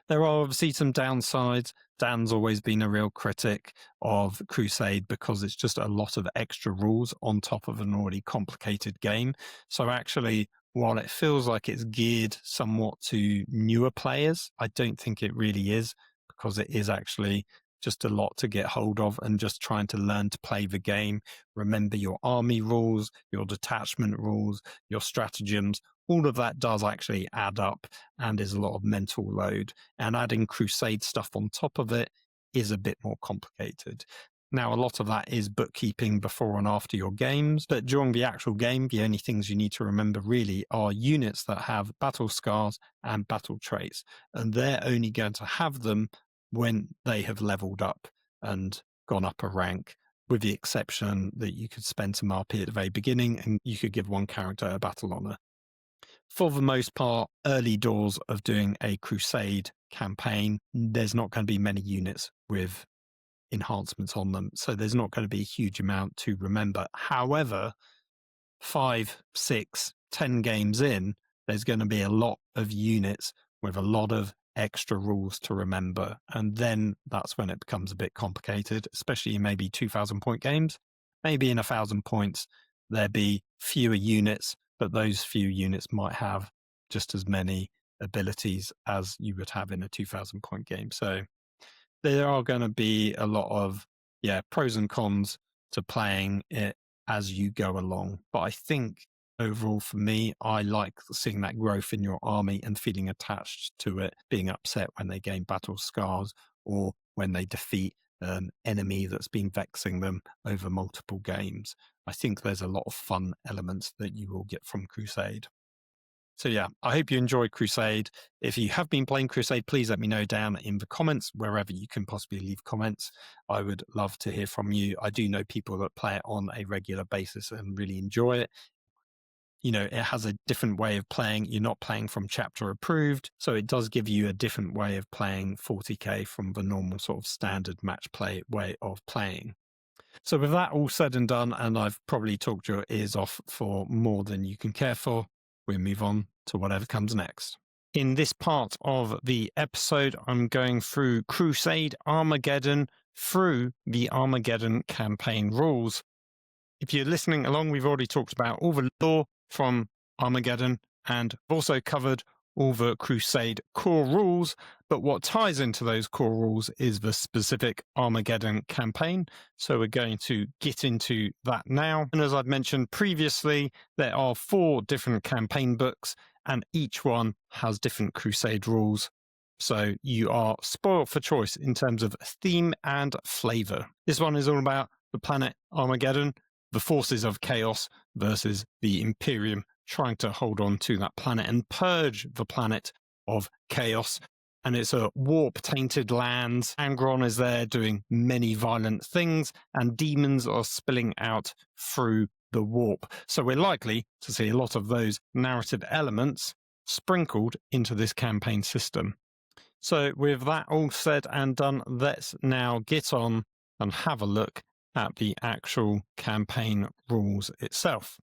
There are obviously some downsides. Dan's always been a real critic of Crusade because it's just a lot of extra rules on top of an already complicated game. So actually, while it feels like it's geared somewhat to newer players, I don't think it really is, because it is actually just a lot to get hold of and just trying to learn to play the game, remember your army rules, your detachment rules, your stratagems. All of that does actually add up and is a lot of mental load. And adding Crusade stuff on top of it is a bit more complicated. Now, a lot of that is bookkeeping before and after your games, but during the actual game, the only things you need to remember really are units that have battle scars and battle traits, and they're only going to have them when they have leveled up and gone up a rank, with the exception that you could spend some RP at the very beginning and you could give one character a battle honor. For the most part, early doors of doing a Crusade campaign, there's not going to be many units with enhancements on them, so there's not going to be a huge amount to remember. However, 5, 6, 10 games in, there's going to be a lot of units with a lot of extra rules to remember, and then that's when it becomes a bit complicated, especially in maybe 2,000 point games. Maybe in 1,000 points there'd be fewer units, but those few units might have just as many abilities as you would have in a 2,000 point game. So there are going to be a lot of pros and cons to playing it as you go along. But I think overall for me, I like seeing that growth in your army and feeling attached to it, being upset when they gain battle scars or when they defeat an enemy that's been vexing them over multiple games. I think there's a lot of fun elements that you will get from Crusade. So yeah, I hope you enjoyed Crusade. If you have been playing Crusade, please let me know down in the comments, wherever you can possibly leave comments. I would love to hear from you. I do know people that play it on a regular basis and really enjoy it. You know, it has a different way of playing. You're not playing from chapter approved, so it does give you a different way of playing 40k from the normal sort of standard match play way of playing. So with that all said and done, and I've probably talked your ears off for more than you can care for, we'll move on to whatever comes next. In this part of the episode, I'm going through Crusade Armageddon through the Armageddon campaign rules. If you're listening along, we've already talked about all the lore from Armageddon and also covered all the Crusade core rules, but what ties into those core rules is the specific Armageddon campaign. So we're going to get into that now. And as I've mentioned previously, there are 4 different campaign books and each one has different Crusade rules. So you are spoiled for choice in terms of theme and flavor. This one is all about the planet Armageddon, the forces of chaos versus the Imperium trying to hold on to that planet and purge the planet of chaos. And it's a warp-tainted land. Angron is there doing many violent things, and demons are spilling out through the warp. So we're likely to see a lot of those narrative elements sprinkled into this campaign system. So with that all said and done, let's now get on and have a look at the actual campaign rules itself.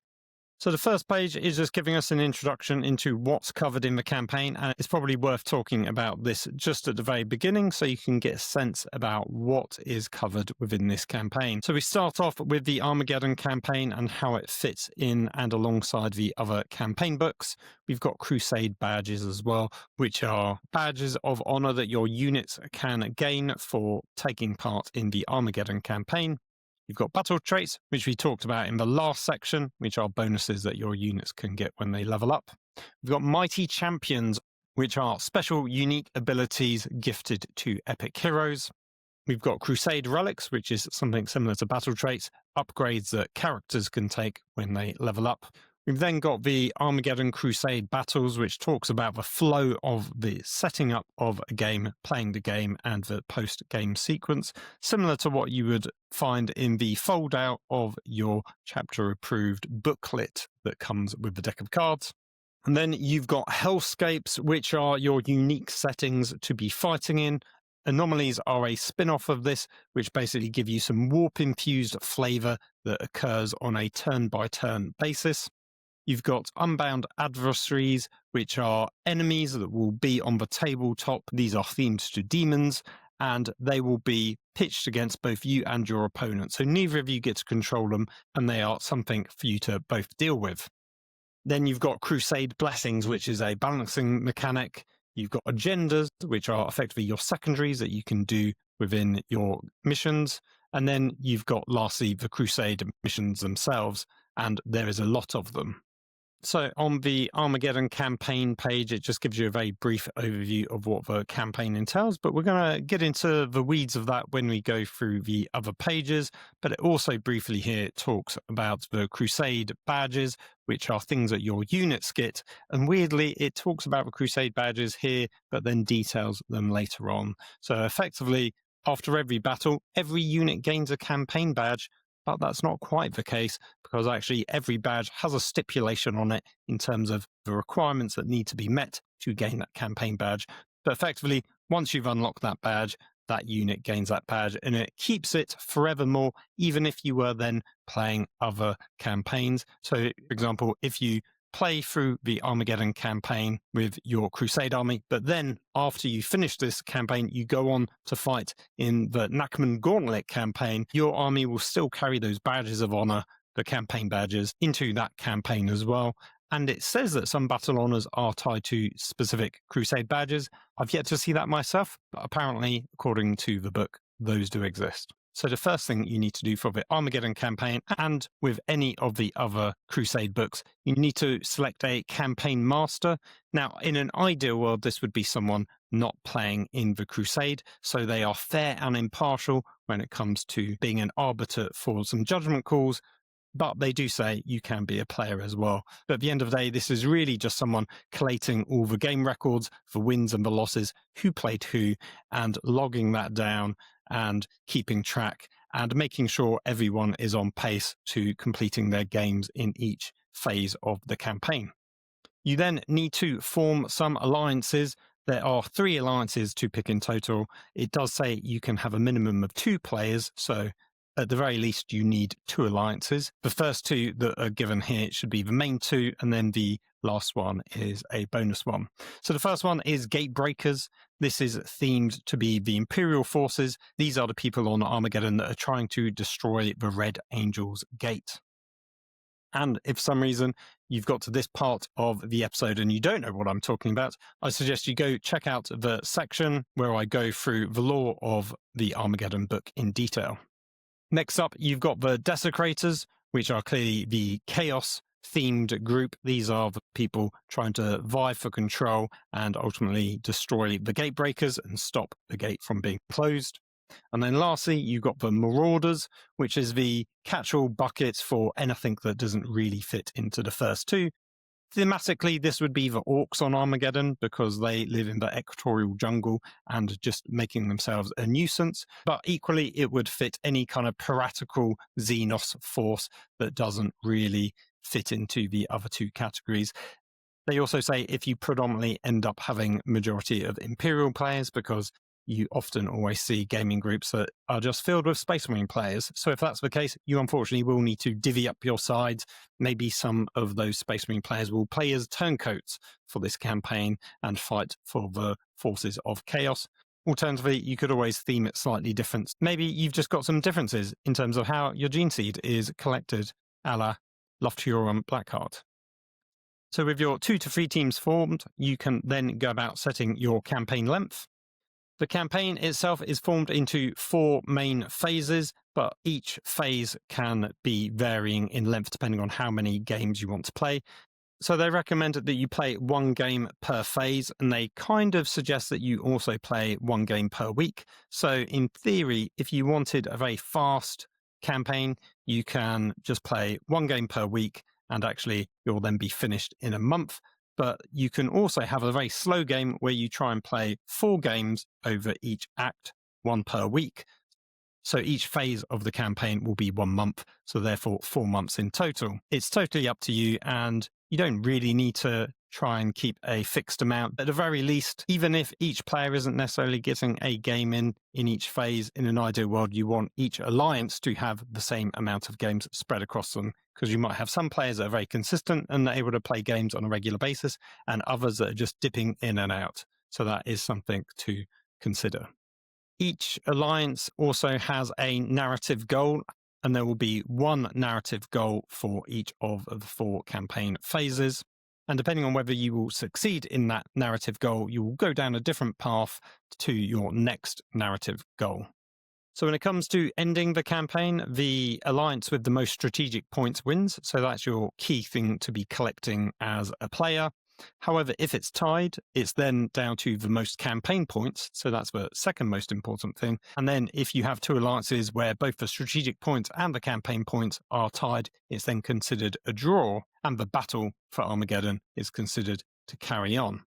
So the first page is just giving us an introduction into what's covered in the campaign, and it's probably worth talking about this just at the very beginning so you can get a sense about what is covered within this campaign. So we start off with the Armageddon campaign and how it fits in and alongside the other campaign books. We've got Crusade badges as well, which are badges of honor that your units can gain for taking part in the Armageddon campaign. You've got battle traits, which we talked about in the last section, which are bonuses that your units can get when they level up. We've got mighty champions, which are special unique abilities gifted to epic heroes. We've got Crusade relics, which is something similar to battle traits, upgrades that characters can take when they level up. We've then got the Armageddon Crusade battles, which talks about the flow of the setting up of a game, playing the game, and the post-game sequence, similar to what you would find in the fold-out of your chapter-approved booklet that comes with the deck of cards. And then you've got Hellscapes, which are your unique settings to be fighting in. Anomalies are a spin-off of this, which basically give you some warp-infused flavor that occurs on a turn-by-turn basis. You've got Unbound Adversaries, which are enemies that will be on the tabletop. These are themed to demons, and they will be pitched against both you and your opponent. So neither of you get to control them, and they are something for you to both deal with. Then you've got Crusade Blessings, which is a balancing mechanic. You've got agendas, which are effectively your secondaries that you can do within your missions. And then you've got, lastly, the Crusade missions themselves, and there is a lot of them. So on the Armageddon campaign page, it just gives you a very brief overview of what the campaign entails, but we're going to get into the weeds of that when we go through the other pages. But it also briefly here talks about the Crusade badges, which are things that your units get. And weirdly, it talks about the Crusade badges here, but then details them later on. So effectively, after every battle, every unit gains a campaign badge, but that's not quite the case, because actually every badge has a stipulation on it in terms of the requirements that need to be met to gain that campaign badge. But effectively, once you've unlocked that badge, that unit gains that badge, and it keeps it forevermore, even if you were then playing other campaigns. So, for example, if you play through the Armageddon campaign with your Crusade army, but then after you finish this campaign, you go on to fight in the Nakman Gauntlet campaign, your army will still carry those badges of honor, the campaign badges, into that campaign as well. And it says that some battle honors are tied to specific Crusade badges. I've yet to see that myself, but apparently, according to the book, those do exist. So the first thing you need to do for the Armageddon campaign, and with any of the other Crusade books, you need to select a campaign master. Now, in an ideal world, this would be someone not playing in the Crusade, so they are fair and impartial when it comes to being an arbiter for some judgment calls. But they do say you can be a player as well. But at the end of the day, this is really just someone collating all the game records, the wins and the losses, who played who, and logging that down and keeping track and making sure everyone is on pace to completing their games in each phase of the campaign. You then need to form some alliances. There are 3 alliances to pick in total. It does say you can have a minimum of 2 players, so at the very least, you need 2 alliances. The first 2 that are given here should be the main 2, and then the last one is a bonus one. So the first one is Gatebreakers. This is themed to be the Imperial forces. These are the people on Armageddon that are trying to destroy the Red Angel's gate. And if for some reason you've got to this part of the episode and you don't know what I'm talking about, I suggest you go check out the section where I go through the lore of the Armageddon book in detail. Next up, you've got the Desecrators, which are clearly the Chaos-themed group. These are the people trying to vie for control and ultimately destroy the Gatebreakers and stop the gate from being closed. And then lastly, you've got the Marauders, which is the catch-all bucket for anything that doesn't really fit into the first 2. Thematically, this would be the orcs on Armageddon because they live in the equatorial jungle and just making themselves a nuisance. But equally, it would fit any kind of piratical Xenos force that doesn't really fit into the other 2 categories. They also say if you predominantly end up having majority of Imperial players, because you often always see gaming groups that are just filled with Space Marine players. So if that's the case, you unfortunately will need to divvy up your sides. Maybe some of those Space Marine players will play as turncoats for this campaign and fight for the forces of chaos. Alternatively, you could always theme it slightly different. Maybe you've just got some differences in terms of how your gene seed is collected, a la Lofturum Blackheart. So with your 2 to 3 teams formed, you can then go about setting your campaign length. The campaign itself is formed into 4 main phases, but each phase can be varying in length depending on how many games you want to play. So they recommend that you play 1 game per phase, and they kind of suggest that you also play 1 game per week. So in theory, if you wanted a very fast campaign, you can just play 1 game per week, and actually you'll then be finished in a month. But you can also have a very slow game where you try and play 4 games over each act, 1 per week. So each phase of the campaign will be 1 month, so therefore 4 months in total. It's totally up to you, and you don't really need to try and keep a fixed amount. At the very least, even if each player isn't necessarily getting a game in each phase, in an ideal world, you want each alliance to have the same amount of games spread across them, because you might have some players that are very consistent and are able to play games on a regular basis, and others that are just dipping in and out. So that is something to consider. Each alliance also has a narrative goal. and there will be one narrative goal for each of the 4 campaign phases. And depending on whether you will succeed in that narrative goal, you will go down a different path to your next narrative goal. So when it comes to ending the campaign, the alliance with the most strategic points wins. So that's your key thing to be collecting as a player. However, if it's tied, it's then down to the most campaign points. So that's the second most important thing. And then if you have 2 alliances where both the strategic points and the campaign points are tied, it's then considered a draw, and the battle for Armageddon is considered to carry on.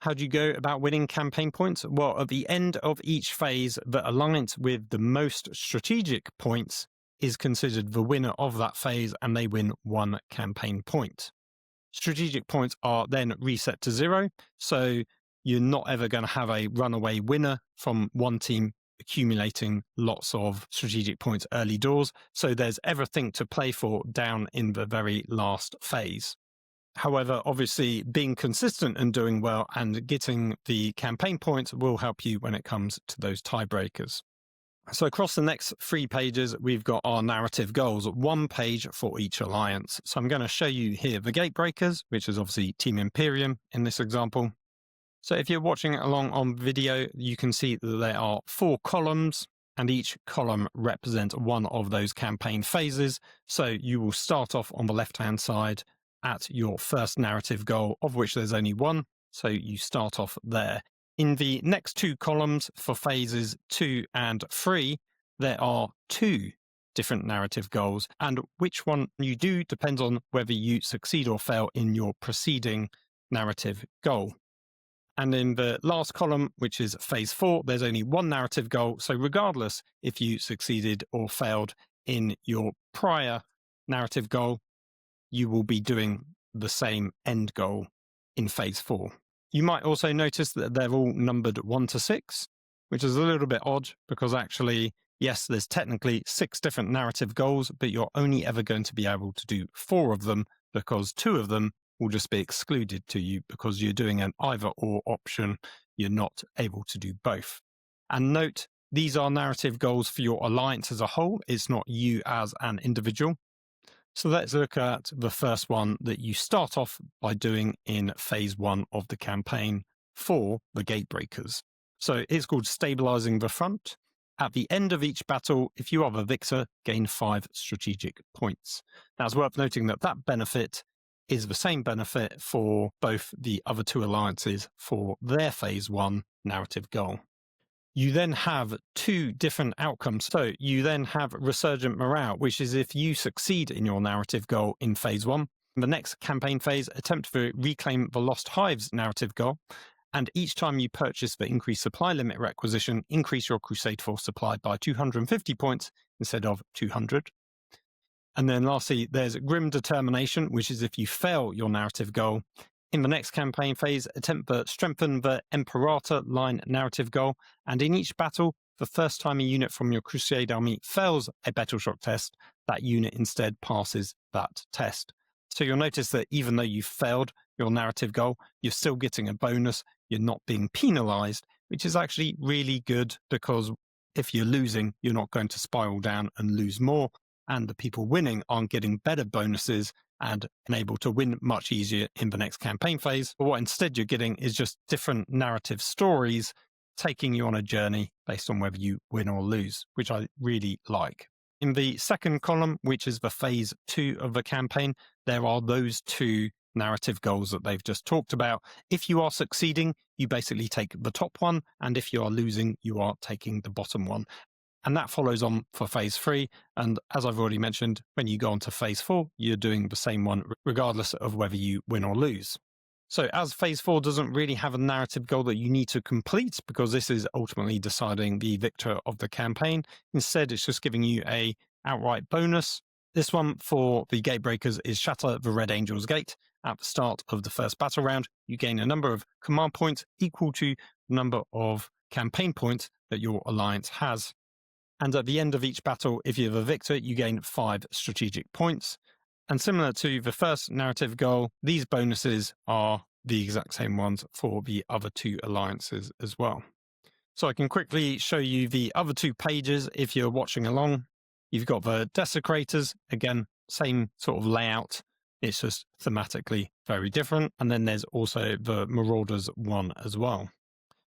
How do you go about winning campaign points? Well, at the end of each phase, the alliance with the most strategic points is considered the winner of that phase, and they win 1 campaign point. Strategic points are then reset to 0, so you're not ever going to have a runaway winner from one team accumulating lots of strategic points early doors, so there's everything to play for down in the very last phase. However, obviously, being consistent and doing well and getting the campaign points will help you when it comes to those tiebreakers. So across the next 3 pages, we've got our narrative goals, 1 page for each alliance. So I'm going to show you here the Gatebreakers, which is obviously Team Imperium in this example. So if you're watching along on video, you can see that there are 4 columns, and each column represents one of those campaign phases. So you will start off on the left-hand side at your first narrative goal, of which there's only 1. So you start off there. In the next 2 columns for phases 2 and 3, there are 2 different narrative goals, and which one you do depends on whether you succeed or fail in your preceding narrative goal. And in the last column, which is phase 4, there's only 1 narrative goal. So regardless if you succeeded or failed in your prior narrative goal, you will be doing the same end goal in phase 4. You might also notice that they're all numbered 1 to 6, which is a little bit odd because actually, yes, there's technically 6 different narrative goals, but you're only ever going to be able to do 4 of them because 2 of them will just be excluded to you because you're doing an either or option. You're not able to do both. And note, these are narrative goals for your alliance as a whole. It's not you as an individual. So let's look at the first one that you start off by doing in phase 1 of the campaign for the Gatebreakers. So it's called Stabilizing the Front. At the end of each battle, if you are the victor, gain 5 strategic points. Now it's worth noting that that benefit is the same benefit for both the other 2 alliances for their phase 1 narrative goal. You then have 2 different outcomes. So you then have Resurgent Morale, which is if you succeed in your narrative goal in phase 1. In the next campaign phase, attempt to reclaim the Lost Hives narrative goal. And each time you purchase the increased supply limit requisition, increase your Crusade Force supply by 250 points instead of 200. And then lastly, there's Grim Determination, which is if you fail your narrative goal. In the next campaign phase, attempt to strengthen the Imperator line narrative goal, and in each battle, the first time a unit from your Crusade army fails a battle shock test, that unit instead passes that test. So you'll notice that even though you failed your narrative goal, you're still getting a bonus, you're not being penalized, which is actually really good because if you're losing, you're not going to spiral down and lose more, and the people winning aren't getting better bonuses and able to win much easier in the next campaign phase. But what instead you're getting is just different narrative stories taking you on a journey based on whether you win or lose, which I really like. In the second column, which is the phase 2 of the campaign, there are those 2 narrative goals that they've just talked about. If you are succeeding, you basically take the top one, and if you are losing, you are taking the bottom one. And that follows on for phase 3. And as I've already mentioned, when you go on to phase 4, you're doing the same one regardless of whether you win or lose. So as phase 4 doesn't really have a narrative goal that you need to complete because this is ultimately deciding the victor of the campaign, instead it's just giving you a outright bonus. This one for the Gatebreakers is Shatter the Red Angel's Gate. At the start of the first battle round, you gain a number of command points equal to the number of campaign points that your alliance has. And at the end of each battle, if you're the victor, you gain 5 strategic points. And similar to the first narrative goal, these bonuses are the exact same ones for the other 2 alliances as well. So I can quickly show you the other 2 pages if you're watching along. You've got the Desecrators, again, same sort of layout. It's just thematically very different. And then there's also the Marauders one as well.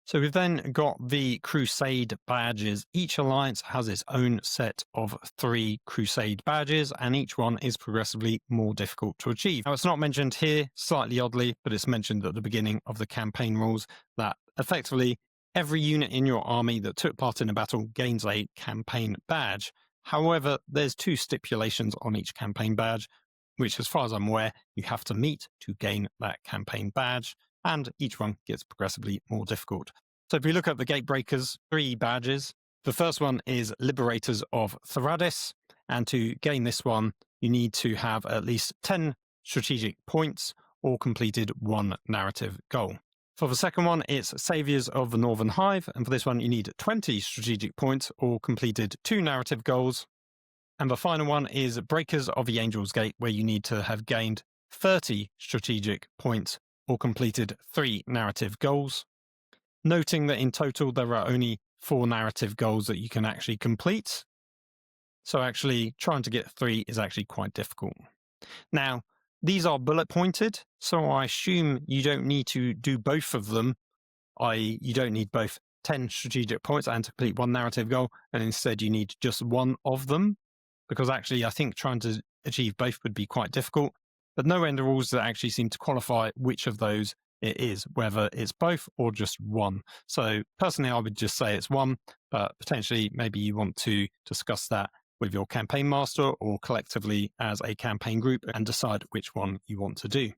So we've then got the Crusade badges. Each alliance has its own set of 3 Crusade badges, and each one is progressively more difficult to achieve. Now, it's not mentioned here, slightly oddly, but it's mentioned at the beginning of the campaign rules that effectively every unit in your army that took part in a battle gains a campaign badge. However, there's 2 stipulations on each campaign badge, which, as far as I'm aware, you have to meet to gain that campaign badge, and each one gets progressively more difficult. So if we look at the Gatebreakers 3 badges, the first one is Liberators of Theradis, and to gain this one, you need to have at least 10 strategic points or completed 1 narrative goal. For the second one, it's Saviors of the Northern Hive, and for this one, you need 20 strategic points or completed 2 narrative goals. And the final one is Breakers of the Angel's Gate, where you need to have gained 30 strategic points or completed 3 narrative goals. Noting that in total, there are only 4 narrative goals that you can actually complete. So actually trying to get 3 is actually quite difficult. Now, these are bullet pointed, so I assume you don't need to do both of them, i.e. you don't need both 10 strategic points and to complete 1 narrative goal, and instead you need just 1 of them, because actually I think trying to achieve both would be quite difficult, but nowhere in the rules that actually seem to qualify which of those it is, whether it's both or just 1. So personally, I would just say it's 1, but potentially maybe you want to discuss that with your campaign master or collectively as a campaign group and decide which one you want to do.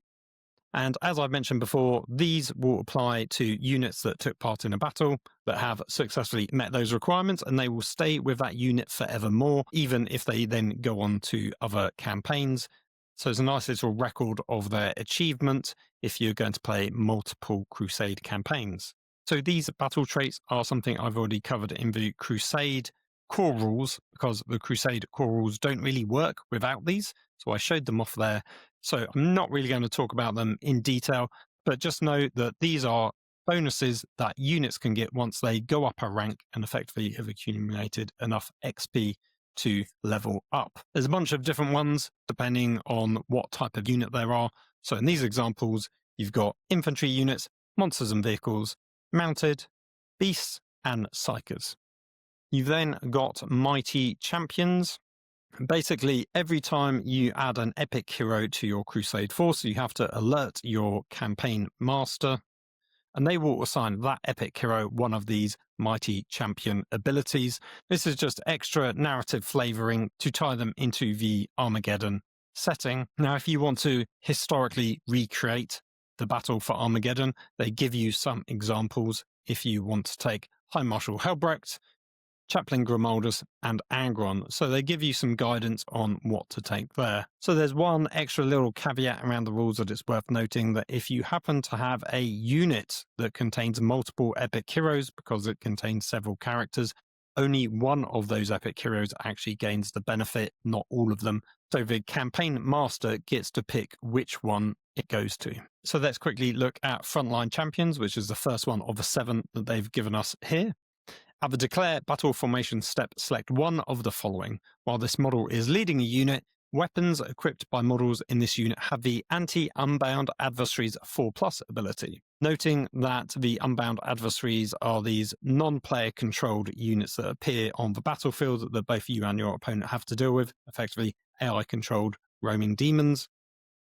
And as I've mentioned before, these will apply to units that took part in a battle that have successfully met those requirements, and they will stay with that unit forevermore, even if they then go on to other campaigns. So it's a nice little record of their achievement if you're going to play multiple Crusade campaigns. So these battle traits are something I've already covered in the Crusade core rules, because the Crusade core rules don't really work without these. So I showed them off there. So I'm not really going to talk about them in detail, but just know that these are bonuses that units can get once they go up a rank and effectively have accumulated enough XP to level up. There's a bunch of different ones depending on what type of unit there are. So in these examples, you've got infantry units, monsters and vehicles, mounted, beasts, and psychers. You've then got mighty champions. Basically, every time you add an epic hero to your Crusade force, you have to alert your campaign master, and they will assign that epic hero one of these mighty champion abilities. This is just extra narrative flavoring to tie them into the Armageddon setting. Now, if you want to historically recreate the battle for Armageddon, they give you some examples if you want to take High Marshal Helbrecht, Chaplain Grimaldus, and Angron. So they give you some guidance on what to take there. So there's one extra little caveat around the rules that it's worth noting, that if you happen to have a unit that contains multiple epic heroes, because it contains several characters, only one of those epic heroes actually gains the benefit, not all of them. So the campaign master gets to pick which one it goes to. So let's quickly look at Frontline Champions, which is the first one of the 7 that they've given us here. At the Declare Battle Formation step, select one of the following. While this model is leading a unit, weapons equipped by models in this unit have the Anti-Unbound Adversaries 4+ ability. Noting that the Unbound Adversaries are these non-player controlled units that appear on the battlefield that both you and your opponent have to deal with, effectively AI-controlled roaming demons.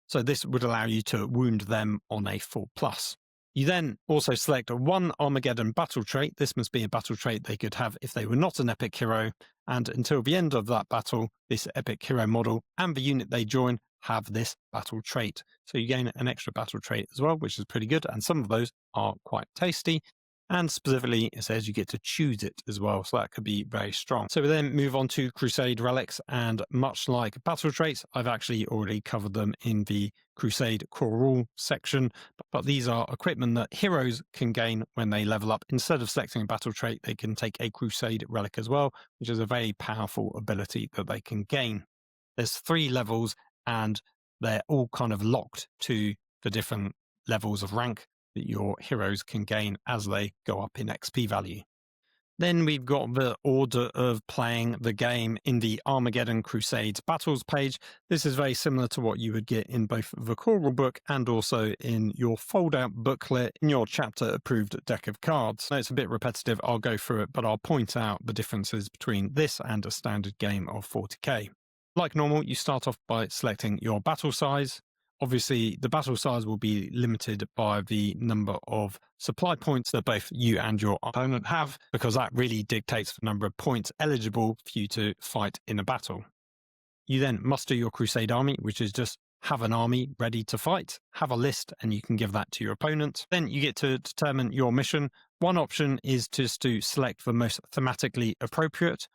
So this would allow you to wound them on a 4+. You then also select one Armageddon battle trait. This must be a battle trait they could have if they were not an epic hero. And until the end of that battle, this epic hero model and the unit they join have this battle trait. So you gain an extra battle trait as well, which is pretty good. And some of those are quite tasty. And specifically, it says you get to choose it as well. So that could be very strong. So we then move on to Crusade relics. And much like battle traits, I've actually already covered them in the Crusade core rule section. But these are equipment that heroes can gain when they level up. Instead of selecting a battle trait, they can take a Crusade relic as well, which is a very powerful ability that they can gain. There's 3 levels, and they're all kind of locked to the different levels of rank that your heroes can gain as they go up in XP value. Then we've got the order of playing the game in the Armageddon Crusades Battles page. This is very similar to what you would get in both the core rulebook and also in your fold-out booklet in your chapter-approved deck of cards. Now, it's a bit repetitive, I'll go through it, but I'll point out the differences between this and a standard game of 40k. Like normal, you start off by selecting your battle size. Obviously, the battle size will be limited by the number of supply points that both you and your opponent have, because that really dictates the number of points eligible for you to fight in a battle. You then muster your Crusade army, which is just have an army ready to fight, have a list, and you can give that to your opponent. Then you get to determine your mission. One option is just to select the most thematically appropriate,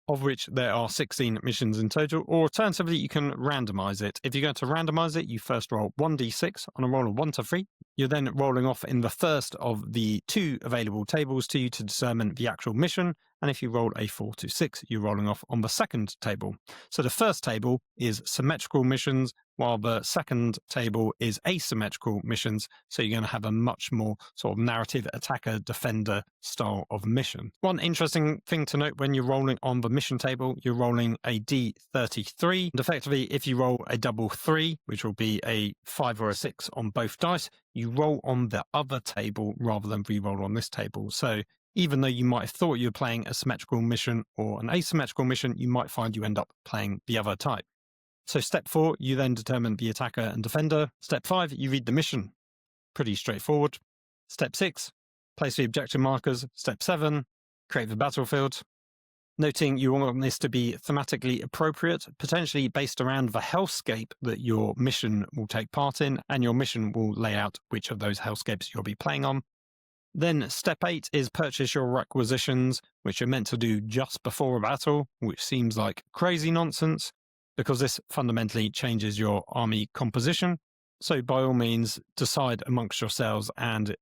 of which there are 16 missions in total, or alternatively, you can randomize it. If you're going to randomize it, you first roll 1d6 on a roll of 1 to 3. You're then rolling off in the first of the 2 available tables to you to determine the actual mission, and if you roll a 4 to 6, you're rolling off on the second table. So the first table is symmetrical missions, while the second table is asymmetrical missions, so you're going to have a much more sort of narrative attacker-defender style of mission. One interesting thing to note when you're rolling on the mission table, you're rolling a d33, and effectively if you roll a double 3, which will be a 5 or a 6 on both dice, you roll on the other table rather than re-roll on this table. So even though you might have thought you were playing a symmetrical mission or an asymmetrical mission, you might find you end up playing the other type. So step 4, you then determine the attacker and defender. Step 5, you read the mission. Pretty straightforward. Step 6, place the objective markers. Step 7, create the battlefield. Noting you want this to be thematically appropriate, potentially based around the hellscape that your mission will take part in, and your mission will lay out which of those hellscapes you'll be playing on. Then step 8 is purchase your requisitions, which are meant to do just before a battle, which seems like crazy nonsense, because this fundamentally changes your army composition. So by all means, decide amongst yourselves and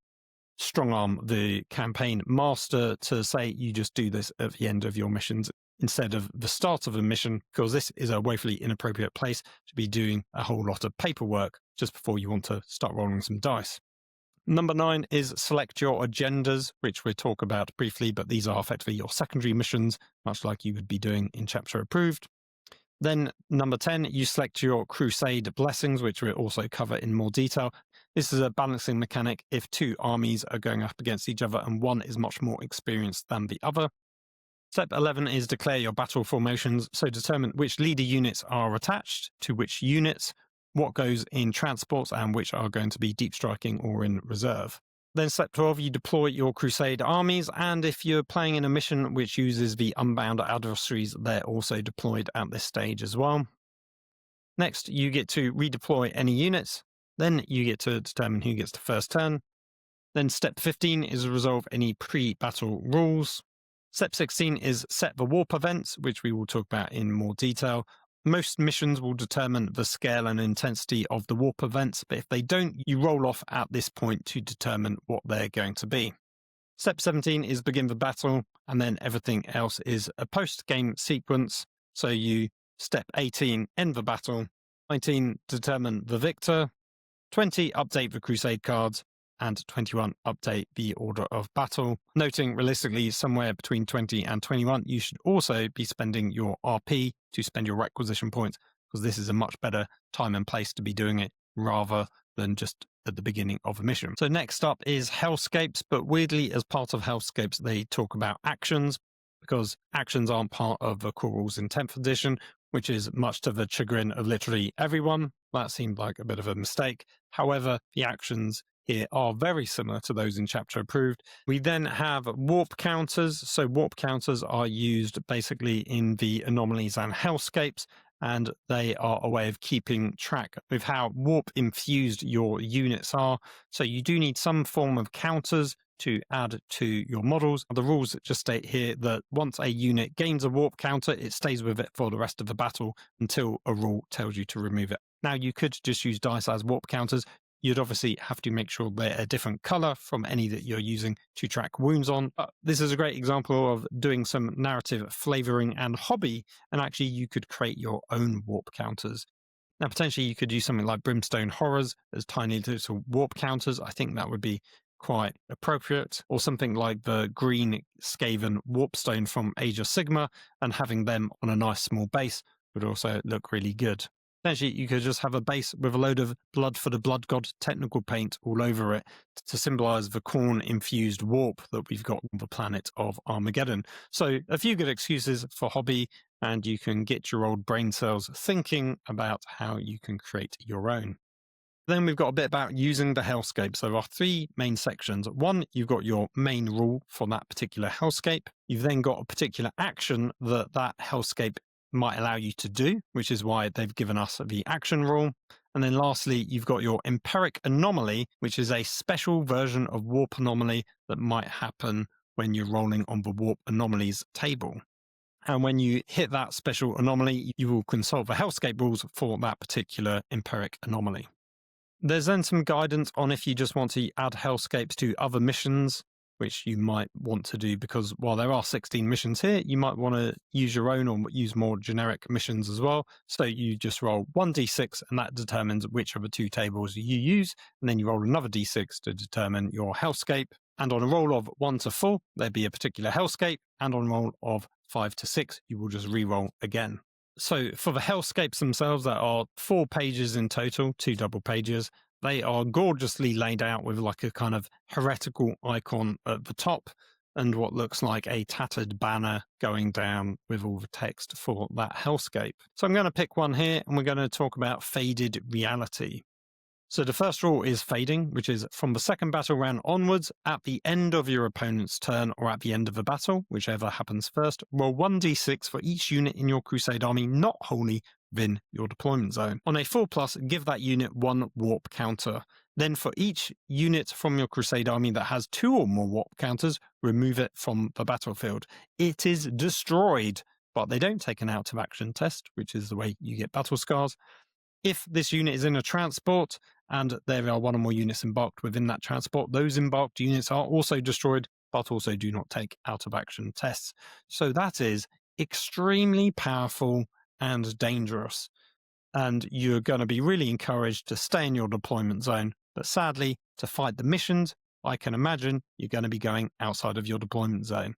strong arm the campaign master to say you just do this at the end of your missions instead of the start of a mission, because this is a woefully inappropriate place to be doing a whole lot of paperwork just before you want to start rolling some dice. Number 9 is select your agendas, which we'll talk about briefly, but these are effectively your secondary missions, much like you would be doing in chapter approved. Then number 10, you select your Crusade blessings, which we'll also cover in more detail. This is a balancing mechanic if 2 armies are going up against each other and one is much more experienced than the other. Step 11 is declare your battle formations, so determine which leader units are attached to which units, what goes in transports and which are going to be deep striking or in reserve. Then step 12, you deploy your Crusade armies, and if you're playing in a mission which uses the unbound adversaries, they're also deployed at this stage as well. Next, you get to redeploy any units. Then you get to determine who gets the first turn. Then step 15 is resolve any pre-battle rules. Step 16 is set the warp events, which we will talk about in more detail. Most missions will determine the scale and intensity of the warp events, but if they don't, you roll off at this point to determine what they're going to be. Step 17 is begin the battle, and then everything else is a post-game sequence. So you, step 18, end the battle, 19, determine the victor, 20, update the Crusade cards, and 21, update the order of battle. Noting realistically somewhere between 20 and 21, you should also be spending your RP to spend your requisition points, because this is a much better time and place to be doing it rather than just at the beginning of a mission. So next up is Hellscapes, but weirdly as part of Hellscapes they talk about actions, because actions aren't part of the core rules in 10th edition, which is much to the chagrin of literally everyone. That seemed like a bit of a mistake. However, the actions here are very similar to those in chapter approved. We then have warp counters. So warp counters are used basically in the anomalies and hellscapes, and they are a way of keeping track with how warp infused your units are. So you do need some form of counters to add to your models. The rules just state here that once a unit gains a warp counter, it stays with it for the rest of the battle until a rule tells you to remove it. Now, you could just use dice as warp counters. You'd obviously have to make sure they're a different color from any that you're using to track wounds on. But this is a great example of doing some narrative flavoring and hobby, and actually you could create your own warp counters. Now, potentially you could use something like Brimstone Horrors as tiny little warp counters. I think that would be quite appropriate, or something like the green Skaven Warpstone from Age of Sigmar, and having them on a nice small base would also look really good. Essentially, you could just have a base with a load of Blood for the Blood God technical paint all over it to symbolize the corn-infused warp that we've got on the planet of Armageddon. So a few good excuses for hobby, and you can get your old brain cells thinking about how you can create your own. Then we've got a bit about using the hellscape. So there are three main sections. One, you've got your main rule for that particular hellscape. You've then got a particular action that hellscape might allow you to do, which is why they've given us the action rule. And then lastly, you've got your empiric anomaly, which is a special version of warp anomaly that might happen when you're rolling on the warp anomalies table. And when you hit that special anomaly, you will consult the hellscape rules for that particular empiric anomaly. There's then some guidance on if you just want to add hellscapes to other missions, which you might want to do, because while there are 16 missions here, you might want to use your own or use more generic missions as well. So you just roll 1d6 and that determines which of the two tables you use, and then you roll another d6 to determine your hellscape. And on a roll of 1 to 4, there'd be a particular hellscape, and on a roll of 5 to 6, you will just re-roll again. So for the hellscapes themselves, there are 4 pages in total, 2 double pages. They are gorgeously laid out with like a kind of heretical icon at the top and what looks like a tattered banner going down with all the text for that hellscape. So I'm going to pick one here, and we're going to talk about faded reality. So the first rule is fading, which is from the second battle round onwards, at the end of your opponent's turn or at the end of the battle, whichever happens first, roll 1d6 for each unit in your Crusade army not wholly within your deployment zone. On a 4+, give that unit 1 warp counter. Then for each unit from your Crusade army that has 2 or more warp counters, remove it from the battlefield. It is destroyed, but they don't take an out of action test, which is the way you get battle scars. If this unit is in a transport and there are 1 or more units embarked within that transport, those embarked units are also destroyed, but also do not take out of action tests. So that is extremely powerful and dangerous. And you're going to be really encouraged to stay in your deployment zone. But sadly, to fight the missions, I can imagine you're going to be going outside of your deployment zone,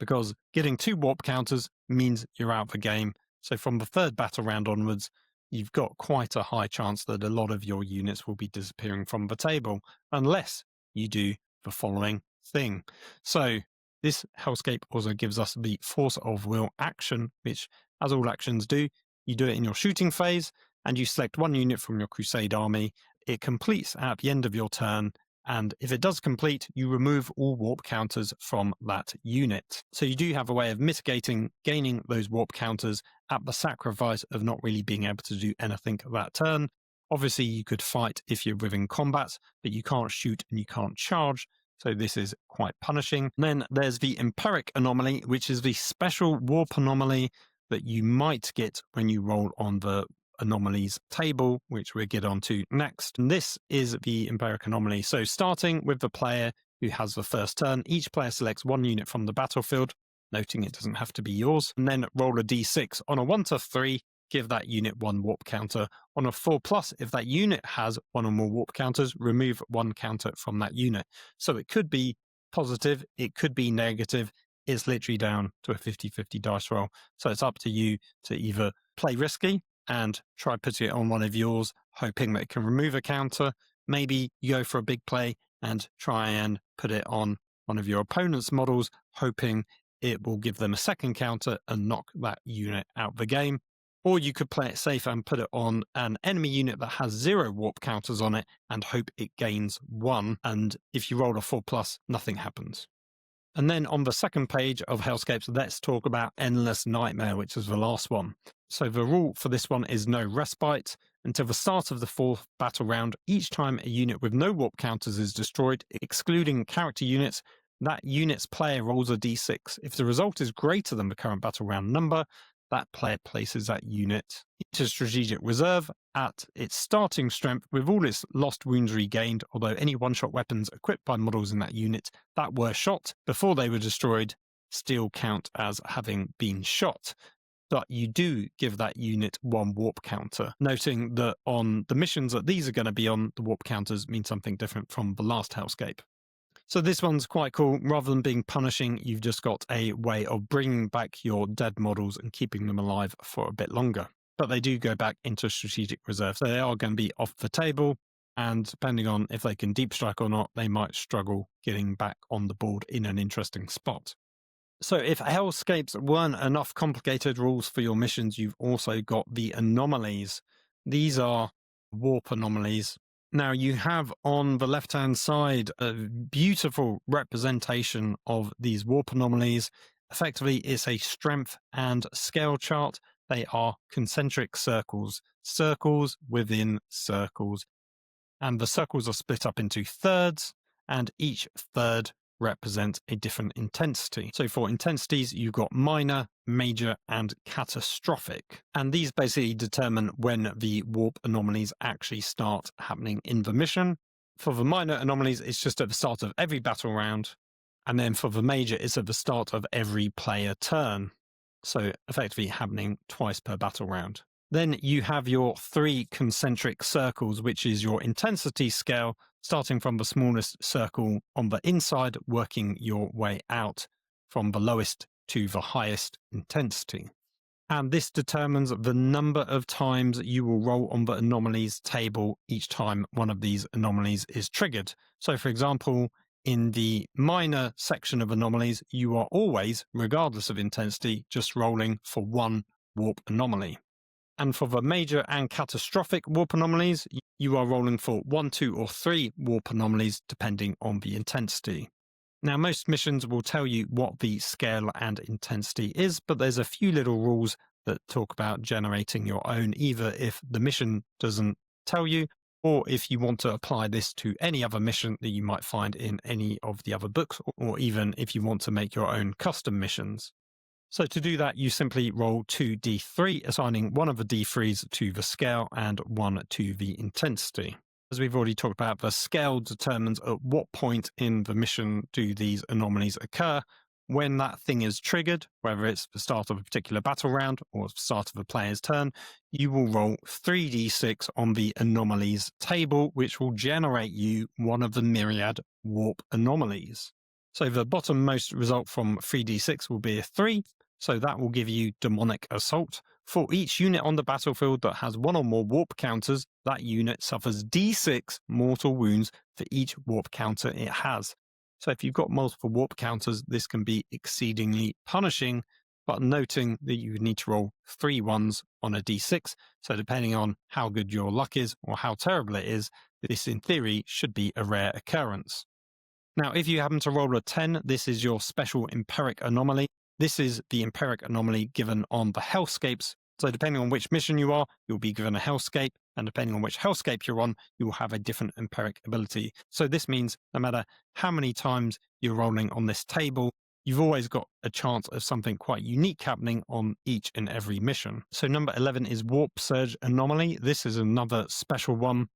because getting 2 warp counters means you're out of the game. So from the third battle round onwards, you've got quite a high chance that a lot of your units will be disappearing from the table, unless you do the following thing. So this hellscape also gives us the force of will action, which, as all actions do, you do it in your shooting phase, and you select 1 unit from your Crusade army. It completes at the end of your turn, and if it does complete, you remove all warp counters from that unit. So you do have a way of mitigating gaining those warp counters at the sacrifice of not really being able to do anything that turn. Obviously, you could fight if you're within combat, but you can't shoot and you can't charge. So this is quite punishing. And then there's the empiric anomaly, which is the special warp anomaly that you might get when you roll on the anomalies table, which we'll get onto next. And this is the empiric anomaly. So starting with the player who has the first turn, each player selects 1 unit from the battlefield, noting it doesn't have to be yours, and then roll a d6. On a 1 to 3, give that unit 1 warp counter. On a 4+, if that unit has 1 or more warp counters, remove 1 counter from that unit. So it could be positive, it could be negative. It's literally down to a 50-50 dice roll. So it's up to you to either play risky and try putting it on one of yours, hoping that it can remove a counter. Maybe you go for a big play and try and put it on one of your opponent's models, hoping it will give them a second counter and knock that unit out of the game. Or you could play it safe and put it on an enemy unit that has 0 warp counters on it and hope it gains 1. And if you roll a 4+, nothing happens. And then on the second page of Hellscapes, let's talk about Endless Nightmare, which is the last one. So the rule for this one is no respite. Until the start of the 4th battle round, each time a unit with no warp counters is destroyed, excluding character units, that unit's player rolls a d6. If the result is greater than the current battle round number, that player places that unit into strategic reserve at its starting strength with all its lost wounds regained, although any one-shot weapons equipped by models in that unit that were shot before they were destroyed still count as having been shot. But you do give that unit 1 warp counter, noting that on the missions that these are going to be on, the warp counters mean something different from the last Hellscape. So this one's quite cool. Rather than being punishing, you've just got a way of bringing back your dead models and keeping them alive for a bit longer. But they do go back into strategic reserve. So they are going to be off the table. And depending on if they can deep strike or not, they might struggle getting back on the board in an interesting spot. So if hellscapes weren't enough complicated rules for your missions, you've also got the anomalies. These are warp anomalies. Now you have on the left-hand side a beautiful representation of these warp anomalies. Effectively, it's a strength and scale chart. They are concentric circles, circles within circles. And the circles are split up into thirds, and each third represents a different intensity. So for intensities, you've got minor, major, and catastrophic. And these basically determine when the warp anomalies actually start happening in the mission. For the minor anomalies, it's just at the start of every battle round. And then for the major, it's at the start of every player turn. So effectively happening twice per battle round. Then you have your 3 concentric circles, which is your intensity scale, starting from the smallest circle on the inside, working your way out from the lowest to the highest intensity. And this determines the number of times you will roll on the anomalies table each time one of these anomalies is triggered. So for example, in the minor section of anomalies, you are always, regardless of intensity, just rolling for 1 warp anomaly. And for the major and catastrophic warp anomalies, you are rolling for 1, 2, or 3 warp anomalies, depending on the intensity. Now, most missions will tell you what the scale and intensity is, but there's a few little rules that talk about generating your own, either if the mission doesn't tell you, or if you want to apply this to any other mission that you might find in any of the other books, or even if you want to make your own custom missions. So to do that, you simply roll 2d3, assigning one of the d3s to the scale and one to the intensity. As we've already talked about, the scale determines at what point in the mission do these anomalies occur. When that thing is triggered, whether it's the start of a particular battle round or the start of a player's turn, you will roll 3d6 on the anomalies table, which will generate you one of the myriad warp anomalies. So the bottommost result from 3d6 will be a 3, so that will give you demonic assault. For each unit on the battlefield that has 1 or more warp counters, that unit suffers d6 mortal wounds for each warp counter it has. So if you've got multiple warp counters, this can be exceedingly punishing, but noting that you would need to roll 3 ones on a d6. So depending on how good your luck is or how terrible it is, this in theory should be a rare occurrence. Now, if you happen to roll a 10, this is your special empiric anomaly. This is the empiric anomaly given on the hellscapes. So depending on which mission you are, you'll be given a hellscape, and depending on which hellscape you're on, you will have a different empiric ability. So this means no matter how many times you're rolling on this table, you've always got a chance of something quite unique happening on each and every mission. So number 11 is Warp Surge Anomaly. This is another special one.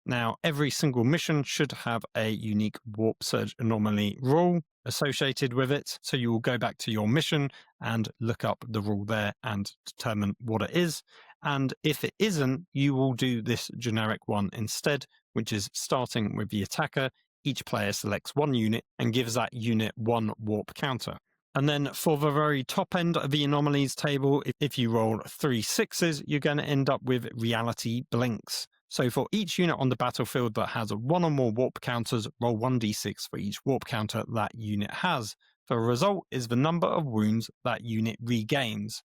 Now, every single mission should have a unique Warp Surge Anomaly rule associated with it. So you will go back to your mission and look up the rule there and determine what it is. And if it isn't, you will do this generic one instead, which is starting with the attacker. Each player selects 1 unit and gives that unit 1 warp counter. And then for the very top end of the anomalies table, if you roll 3 6s, you're going to end up with reality blinks. So for each unit on the battlefield that has 1 or more warp counters, roll 1d6 for each warp counter that unit has. The result is the number of wounds that unit regains.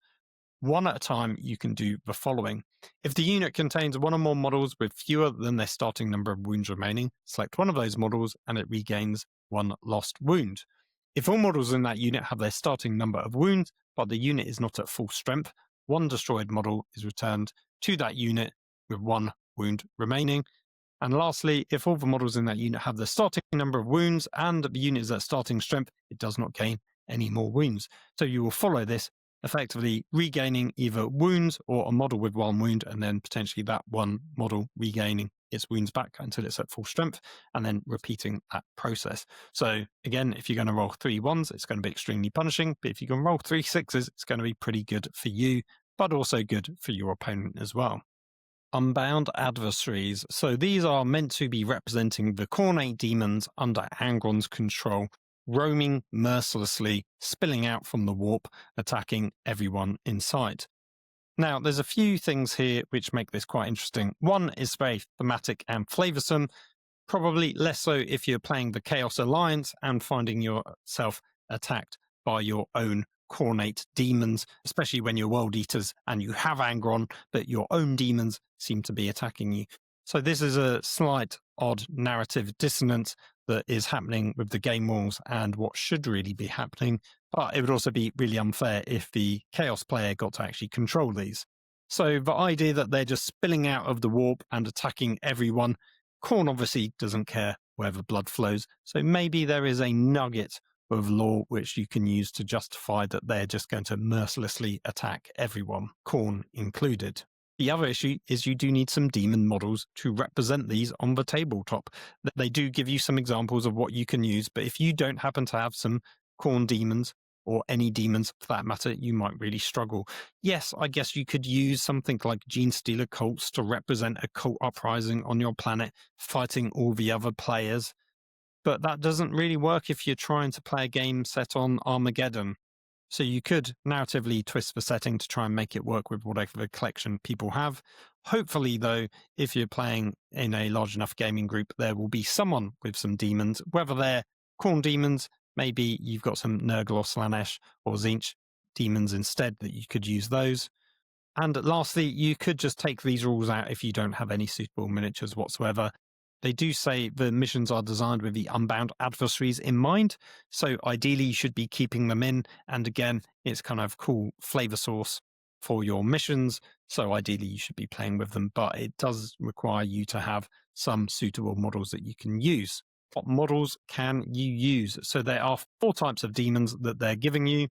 One at a time, you can do the following. If the unit contains 1 or more models with fewer than their starting number of wounds remaining, select one of those models and it regains 1 lost wound. If all models in that unit have their starting number of wounds, but the unit is not at full strength, 1 destroyed model is returned to that unit with 1 wound remaining. And lastly, if all the models in that unit have the starting number of wounds and the unit is at starting strength, it does not gain any more wounds. So you will follow this, effectively regaining either wounds or a model with 1 wound, and then potentially that 1 model regaining its wounds back until it's at full strength, and then repeating that process. So again, if you're going to roll 3 1s, it's going to be extremely punishing, but if you can roll 3 6s, it's going to be pretty good for you, but also good for your opponent as well. unbound adversaries. So these are meant to be representing the Khornate demons under Angron's control, roaming mercilessly, spilling out from the warp, attacking everyone in sight. Now, there's a few things here which make this quite interesting. One is very thematic and flavoursome, probably less so if you're playing the Chaos Alliance and finding yourself attacked by your own Khornate demons, especially when you're World Eaters and you have Angron, but your own demons seem to be attacking you. So this is a slight odd narrative dissonance that is happening with the game rules and what should really be happening, but it would also be really unfair if the Chaos player got to actually control these. So the idea that they're just spilling out of the warp and attacking everyone, Khorne obviously doesn't care where the blood flows, so maybe there is a nugget of lore which you can use to justify that they're just going to mercilessly attack everyone, Khorne included. The other issue is you do need some demon models to represent these on the tabletop. They do give you some examples of what you can use, but if you don't happen to have some Khorne demons, or any demons for that matter, you might really struggle. Yes, I guess you could use something like Genestealer cults to represent a cult uprising on your planet, fighting all the other players, but that doesn't really work if you're trying to play a game set on Armageddon. So you could narratively twist the setting to try and make it work with whatever collection people have. Hopefully, though, if you're playing in a large enough gaming group, there will be someone with some demons, whether they're Khorne demons, maybe you've got some Nurgle or Slanesh or Tzeentch demons instead that you could use those. And lastly, you could just take these rules out if you don't have any suitable miniatures whatsoever. They do say the missions are designed with the unbound adversaries in mind, so ideally you should be keeping them in, and again, it's kind of cool flavor source for your missions, so ideally you should be playing with them, but it does require you to have some suitable models that you can use. What models can you use? So there are 4 types of demons that they're giving you.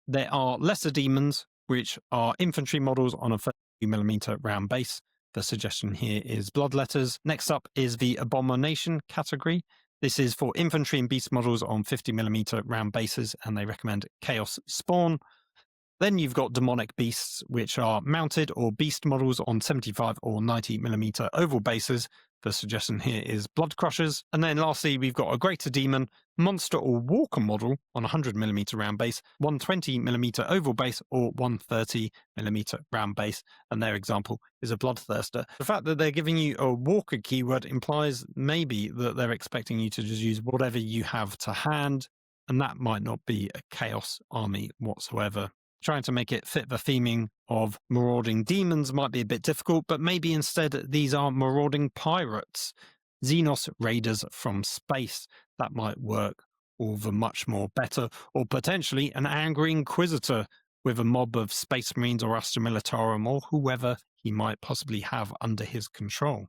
There are lesser demons, which are infantry models on a 30mm round base. The suggestion here is Bloodletters. Next up is the Abomination category. This is for infantry and beast models on 50mm round bases, and they recommend Chaos Spawn. Then you've got Demonic Beasts, which are mounted or beast models on 75 or 90mm oval bases. The suggestion here is Blood Crushers. And then lastly, we've got a Greater Demon, monster or walker model on 100mm round base, 120mm oval base, or 130mm round base. And their example is a Bloodthirster. The fact that they're giving you a walker keyword implies maybe that they're expecting you to just use whatever you have to hand, and that might not be a chaos army whatsoever. Trying to make it fit the theming of marauding demons might be a bit difficult, but maybe instead these are marauding pirates, Xenos raiders from space. That might work all the much more better, or potentially an angry inquisitor with a mob of space marines or Astra Militarum or whoever he might possibly have under his control.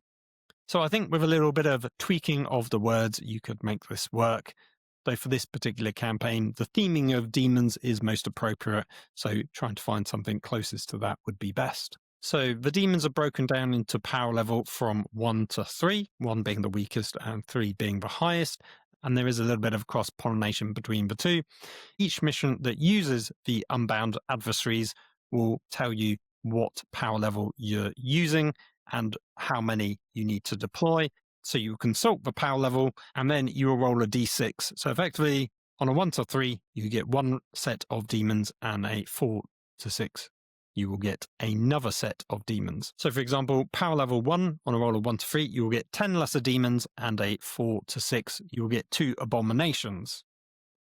So I think with a little bit of tweaking of the words, you could make this work. Though for this particular campaign, the theming of demons is most appropriate, so trying to find something closest to that would be best. So the demons are broken down into power level from 1 to 3, 1 being the weakest and 3 being the highest, and there is a little bit of cross-pollination between the two. Each mission that uses the unbound adversaries will tell you what power level you're using and how many you need to deploy. So you consult the power level, and then you will roll a d6. So effectively, on a 1 to 3, you get 1 set of demons, and a 4 to 6, you will get another set of demons. So for example, power level 1, on a roll of 1 to 3, you will get 10 lesser demons, and a 4 to 6, you will get 2 abominations.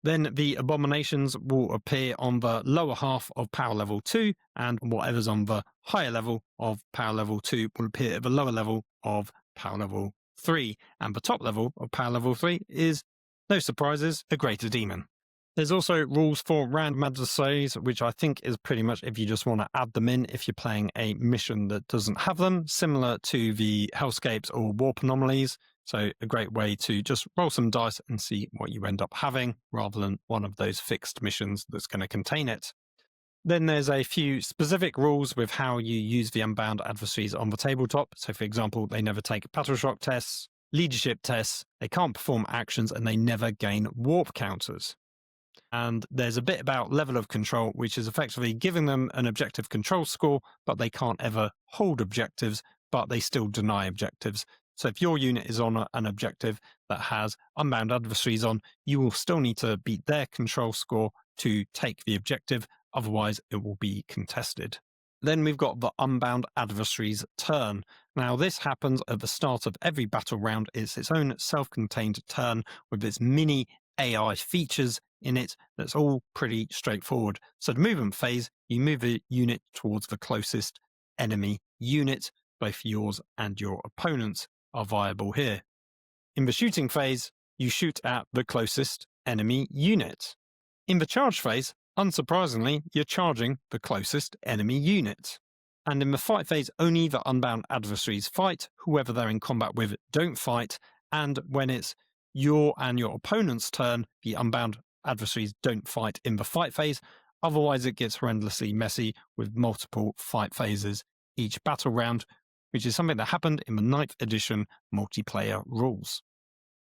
Then the abominations will appear on the lower half of power level 2, and whatever's on the higher level of power level 2 will appear at the lower level of power level 3, and the top level of power level 3 is, no surprises, a greater demon. There's also rules for random adversaries, which I think is pretty much if you just want to add them in if you're playing a mission that doesn't have them, similar to the Hellscapes or Warp Anomalies. So a great way to just roll some dice and see what you end up having, rather than one of those fixed missions that's going to contain it. Then there's a few specific rules with how you use the unbound adversaries on the tabletop. So for example, they never take battle shock tests, leadership tests, they can't perform actions, and they never gain warp counters. And there's a bit about level of control, which is effectively giving them an objective control score, but they can't ever hold objectives but they still deny objectives. So if your unit is on an objective that has unbound adversaries on, you will still need to beat their control score to take the objective, otherwise it will be contested. Then we've got the unbound adversary's turn. Now this happens at the start of every battle round. It's its own self-contained turn with its mini AI features in it. That's all pretty straightforward. So the movement phase, you move a unit towards the closest enemy unit. Both yours and your opponent's are viable here. In the shooting phase, you shoot at the closest enemy unit. In the charge phase, unsurprisingly, you're charging the closest enemy unit. And in the fight phase, only the unbound adversaries fight. Whoever they're in combat with don't fight. And when it's your and your opponent's turn, the unbound adversaries don't fight in the fight phase. Otherwise, it gets horrendously messy with multiple fight phases each battle round, which is something that happened in the 9th edition multiplayer rules.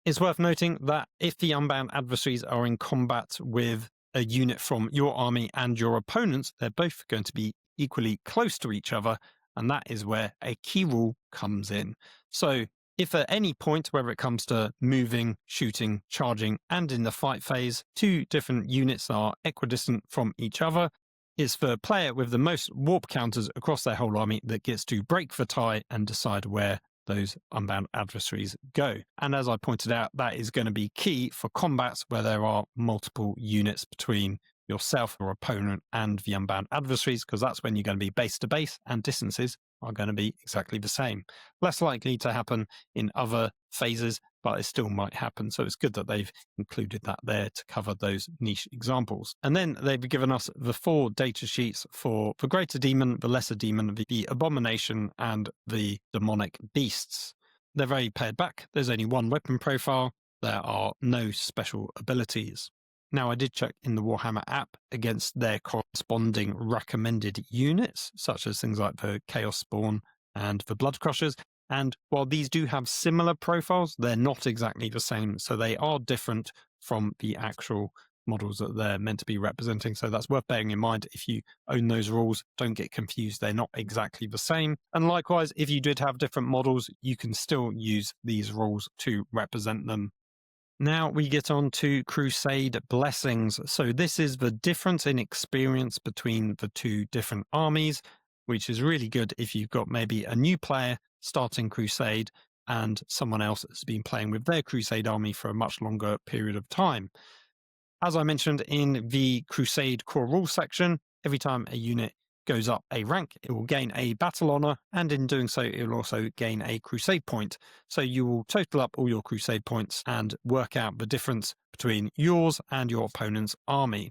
It's worth noting that if the unbound adversaries are in combat with a unit from your army and your opponent's, they're both going to be equally close to each other, and that is where a key rule comes in. So if at any point, whether it comes to moving, shooting, charging, and in the fight phase, two different units are equidistant from each other, it's the player with the most warp counters across their whole army that gets to break the tie and decide where those unbound adversaries go. And as I pointed out, that is going to be key for combats where there are multiple units between yourself or opponent and the unbound adversaries, because that's when you're going to be base to base and distances are going to be exactly the same. Less likely to happen in other phases, but it still might happen. So it's good that they've included that there to cover those niche examples. And then they've given us the 4 data sheets for the greater demon, the lesser demon, the abomination, and the demonic beasts. They're very pared back. There's only one weapon profile. There are no special abilities. Now, I did check in the Warhammer app against their corresponding recommended units, such as things like the Chaos Spawn and the Blood Crushers. And while these do have similar profiles, they're not exactly the same. So they are different from the actual models that they're meant to be representing. So that's worth bearing in mind. If you own those rules, don't get confused. They're not exactly the same. And likewise, if you did have different models, you can still use these rules to represent them. Now we get on to Crusade Blessings. So this is the difference in experience between the two different armies, which is really good if you've got maybe a new player starting Crusade and someone else has been playing with their Crusade army for a much longer period of time. As I mentioned in the Crusade core rules section, every time a unit goes up a rank, it will gain a battle honor, and in doing so, it will also gain a Crusade point. So you will total up all your Crusade points and work out the difference between yours and your opponent's army.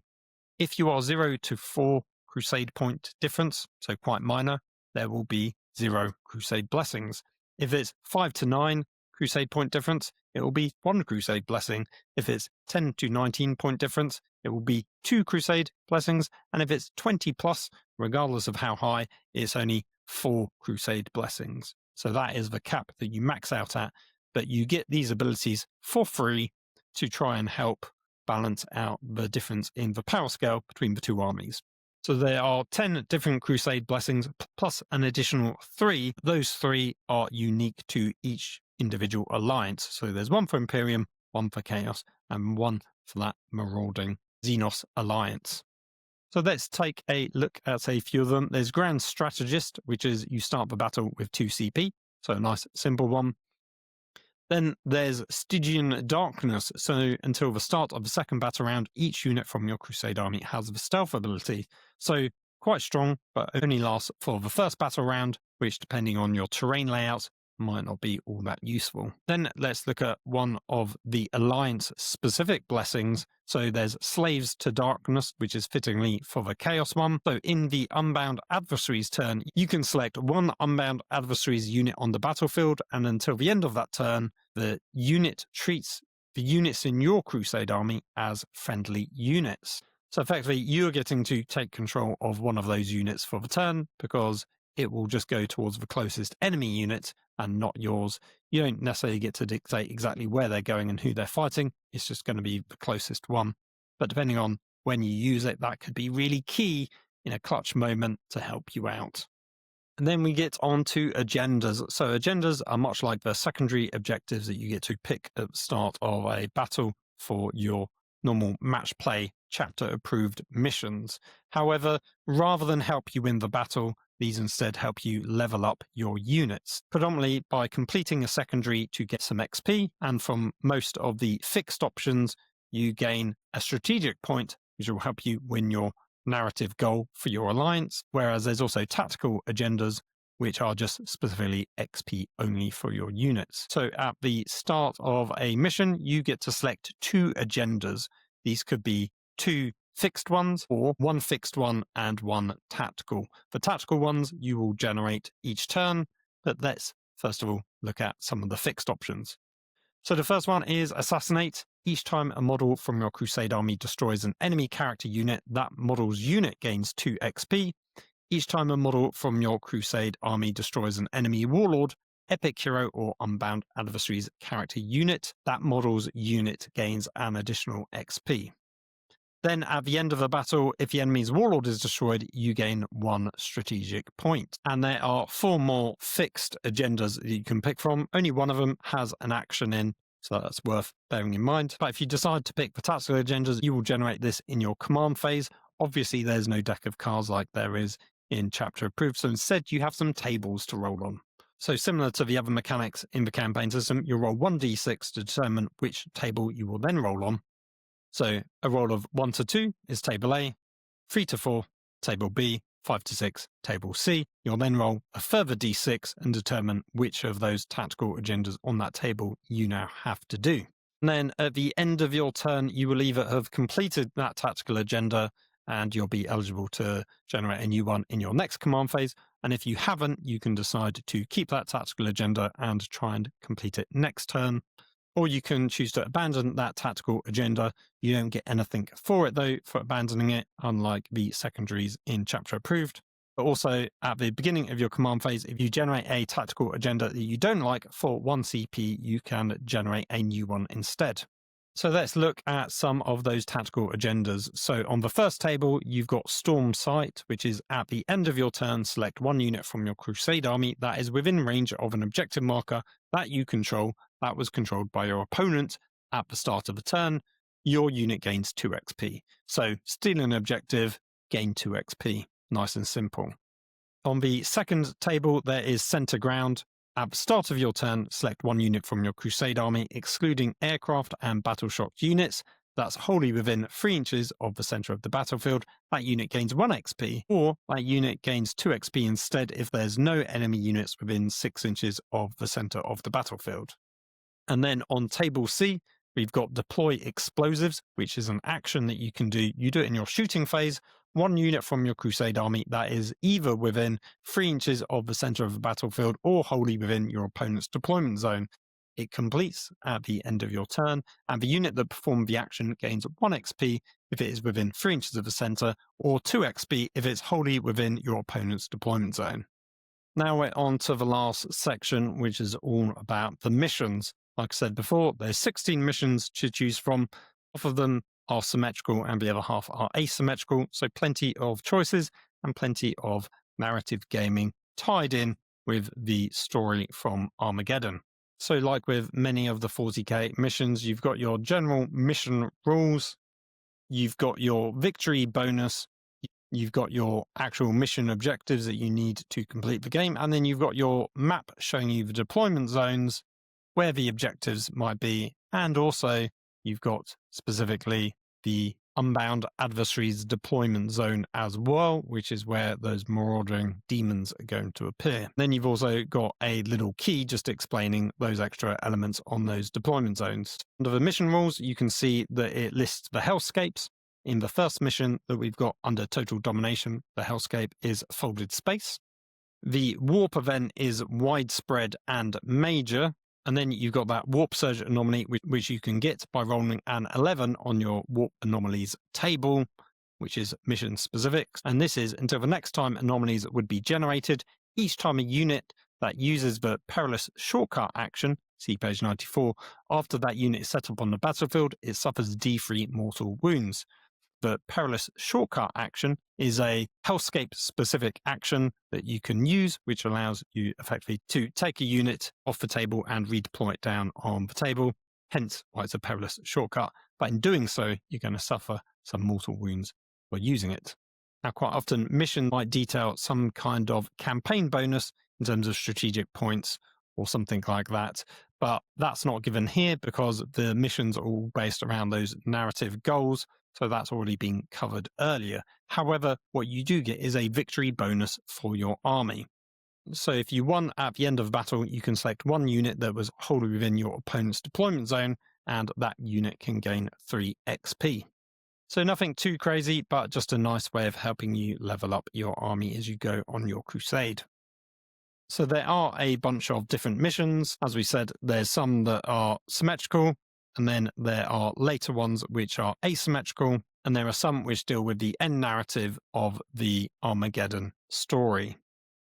If you are 0 to 4 Crusade point difference, so quite minor, there will be 0 Crusade blessings. If it's 5 to 9 Crusade point difference, it will be 1 Crusade blessing. If it's 10 to 19 point difference, it will be 2 Crusade blessings. And if it's 20 plus, regardless of how high, it's only 4 Crusade blessings. So that is the cap that you max out at, but you get these abilities for free to try and help balance out the difference in the power scale between the two armies. So there are 10 different Crusade blessings plus an additional 3. Those 3 are unique to each individual alliance. So there's one for Imperium, one for Chaos, and one for that marauding Xenos alliance. So let's take a look at a few of them. There's Grand Strategist, which is you start the battle with 2 CP. So a nice simple one. Then there's Stygian Darkness. So until the start of the second battle round, each unit from your Crusade army has the stealth ability. So quite strong, but only lasts for the first battle round, which depending on your terrain layouts, might not be all that useful. Then let's look at one of the Alliance specific blessings. So there's Slaves to Darkness, which is fittingly for the Chaos one. So in the Unbound Adversary's turn, you can select one Unbound Adversary's unit on the battlefield, and until the end of that turn, the unit treats the units in your Crusade army as friendly units. So effectively, you're getting to take control of one of those units for the turn because it will just go towards the closest enemy unit and not yours. You don't necessarily get to dictate exactly where they're going and who they're fighting. It's just going to be the closest one. But depending on when you use it, that could be really key in a clutch moment to help you out. And then we get on to agendas. So agendas are much like the secondary objectives that you get to pick at the start of a battle for your normal match play chapter approved missions. However, rather than help you win the battle, these instead help you level up your units, predominantly by completing a secondary to get some XP, and from most of the fixed options, you gain a strategic point, which will help you win your narrative goal for your alliance, whereas there's also tactical agendas, which are just specifically XP only for your units. So at the start of a mission, you get to select 2 agendas. These could be 2 fixed ones or 1 fixed one and 1 tactical. The tactical ones you will generate each turn, but let's first of all look at some of the fixed options. So the first one is Assassinate. Each time a model from your Crusade army destroys an enemy character unit, that model's unit gains 2 XP. Each time a model from your Crusade army destroys an enemy warlord, epic hero, or unbound adversary's character unit, that model's unit gains an additional XP. Then at the end of a battle, if the enemy's warlord is destroyed, you gain 1 strategic point. And there are 4 more fixed agendas that you can pick from. Only one of them has an action in, so that's worth bearing in mind. But if you decide to pick the tactical agendas, you will generate this in your command phase. Obviously, there's no deck of cards like there is in chapter approved, so instead you have some tables to roll on. So similar to the other mechanics in the campaign system, you'll roll 1d6 to determine which table you will then roll on. So a roll of 1 to 2 is table A, 3 to 4, table B, 5 to 6, table C. You'll then roll a further d6 and determine which of those tactical agendas on that table you now have to do. And then at the end of your turn, you will either have completed that tactical agenda and you'll be eligible to generate a new one in your next command phase. And if you haven't, you can decide to keep that tactical agenda and try and complete it next turn. Or you can choose to abandon that tactical agenda. You don't get anything for it, though, for abandoning it, unlike the secondaries in chapter approved. But also, at the beginning of your command phase, if you generate a tactical agenda that you don't like for 1 CP, you can generate a new one instead. So let's look at some of those tactical agendas. So on the first table, you've got Storm Sight, which is at the end of your turn, select 1 unit from your Crusade army that is within range of an objective marker that you control that was controlled by your opponent at the start of the turn. Your unit gains 2 XP. So steal an objective, gain 2 XP. Nice and simple. On the second table, there is Center Ground. At the start of your turn, select 1 unit from your Crusade army, excluding aircraft and battle-shocked units. That's wholly within 3 inches of the center of the battlefield. That unit gains 1 XP, or that unit gains 2 XP instead if there's no enemy units within 6 inches of the center of the battlefield. And then on table C, we've got Deploy Explosives, which is an action that you can do. You do it in your shooting phase. 1 unit from your Crusade army that is either within 3 inches of the center of the battlefield or wholly within your opponent's deployment zone. It completes at the end of your turn, and the unit that performed the action gains 1 XP if it is within 3 inches of the center, or 2 XP if it's wholly within your opponent's deployment zone. Now we're on to the last section, which is all about the missions. Like I said before, there's 16 missions to choose from. Half of them are symmetrical and the other half are asymmetrical, so plenty of choices and plenty of narrative gaming tied in with the story from Armageddon. So like with many of the 40k missions, you've got your general mission rules, you've got your victory bonus, you've got your actual mission objectives that you need to complete the game, and then you've got your map showing you the deployment zones, where the objectives might be, and also you've got specifically the unbound adversary's deployment zone as well, which is where those marauding demons are going to appear. Then you've also got a little key just explaining those extra elements on those deployment zones. Under the mission rules, you can see that it lists the hellscapes. In the first mission that we've got under total domination, the hellscape is folded space. The warp event is widespread and major. And then you've got that warp surge anomaly, which you can get by rolling an 11 on your warp anomalies table, which is mission specific. And this is until the next time anomalies would be generated. Each time a unit that uses the perilous shortcut action, see page 94, after that unit is set up on the battlefield, it suffers D3 mortal wounds. The perilous shortcut action is a hellscape specific action that you can use, which allows you effectively to take a unit off the table and redeploy it down on the table. Hence why it's a perilous shortcut. But in doing so, you're going to suffer some mortal wounds for using it. Now, quite often missions might detail some kind of campaign bonus in terms of strategic points or something like that. But that's not given here because the missions are all based around those narrative goals. So that's already been covered earlier. However, what you do get is a victory bonus for your army. So if you won at the end of battle, you can select one unit that was wholly within your opponent's deployment zone, and that unit can gain 3 XP. So nothing too crazy, but just a nice way of helping you level up your army as you go on your crusade. So there are a bunch of different missions. As we said, there's some that are symmetrical, and then there are later ones which are asymmetrical, and there are some which deal with the end narrative of the Armageddon story.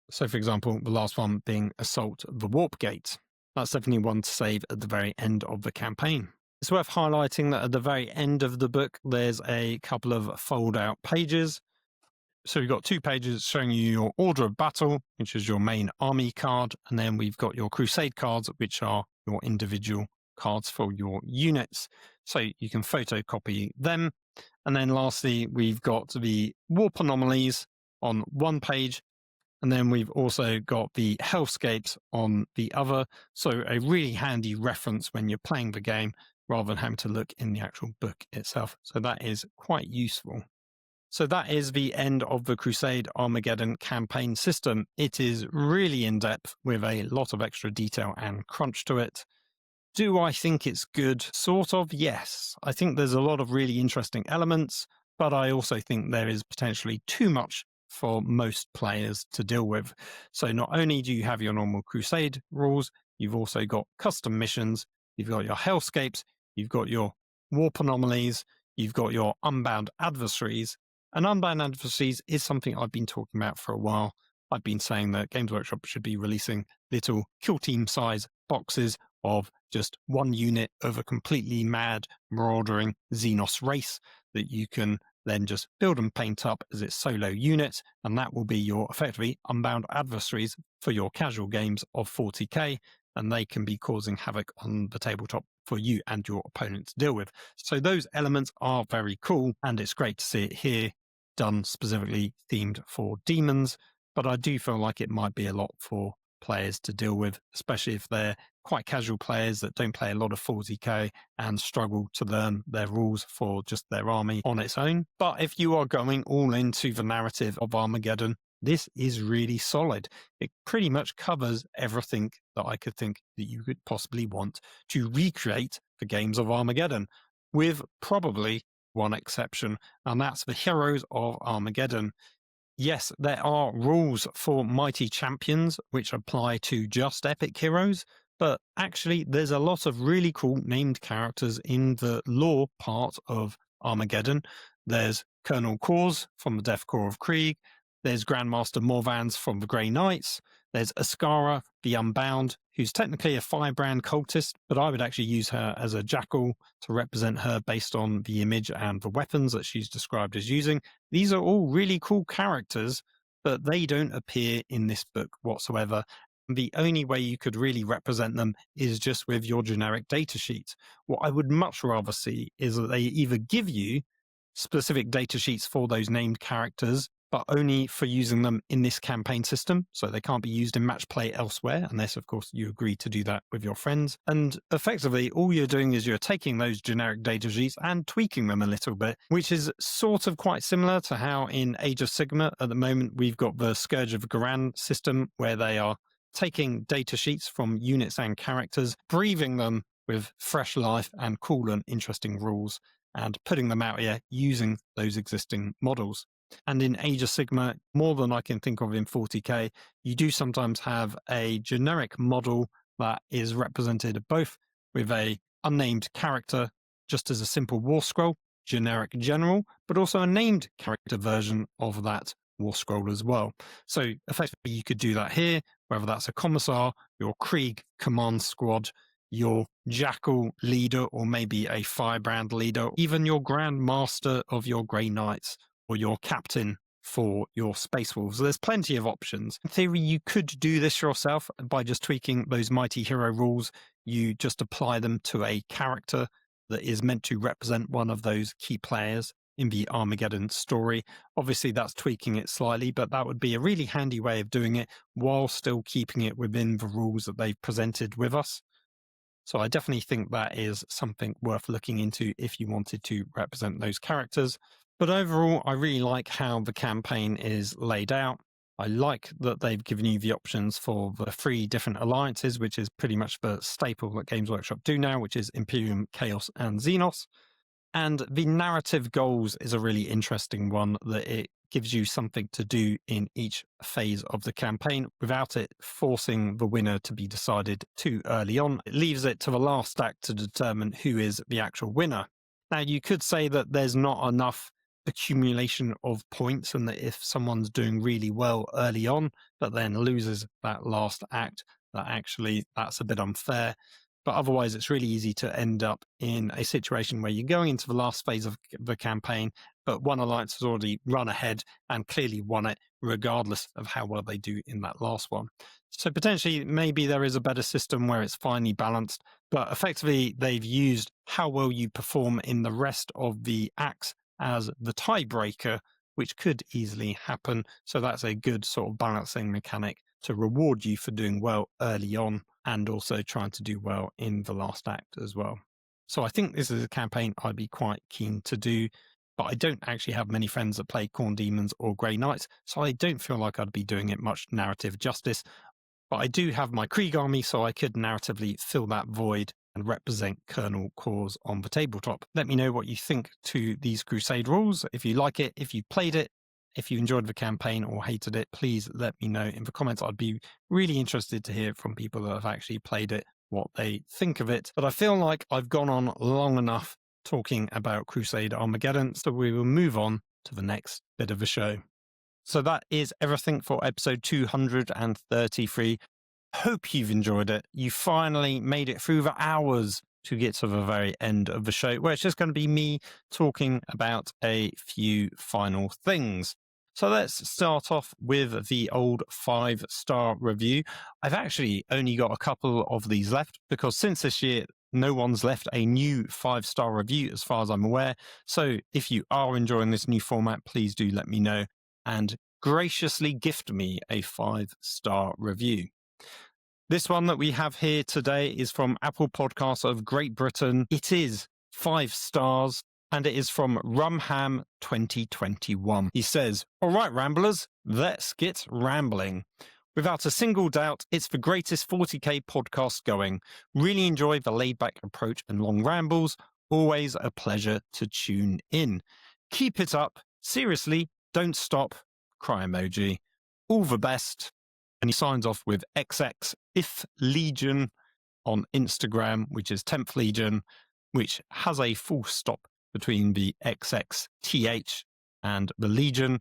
So for example, the last one being Assault the Warp Gate. That's definitely one to save at the very end of the campaign. It's worth highlighting that at the very end of the book, there's a couple of fold-out pages. So we've got 2 pages showing you your order of battle, which is your main army card, and then we've got your crusade cards, which are your individual cards for your units. So you can photocopy them. And then lastly, we've got the warp anomalies on one page, and then we've also got the hellscapes on the other. So a really handy reference when you're playing the game rather than having to look in the actual book itself. So that is quite useful. So that is the end of the Crusade Armageddon campaign system. It is really in-depth with a lot of extra detail and crunch to it. Do I think it's good? Sort of, yes. I think there's a lot of really interesting elements, but I also think there is potentially too much for most players to deal with. So not only do you have your normal Crusade rules, you've also got custom missions, you've got your hellscapes, you've got your warp anomalies, you've got your unbound adversaries. And unbound adversaries is something I've been talking about for a while. I've been saying that Games Workshop should be releasing little kill team size boxes of just one unit of a completely mad, maraudering Xenos race that you can then just build and paint up as its solo unit, and that will be your effectively unbound adversaries for your casual games of 40k, and they can be causing havoc on the tabletop for you and your opponent to deal with. So those elements are very cool, and it's great to see it here done specifically themed for demons, but I do feel like it might be a lot for players to deal with, especially if they're quite casual players that don't play a lot of 40k and struggle to learn their rules for just their army on its own. But if you are going all into the narrative of Armageddon, this is really solid. It pretty much covers everything that I could think that you could possibly want to recreate the games of Armageddon, with probably one exception, and that's the heroes of Armageddon. Yes, there are rules for mighty champions which apply to just epic heroes, but actually there's a lot of really cool named characters in the lore part of Armageddon. There's Colonel Kors from the Death Corps of Krieg, there's Grandmaster Morvans from the Grey Knights, there's Ascara, the Unbound, who's technically a firebrand cultist, but I would actually use her as a jackal to represent her based on the image and the weapons that she's described as using. These are all really cool characters, but they don't appear in this book whatsoever. The only way you could really represent them is just with your generic datasheet. What I would much rather see is that they either give you specific datasheets for those named characters, but only for using them in this campaign system. So they can't be used in match play elsewhere, unless, of course, you agree to do that with your friends. And effectively, all you're doing is you're taking those generic datasheets and tweaking them a little bit, which is sort of quite similar to how in Age of Sigmar, at the moment, we've got the Scourge of Garan system, where they are taking datasheets from units and characters, breathing them with fresh life and cool and interesting rules, and putting them out here using those existing models. And in Age of Sigmar, more than I can think of in 40k, you do sometimes have a generic model that is represented both with a unnamed character, just as a simple war scroll, generic general, but also a named character version of that war scroll as well. So effectively you could do that here, whether that's a commissar, your Krieg command squad, your Jackal leader, or maybe a Firebrand leader, even your Grand Master of your Grey Knights, or your captain for your Space Wolves. There's plenty of options. In theory, you could do this yourself by just tweaking those Mighty Hero rules. You just apply them to a character that is meant to represent one of those key players in the Armageddon story. Obviously, that's tweaking it slightly, but that would be a really handy way of doing it while still keeping it within the rules that they've presented with us. So I definitely think that is something worth looking into if you wanted to represent those characters. But overall, I really like how the campaign is laid out. I like that they've given you the options for the 3 different alliances, which is pretty much the staple that Games Workshop do now, which is Imperium, Chaos, and Xenos. And the narrative goals is a really interesting one, that it gives you something to do in each phase of the campaign without it forcing the winner to be decided too early on. It leaves it to the last act to determine who is the actual winner. Now, you could say that there's not enough accumulation of points, and that if someone's doing really well early on but then loses that last act, that actually that's a bit unfair. But otherwise, it's really easy to end up in a situation where you're going into the last phase of the campaign, but one alliance has already run ahead and clearly won it, regardless of how well they do in that last one. So potentially, maybe there is a better system where it's finely balanced, but effectively, they've used how well you perform in the rest of the acts as the tiebreaker, which could easily happen. So that's a good sort of balancing mechanic to reward you for doing well early on and also trying to do well in the last act as well. So I think this is a campaign I'd be quite keen to do, but I don't actually have many friends that play Khorne Demons or Grey Knights, so I don't feel like I'd be doing it much narrative justice. But I do have my Krieg army, so I could narratively fill that void and represent Colonel Cause on the tabletop. Let me know what you think to these Crusade rules. If you like it, if you played it, if you enjoyed the campaign or hated it, please let me know in the comments. I'd be really interested to hear from people that have actually played it, what they think of it. But I feel like I've gone on long enough talking about Crusade Armageddon, so we will move on to the next bit of the show. So that is everything for episode 233. Hope you've enjoyed it. You finally made it through the hours to get to the very end of the show, where it's just going to be me talking about a few final things. So let's start off with the old 5-star review. I've actually only got a couple of these left because since this year, no one's left a new 5-star review as far as I'm aware. So if you are enjoying this new format, please do let me know and graciously gift me a 5-star review. This one that we have here today is from Apple Podcasts of Great Britain. It is 5 stars, and it is from Rumham 2021. He says, "All right, Ramblers, let's get rambling. Without a single doubt, it's the greatest 40k podcast going. Really enjoy the laid-back approach and long rambles. Always a pleasure to tune in. Keep it up. Seriously, don't stop. Cry emoji. All the best." And he signs off with XX If Legion on Instagram, which is 10th Legion, which has a full stop between the XXTH and the Legion.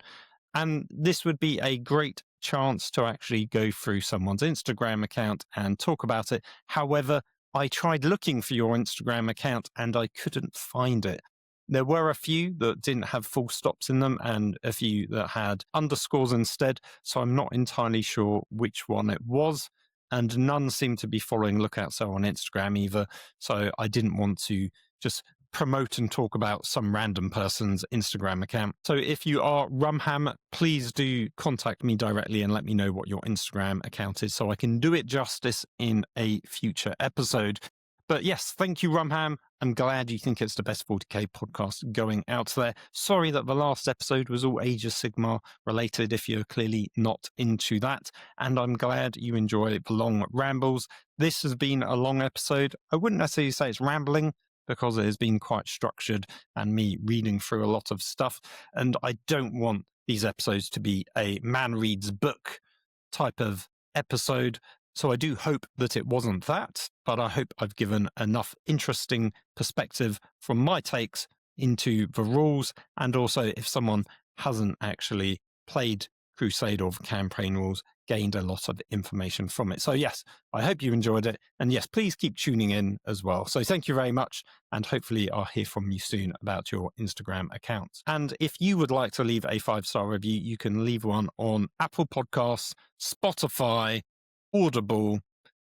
And this would be a great chance to actually go through someone's Instagram account and talk about it. However, I tried looking for your Instagram account and I couldn't find it. There were a few that didn't have full stops in them and a few that had underscores instead, so I'm not entirely sure which one it was, and none seem to be following Lookout So on Instagram either, so I didn't want to just promote and talk about some random person's Instagram account. So if you are Rumham, please do contact me directly and let me know what your Instagram account is so I can do it justice in a future episode. But yes, thank you, Rumham. I'm glad you think it's the best 40k podcast going out there. Sorry that the last episode was all Age of Sigmar related if you're clearly not into that. And I'm glad you enjoy the long rambles. This has been a long episode. I wouldn't necessarily say it's rambling because it has been quite structured and me reading through a lot of stuff. And I don't want these episodes to be a man reads book type of episode. So I do hope that it wasn't that, but I hope I've given enough interesting perspective from my takes into the rules. And also if someone hasn't actually played Crusade or the campaign rules, gained a lot of information from it. So yes, I hope you enjoyed it. And yes, please keep tuning in as well. So thank you very much. And hopefully I'll hear from you soon about your Instagram accounts. And if you would like to leave a 5-star review, you can leave one on Apple Podcasts, Spotify, Audible,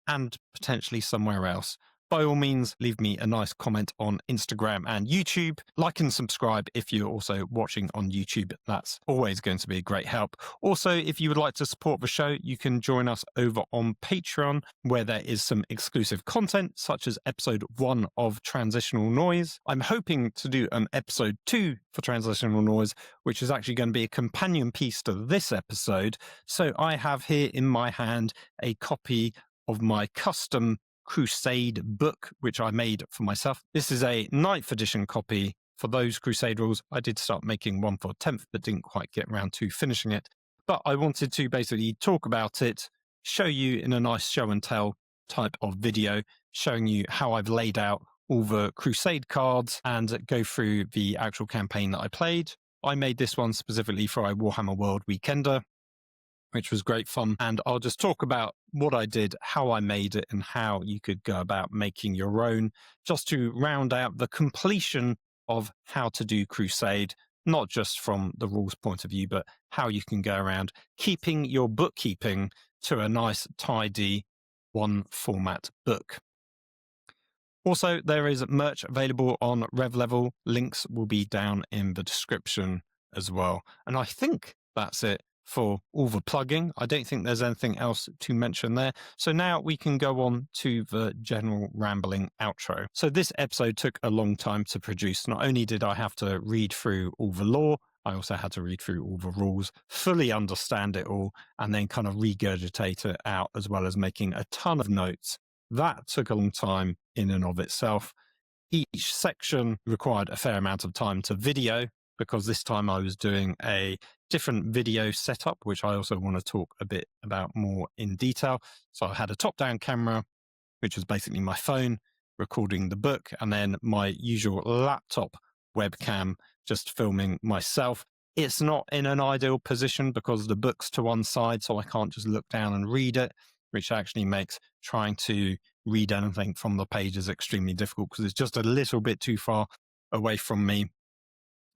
and potentially somewhere else. By all means, leave me a nice comment on Instagram and YouTube. Like and subscribe if you're also watching on YouTube. That's always going to be a great help. Also, if you would like to support the show, you can join us over on Patreon, where there is some exclusive content, such as episode 1 of Transitional Noise. I'm hoping to do an episode 2 for Transitional Noise, which is actually going to be a companion piece to this episode. So I have here in my hand a copy of my custom Crusade book, which I made for myself. This is a 9th edition copy for those Crusade rules. I did start making one for 10th, but didn't quite get around to finishing it. But I wanted to basically talk about it, show you in a nice show and tell type of video, showing you how I've laid out all the Crusade cards and go through the actual campaign that I played. I made this one specifically for a Warhammer World Weekender, which was great fun. And I'll just talk about what I did, how I made it, and how you could go about making your own, just to round out the completion of how to do Crusade, not just from the rules point of view, but how you can go around keeping your bookkeeping to a nice, tidy, one format book. Also, there is merch available on RevLevel. Links will be down in the description as well. And I think that's it for all the plugging. I don't think there's anything else to mention there. So now we can go on to the general rambling outro. So this episode took a long time to produce. Not only did I have to read through all the lore, I also had to read through all the rules, fully understand it all, and then kind of regurgitate it out, as well as making a ton of notes. That took a long time in and of itself. Each section required a fair amount of time to video, because this time I was doing a different video setup, which I also want to talk a bit about more in detail. So I had a top-down camera, which was basically my phone recording the book, and then my usual laptop webcam just filming myself. It's not in an ideal position because the book's to one side, so I can't just look down and read it, which actually makes trying to read anything from the pages extremely difficult because it's just a little bit too far away from me.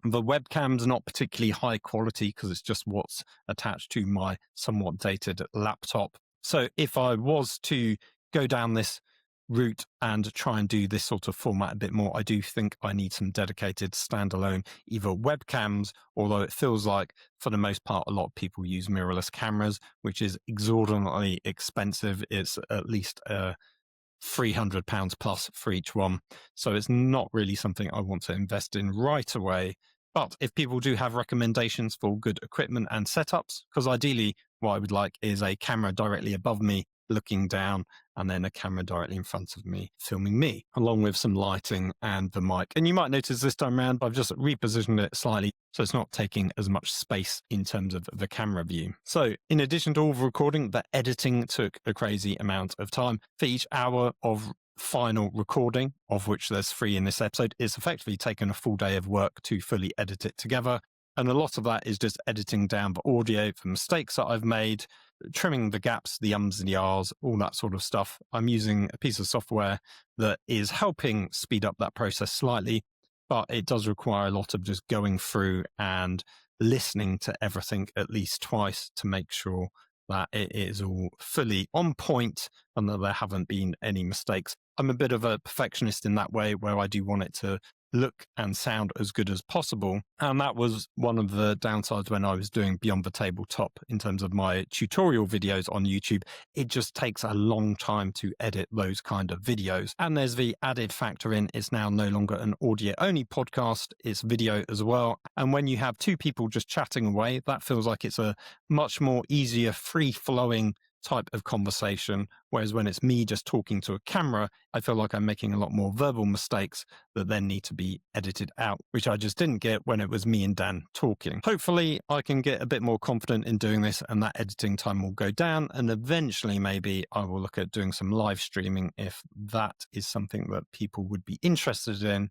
The webcam's not particularly high quality because it's just what's attached to my somewhat dated laptop. So if I was to go down this route and try and do this sort of format a bit more, I do think I need some dedicated standalone either webcams, although it feels like for the most part a lot of people use mirrorless cameras, which is exorbitantly expensive. It's at least £300 plus for each one. So it's not really something I want to invest in right away. But if people do have recommendations for good equipment and setups, because ideally what I would like is a camera directly above me looking down, and then a camera directly in front of me filming me, along with some lighting and the mic. And you might notice this time around, I've just repositioned it slightly so it's not taking as much space in terms of the camera view. So in addition to all the recording, the editing took a crazy amount of time. For each hour of final recording, of which there's 3 in this episode, it's effectively taken a full day of work to fully edit it together. And a lot of that is just editing down the audio for mistakes that I've made, trimming the gaps, the ums and the ahs, all that sort of stuff. I'm using a piece of software that is helping speed up that process slightly, but it does require a lot of just going through and listening to everything at least twice to make sure that it is all fully on point and that there haven't been any mistakes. I'm a bit of a perfectionist in that way, where I do want it to look and sound as good as possible. And that was one of the downsides when I was doing Beyond the Tabletop in terms of my tutorial videos on YouTube. It just takes a long time to edit those kind of videos. And there's the added factor in, it's now no longer an audio only podcast, it's video as well. And when you have 2 people just chatting away, that feels like it's a much more easier, free flowing type of conversation, whereas when it's me just talking to a camera, I feel like I'm making a lot more verbal mistakes that then need to be edited out, which I just didn't get when it was me and Dan talking. Hopefully I can get a bit more confident in doing this and that editing time will go down, and eventually maybe I will look at doing some live streaming if that is something that people would be interested in.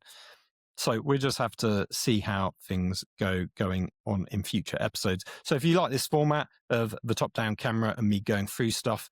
So we just have to see how things going on in future episodes. So if you like this format of the top-down camera and me going through stuff,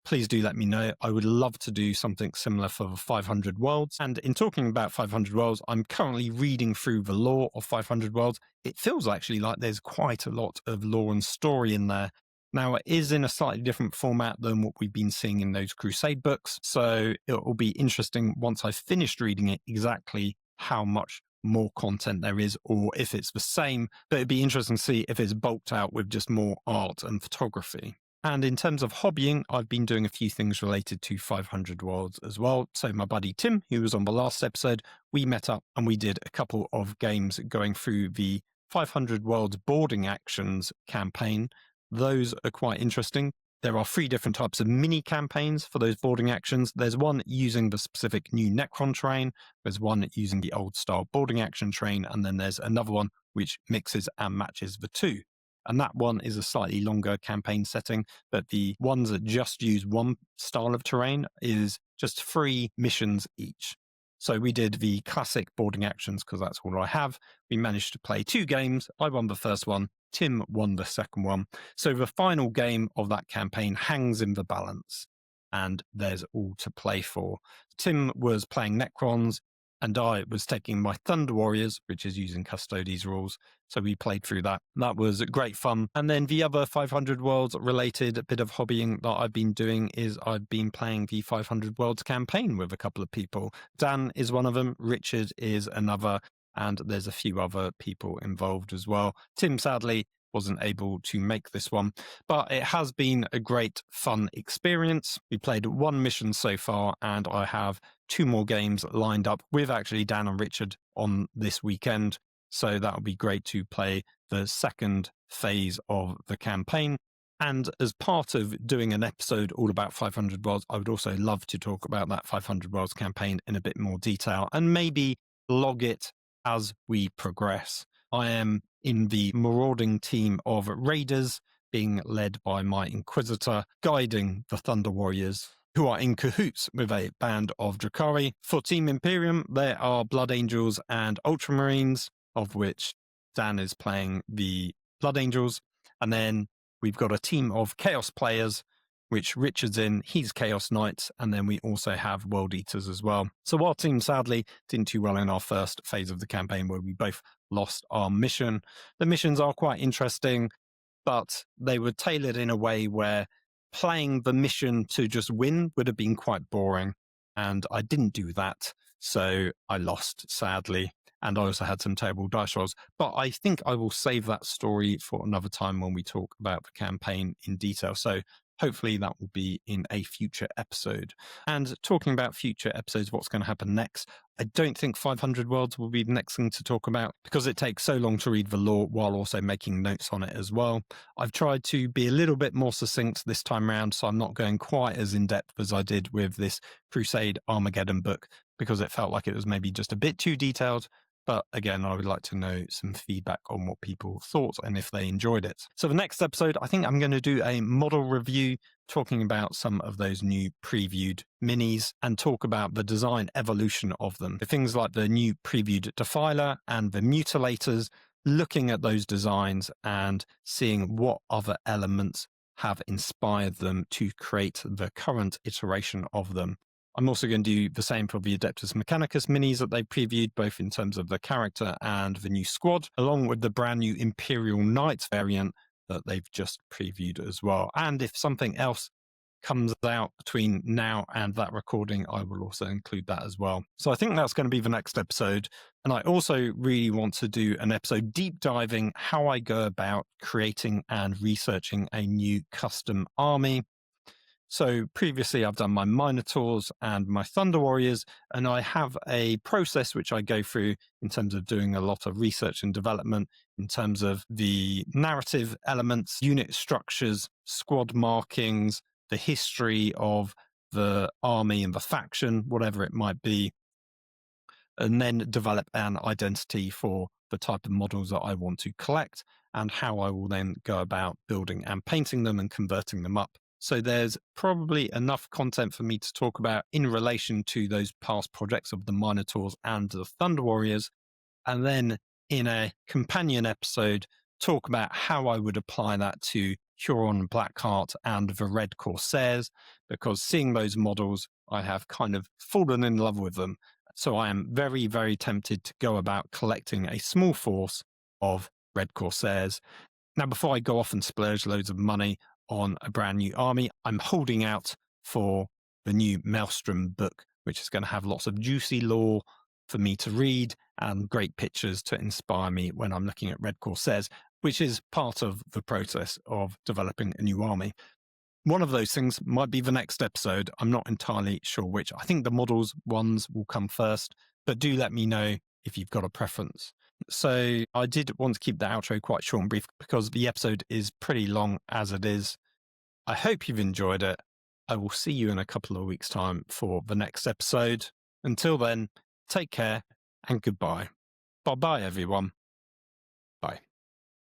please do let me know. I would love to do something similar for 500 Worlds. And in talking about 500 Worlds, I'm currently reading through the lore of 500 Worlds. It feels actually like there's quite a lot of lore and story in there. Now, it is in a slightly different format than what we've been seeing in those Crusade books. So it will be interesting once I've finished reading it exactly how much more content there is, or if it's the same. But it'd be interesting to see if it's bulked out with just more art and photography. And in terms of hobbying, I've been doing a few things related to 500 Worlds as well. So my buddy Tim, who was on the last episode, we met up and we did a couple of games going through the 500 Worlds boarding actions campaign. Those are quite interesting. There are 3 different types of mini campaigns for those boarding actions. There's one using the specific new Necron terrain. There's one using the old style boarding action terrain. And then there's another one which mixes and matches the two. And that one is a slightly longer campaign setting, but the ones that just use one style of terrain is just 3 missions each. So we did the classic boarding actions because that's all I have. We managed to play 2 games. I won the first one. Tim won the second one. So the final game of that campaign hangs in the balance, and there's all to play for. Tim was playing Necrons, and I was taking my Thunder Warriors, which is using Custodes rules. So we played through that. That was great fun. And then the other 500 Worlds related bit of hobbying that I've been doing is I've been playing the 500 Worlds campaign with a couple of people. Dan is one of them. Richard is another. And there's a few other people involved as well. Tim, sadly, wasn't able to make this one, but it has been a great fun experience. We played 1 mission so far, and I have 2 more games lined up with actually Dan and Richard on this weekend. So that'll be great to play the second phase of the campaign. And as part of doing an episode all about 500 Worlds, I would also love to talk about that 500 Worlds campaign in a bit more detail and maybe log it as we progress. I am in the marauding team of raiders, being led by my Inquisitor, guiding the Thunder Warriors, who are in cahoots with a band of Drakari. For Team Imperium, there are Blood Angels and Ultramarines, of which Dan is playing the Blood Angels. And then we've got a team of Chaos players, which Richard's in, he's Chaos Knights, and then we also have World Eaters as well. So our team sadly didn't do well in our first phase of the campaign where we both lost our mission. The missions are quite interesting, but they were tailored in a way where playing the mission to just win would have been quite boring, and I didn't do that, so I lost sadly. And I also had some terrible dice rolls. But I think I will save that story for another time when we talk about the campaign in detail. So hopefully that will be in a future episode. And talking about future episodes, what's going to happen next? I don't think 500 Worlds will be the next thing to talk about because it takes so long to read the lore while also making notes on it as well. I've tried to be a little bit more succinct this time around, so I'm not going quite as in-depth as I did with this Crusade Armageddon book because it felt like it was maybe just a bit too detailed. But again, I would like to know some feedback on what people thought and if they enjoyed it. So the next episode, I think I'm going to do a model review talking about some of those new previewed minis and talk about the design evolution of them. The things like the new previewed Defiler and the Mutilators, looking at those designs and seeing what other elements have inspired them to create the current iteration of them. I'm also going to do the same for the Adeptus Mechanicus minis that they previewed, both in terms of the character and the new squad, along with the brand new Imperial Knights variant that they've just previewed as well. And if something else comes out between now and that recording, I will also include that as well. So I think that's going to be the next episode. And I also really want to do an episode deep diving how I go about creating and researching a new custom army. So previously I've done my Minotaurs and my Thunder Warriors, and I have a process which I go through in terms of doing a lot of research and development in terms of the narrative elements, unit structures, squad markings, the history of the army and the faction, whatever it might be, and then develop an identity for the type of models that I want to collect and how I will then go about building and painting them and converting them up. So there's probably enough content for me to talk about in relation to those past projects of the Minotaurs and the Thunder Warriors. and then in a companion episode, talk about how I would apply that to Huron Blackheart and the Red Corsairs, because seeing those models, I have kind of fallen in love with them. So I am very, very tempted to go about collecting a small force of Red Corsairs. Now, before I go off and splurge loads of money on a brand new army, I'm holding out for the new Maelstrom book, which is going to have lots of juicy lore for me to read and great pictures to inspire me when I'm looking at Red Corsairs, which is part of the process of developing a new army. One of those things might be the next episode. I'm not entirely sure which. I think the models ones will come first, but do let me know if you've got a preference. So I did want to keep the outro quite short and brief because the episode is pretty long as it is. I hope you've enjoyed it. I will see you in a couple of weeks' time for the next episode. Until then, take care and goodbye. Bye-bye, everyone.